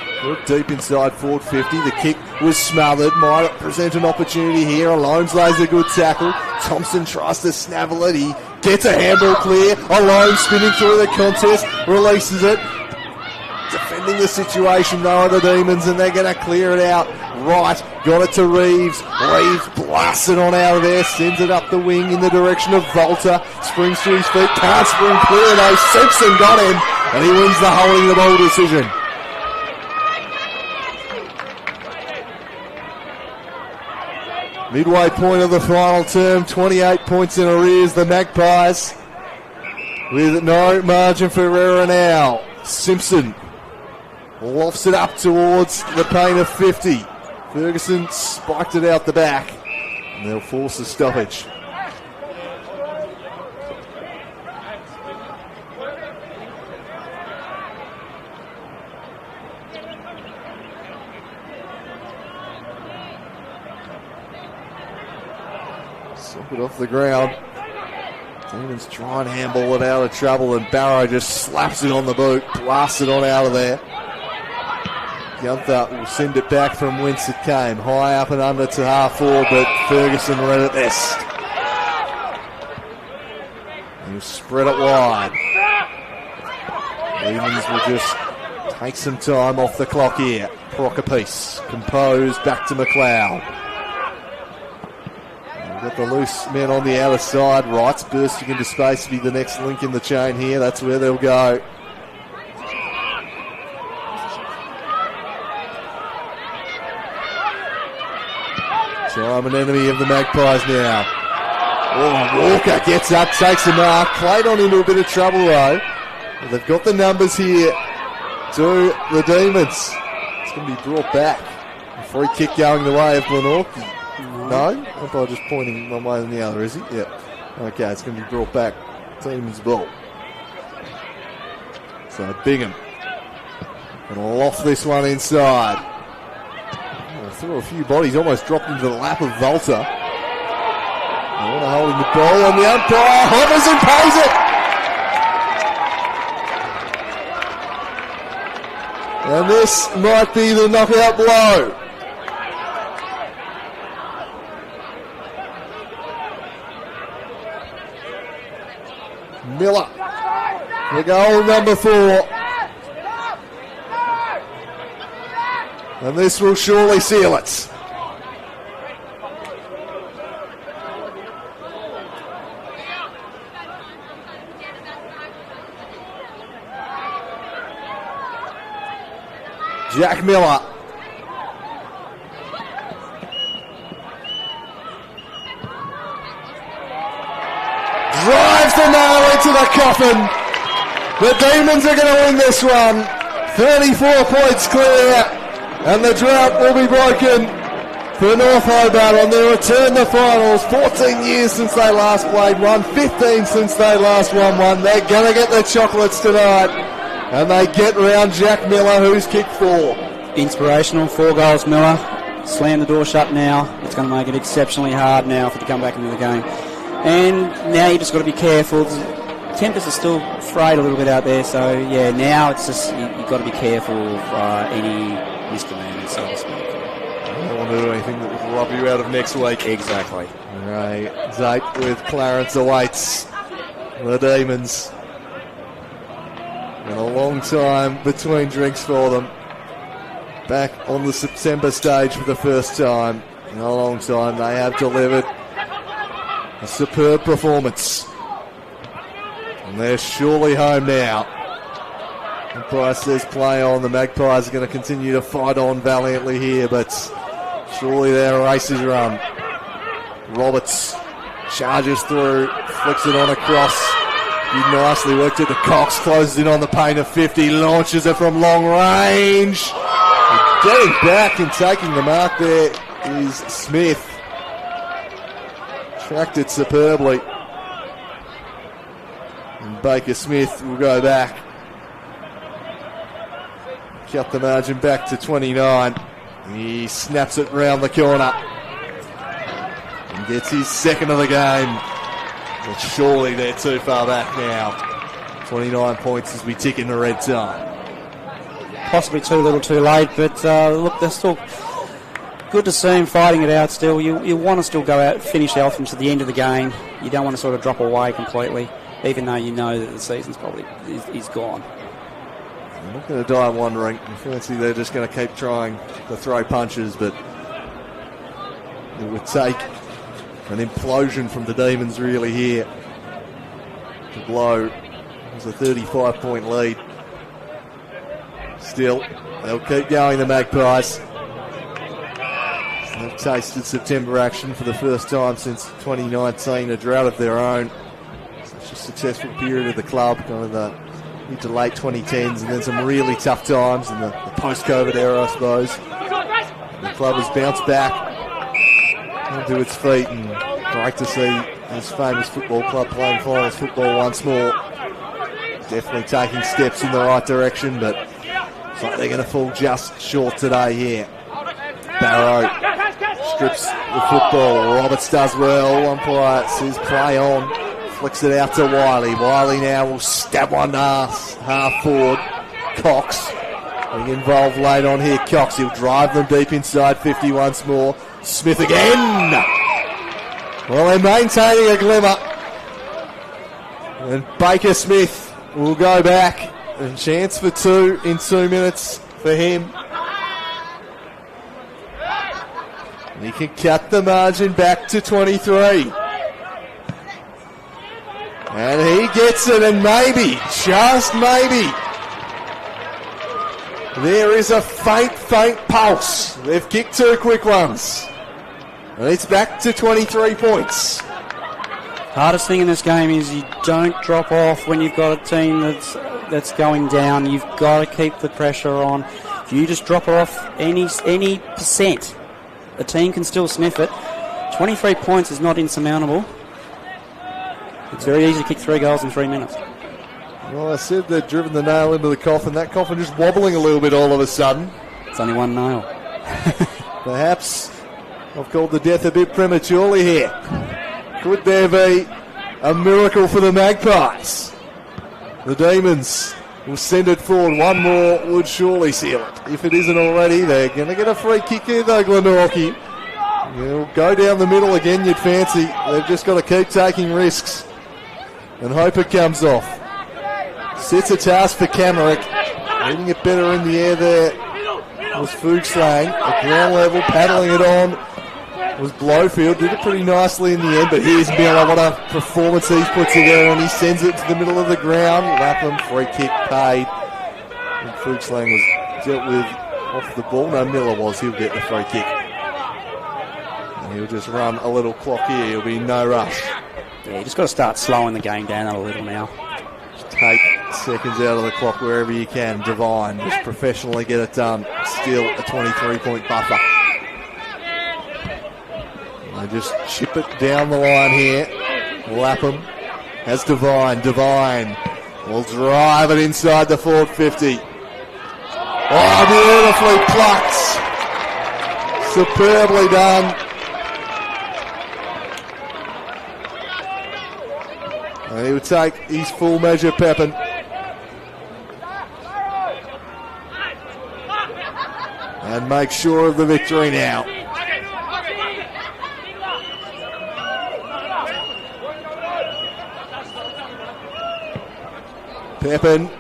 deep inside forward 50. The kick was smothered. Might present an opportunity here. Alomes lays a good tackle. Thompson tries to snavel it. He gets a handball clear. Alomes spinning through the contest, releases it. Defending the situation, though, are the Demons, and they're going to clear it out. Right, got it to Reeves. Reeves blasts it on out of there, sends it up the wing in the direction of Volta. Springs to his feet, can't spring clear though. Simpson got him, and he wins the holding the ball decision. Midway point of the final term, 28 points in arrears, the Magpies, with no margin for error now. Simpson lofts it up towards the paint of 50. Ferguson spiked it out the back, and they'll force a stoppage. Sop it off the ground. Demons try and handball it out of trouble, and Barrow just slaps it on the boot, blasts it on out of there. Gunther will send it back from whence it came. High up and under to half forward, but Ferguson read it best. He'll spread it wide. Demons will just take some time off the clock here. Proc a piece. Composed back to McLeod. We've got the loose men on the outer side. Wright's bursting into space to be the next link in the chain here. That's where they'll go. I'm an enemy of the Magpies now. Oh, Walker gets up, takes a mark. Claydon into a bit of trouble though. But they've got the numbers here to the Demons. It's going to be brought back. A free kick going the way of Glenorchy. No? I'm just pointing one way and the other, is he? Yeah. Okay, it's going to be brought back. Team's ball. So Bingham going to loft this one inside. Through a few bodies, almost dropped into the lap of Volta. They want to hold him the ball, and the umpire hovers and pays it. And this might be the knockout blow. Miller, the goal number 4. And this will surely seal it. Jack Miller. Drives the nail into the coffin. The Demons are going to win this one. 34 points clear. And the drought will be broken for North Hobart on their return to finals. 14 years since they last played one, 15 since they last won one. They're going to get their chocolates tonight. And they get round Jack Miller, who's kicked 4. Inspirational, 4 goals, Miller. Slam the door shut now. It's going to make it exceptionally hard now for to come back into the game. And now you just got to be careful. Tempers are still frayed a little bit out there, so yeah, now it's just you've got to be careful of any misdemeanors, so to speak. I don't want to do anything that would rob you out of next week. Exactly. Ray Zate with Clarence awaits the Demons. And a long time between drinks for them. Back on the September stage for the first time in a long time. They have delivered a superb performance. And they're surely home now. The Price says play on. The Magpies are going to continue to fight on valiantly here, but surely their race is run. Roberts charges through, flicks it on across. He nicely worked it to Cox, closes in on the paint of 50, launches it from long range. Getting back and taking the mark there is Smith. Tracked it superbly. And Baker Smith will go back. Cut the margin back to 29. He snaps it round the corner. And gets his second of the game. But surely they're too far back now. 29 points as we tick in the red zone. Possibly too little too late, but look, they're still good to see them fighting it out still. You want to still go out, finish off into the end of the game. You don't want to sort of drop away completely, even though you know that the season's probably is gone. I'm not going to die wondering. I fancy they're just going to keep trying to throw punches, but it would take an implosion from the Demons really here to blow. There's a 35-point lead. Still, they'll keep going, the Magpies. They've tasted September action for the first time since 2019, a drought of their own. Such a successful period of the club, kind of the mid to late 2010s, and then some really tough times in the post-COVID era, I suppose. The club has bounced back onto its feet, and great to see this famous football club playing finals football once more. Definitely taking steps in the right direction, but looks like they're going to fall just short today here. Barrow strips the football. Roberts does well. Umpire says play on. Flicks it out to Wiley. Wiley now will stab one to half forward. Cox being involved late on here. Cox, he'll drive them deep inside 50 once more. Smith again. Well, they're maintaining a glimmer. And Baker Smith will go back. A chance for 2 in 2 minutes for him. And he can cut the margin back to 23. And he gets it, and maybe, just maybe, there is a faint pulse. They've kicked 2 quick ones. And it's back to 23 points. Hardest thing in this game is you don't drop off when you've got a team that's going down. You've got to keep the pressure on. If you just drop off any percent, the team can still sniff it. 23 points is not insurmountable. It's very easy to kick 3 goals in 3 minutes. Well, I said they'd driven the nail into the coffin. That coffin just wobbling a little bit all of a sudden. It's only one nail. Perhaps I've called the death a bit prematurely here. Could there be a miracle for the Magpies? The Demons will send it forward. One more would surely seal it. If it isn't already, they're going to get a free kick here though, Glenorchy. They'll go down the middle again, you'd fancy. They've just got to keep taking risks and hope it comes off. Sets a task for Kamerick. Leading it better in the air there was Fuchslang. At ground level, paddling it on was Blowfield. Did it pretty nicely in the end, but here's Miller. What a performance he's put together, and he sends it to the middle of the ground. Lapham, free kick paid. And Fuchslang was dealt with off the ball. No, Miller was. He'll get the free kick. And he'll just run a little clock here. He'll be in no rush. Yeah, you just got to start slowing the game down a little now. Just take seconds out of the clock wherever you can. Devine, just professionally get it done. Still a 23-point buffer. They just chip it down the line here. Lapham has Devine. Devine will drive it inside the forward 50. Oh, beautifully plucked. Superbly done. And he would take his full measure, Pepin. And make sure of the victory now. Pepin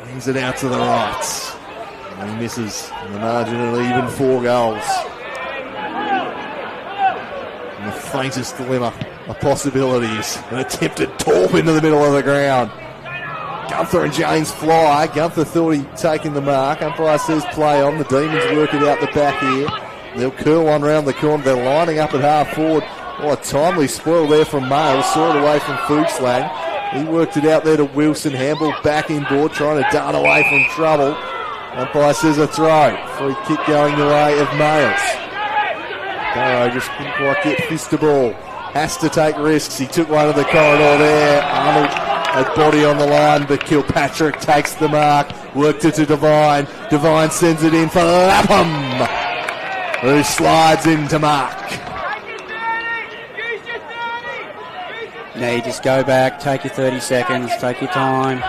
brings it out to the right. And he misses in the margin of even 4 goals. And the faintest glimmer of possibilities. An attempted torp into the middle of the ground. Gunther and James fly. Gunther thought he'd taken the mark. Umpire says play on. The Demons work it out the back here. They'll curl one round the corner. They're lining up at half forward. Oh, a timely spoil there from Mail. Saw it away from Fuchslang. He worked it out there to Wilson. Handball back inboard, trying to dart away from trouble. Umpire says a throw. Free kick going the way of Males. Barrow just couldn't quite get fist the ball. Has to take risks. He took one of the corridor there. Arnold had body on the line, but Kilpatrick takes the mark. Worked it to Devine. Devine sends it in for Lapham, who slides into mark. Now you just go back, take your 30 seconds, take your time,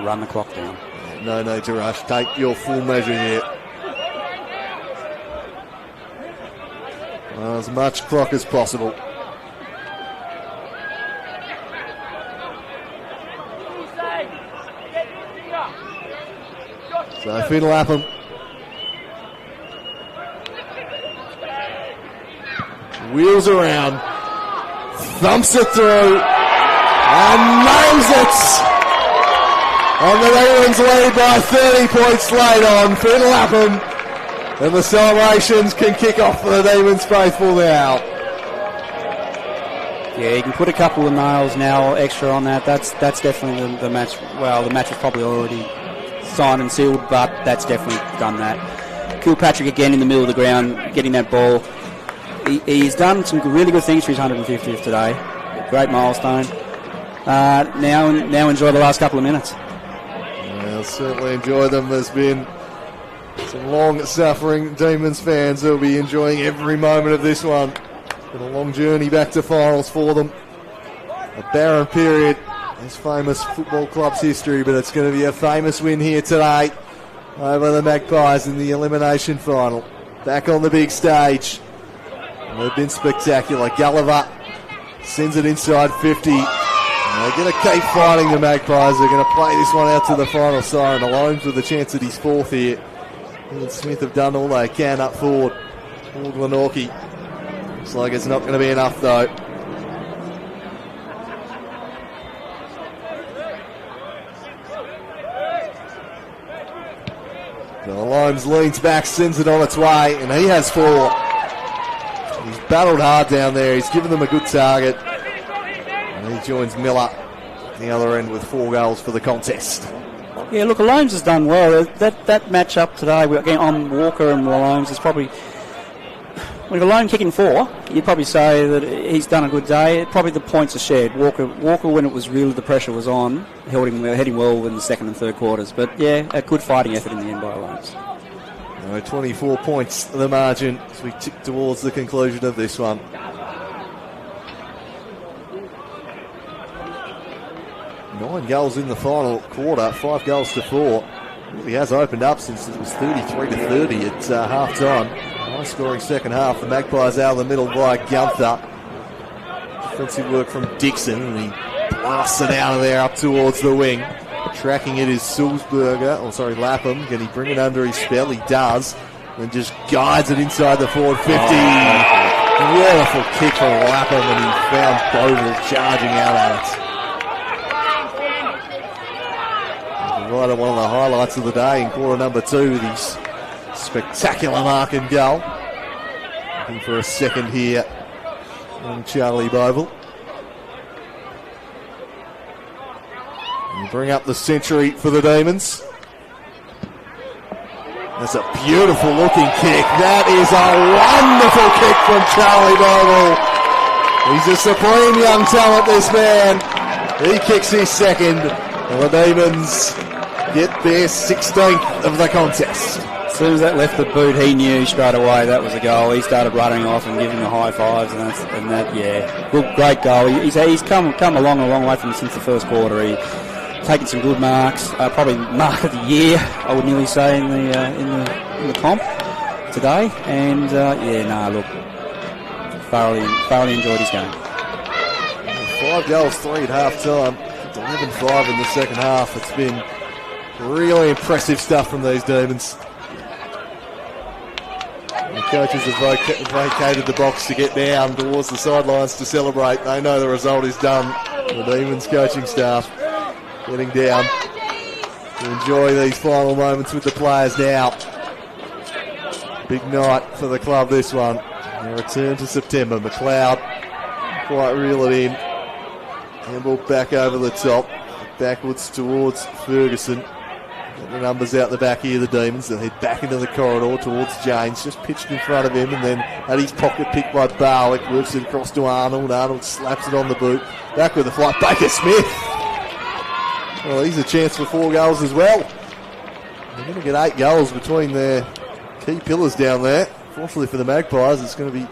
run the clock down. No need to rush. Take your full measure here. As much clock as possible. So Finn Lapham. Wheels around. Thumps it through. And nails it. And the Netherlands lead by 30 points late on. Finn Lapham. And the celebrations can kick off for the Demons faithful now. Yeah, you can put a couple of nails now extra on that. That's definitely the match. Well, the match is probably already signed and sealed, but that's definitely done that. Kilpatrick again in the middle of the ground, getting that ball. He's done some really good things for his 150th today. A great milestone. Now enjoy the last couple of minutes. I'll certainly enjoy them. There's been some long-suffering Demons fans who'll be enjoying every moment of this one. It's been a long journey back to finals for them. A barren period in this famous football club's history, but it's going to be a famous win here today over the Magpies in the elimination final. Back on the big stage. And they've been spectacular. Gulliver sends it inside 50. And they're going to keep fighting the Magpies. They're going to play this one out to the final siren. Alones with a chance at his 4th here. And Smith have done all they can up forward. Paul Glenorchy. Looks like it's not going to be enough though. Alones leans back, sends it on its way, and he has 4. He's battled hard down there. He's given them a good target. And he joins Miller at the other end with 4 goals for the contest. Yeah, look, Alones has done well. That match up today on Walker and Alones is probably with a lone kicking 4, you'd probably say that he's done a good day. Probably the points are shared. Walker, when it was really the pressure was on, heading well in the second and third quarters. But yeah, a good fighting effort in the end by Loans. 24 points the margin as we tick towards the conclusion of this one. Nine goals in the final quarter, 5 goals to 4. He has opened up since it was 33-30 at half-time. High scoring second half. The Magpies out of the middle by Gunther. Defensive work from Dixon, and he blasts it out of there up towards the wing. Tracking it is Lapham. Can he bring it under his spell? He does. And just guides it inside the forward 50. Beautiful kick from Lapham, and he found Boval charging out at it. Right at one of the highlights of the day in quarter number 2 with his spectacular mark and goal. Looking for a second here on Charlie Boval. And bring up the century for the Demons. That's a beautiful looking kick. That is a wonderful kick from Charlie Boval. He's a supreme young talent, this man. He kicks his second, and the Demons get their 16th of the contest. As soon as that left the boot, he knew straight away that was a goal. He started running off and giving the high fives, good, great goal. He's come a long way from since the first quarter. He's taken some good marks, probably mark of the year, I would nearly say in the comp today. And thoroughly enjoyed his game. 5 goals, 3 at half time. 11-5 in the second half. It's been really impressive stuff from these Demons. The coaches have vacated the box to get down towards the sidelines to celebrate. They know the result is done. The Demons coaching staff getting down to enjoy these final moments with the players now. Big night for the club, this one. Their return to September. McLeod quite reel it in. Handball back over the top. Backwards towards Ferguson. Get the numbers out the back here, the Demons. They'll head back into the corridor towards James. Just pitched in front of him, and then at his pocket pick by Barwick. Works it across to Arnold. Arnold slaps it on the boot. Back with the flight. Baker Smith. Well, he's a chance for 4 goals as well. They're going to get 8 goals between their key pillars down there. Fortunately for the Magpies, it's going to be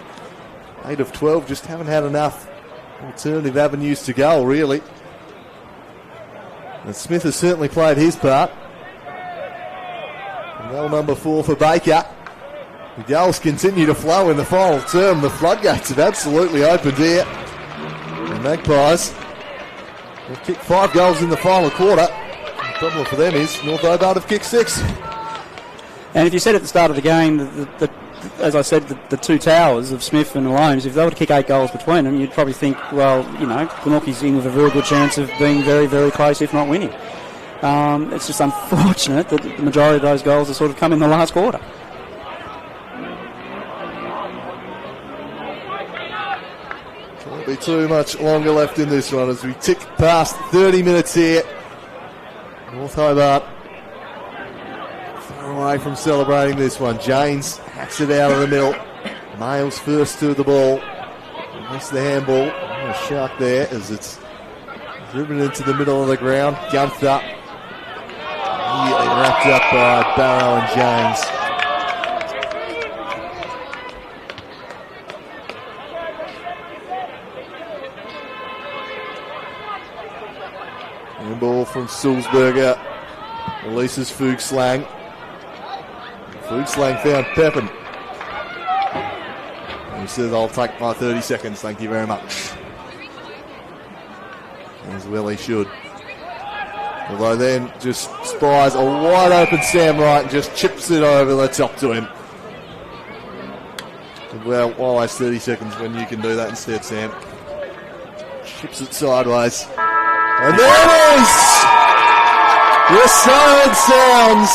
8 of 12. Just haven't had enough alternative avenues to goal, really. And Smith has certainly played his part. Goal number 4 for Baker. The goals continue to flow in the final term. The floodgates have absolutely opened here. The Magpies have kicked 5 goals in the final quarter. The problem for them is North Hobart have kicked 6. And if you said at the start of the game, as I said, the 2 towers of Smith and Loams, if they were to kick 8 goals between them, you'd probably think, well, Glenorchy's in with a very good chance of being very, very close, if not winning. It's just unfortunate that the majority of those goals have sort of come in the last quarter. Can't be too much longer left in this one as we tick past 30 minutes here. North Hobart far away from celebrating this one. James hacks it out of the middle. Males first to the ball. Missed the handball. A shark there as it's driven into the middle of the ground. Gunther immediately wrapped up by Barrow and James. Handball from Sulzberger. Releases Fugslang. Fugslang found Pepin. He says, I'll take my 30 seconds, thank you very much. As well he should. Although then just spies a wide open Sam Wright and just chips it over the top to him. Well, why waste 30 seconds when you can do that instead, Sam? Chips it sideways. And there it is! The siren sounds.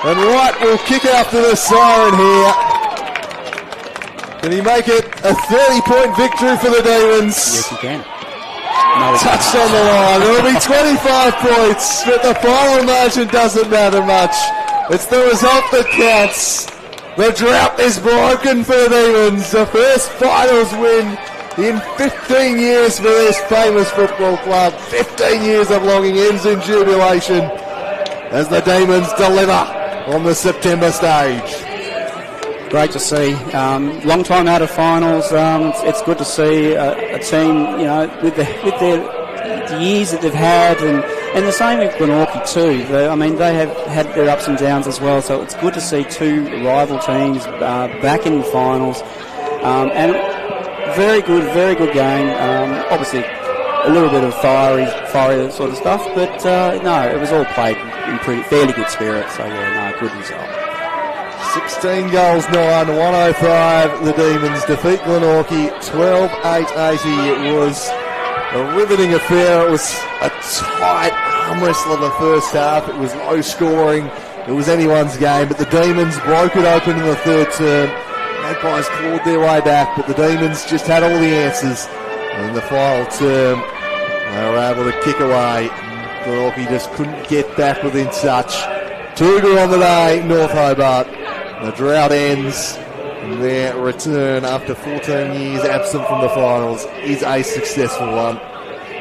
And Wright will kick after the siren here. Can he make it a 30-point victory for the Demons? Yes, he can. Touched on the line. It'll be 25 points, but the final margin doesn't matter much. It's the result that counts. The drought is broken for the Demons. The first finals win in 15 years for this famous football club. 15 years of longing ends in jubilation as the Demons deliver on the September stage. Great to see. Long time out of finals. It's good to see a team, you know, with the years that they've had, and the same with Glenorchy too. They have had their ups and downs as well. So it's good to see two rival teams back in the finals, and very good game. Obviously, a little bit of fiery sort of stuff, but no, it was all played in fairly good spirit. So yeah, no, good result. 16 goals, 105. The Demons defeat Glenorchy 12-8-80. It was a riveting affair. It was a tight arm wrestle in the first half. It was low scoring. It was anyone's game, but the Demons broke it open in the third term. Magpies clawed their way back, but the Demons just had all the answers. And in the final term, they were able to kick away. Glenorchy just couldn't get back within touch. 2 good on the day, North Hobart. The drought ends, and their return after 14 years absent from the finals is a successful one.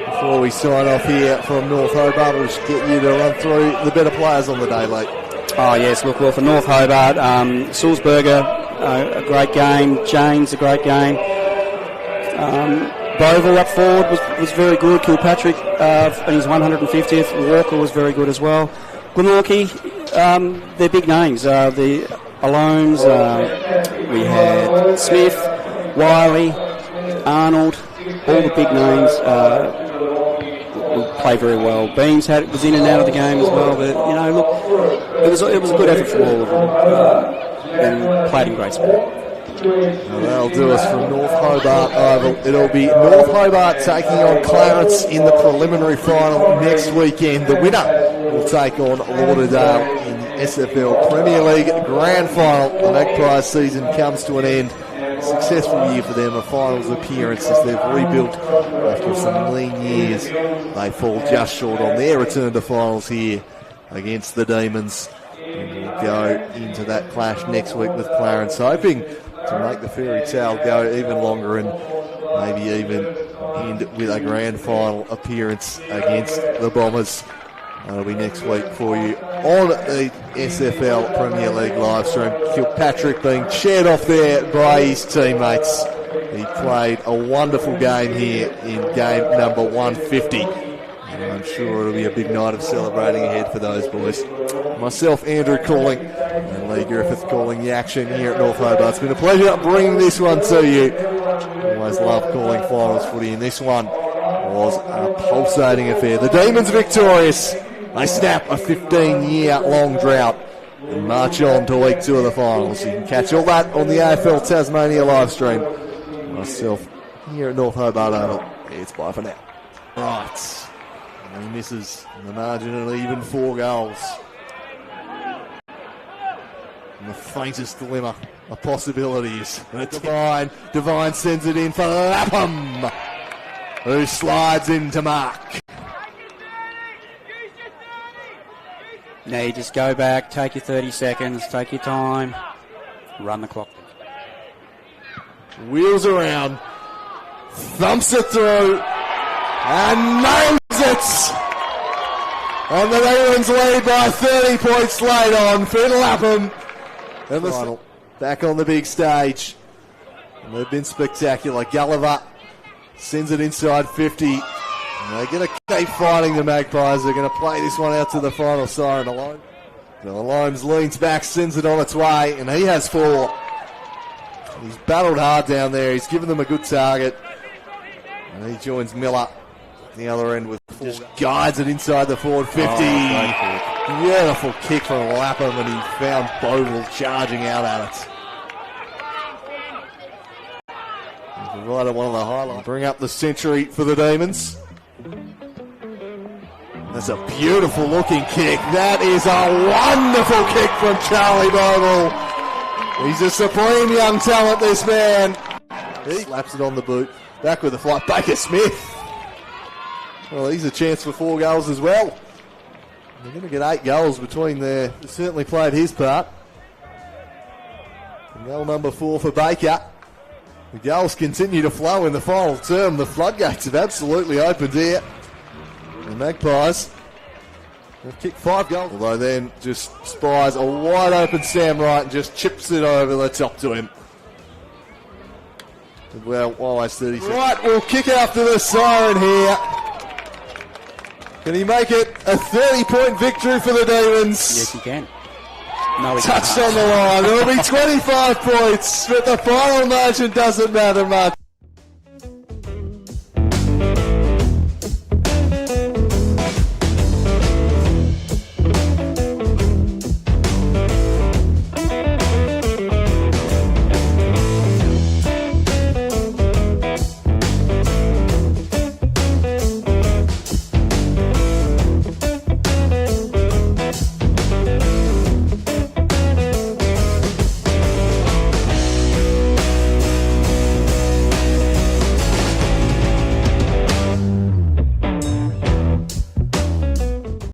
Before we sign off here from North Hobart, we'll just get you to run through the better players on the day, Lee. Oh yes, look, well for North Hobart, Sulzberger, a great game. James, a great game. Boval up forward was very good. Kilpatrick in his 150th. Walker was very good as well. Glenorchy, they're big names. The Alones, we had Smith, Wiley, Arnold, all the big names play very well. Beams was in and out of the game as well, but you know, look, it was a good effort from all of them, and played in great spirit. Well, that'll do us from North Hobart Oval. It'll be North Hobart taking on Clarence in the preliminary final next weekend. The winner will take on Lauderdale in the SFL Premier League Grand Final. The Magpies season comes to an end. Successful year for them, a finals appearance as they've rebuilt after some lean years. They fall just short on their return to finals here against the Demons. And we'll go into that clash next week with Clarence, hoping to make the fairy tale go even longer and maybe even end with a grand final appearance against the Bombers. That'll be next week for you on the SFL Premier League live stream. Kilpatrick being cheered off there by his teammates. He played a wonderful game here in game number 150. And I'm sure it'll be a big night of celebrating ahead for those boys. Myself, Andrew, calling, and Lee Griffith calling the action here at North Hobart. It's been a pleasure bringing this one to you. Always love calling finals footy, and this one was a pulsating affair. The Demons victorious. They snap a 15-year long drought and march on to week 2 of the finals. You can catch all that on the AFL Tasmania live stream. Myself here at North Hobart Oval. It's bye for now. Right. And he misses the margin of even 4 goals. And the faintest glimmer of possibilities. Devine sends it in for Lapham, who slides into mark. Now you just go back, take your 30 seconds, take your time, run the clock. Wheels around, thumps it through, and nails it! And the Demons lead by 30 points late on. Finn Lapham. And the final back on the big stage. And they've been spectacular. Gulliver sends it inside 50. And they're going to keep fighting the Magpies. They're going to play this one out to the final siren. Alone. Alomes leans back, sends it on its way, and he has 4. He's battled hard down there. He's given them a good target. And he joins Miller at the other end with 4. Just guides it inside the forward 50. Beautiful kick from Lapham, and he found Boval charging out at it. He provided one of the highlights. Bring up the century for the Demons. That's a beautiful looking kick. That is a wonderful kick from Charlie Boval. He's a supreme young talent, this man. He slaps it on the boot. Back with the flight. Baker Smith. Well, he's a chance for 4 goals as well. They're going to get 8 goals between there. He certainly played his part. Goal number 4 for Baker. The goals continue to flow in the final term. The floodgates have absolutely opened here. The Magpies have kicked 5 goals. Although then just spies a wide open Sam Wright and just chips it over the top to him. Well, almost 30 seconds. Right, we'll kick after the siren here. Can he make it a 30-point victory for the Demons? Yes, he can. No, he Touched can't. on the line. It'll be 25 points, but the final margin doesn't matter much.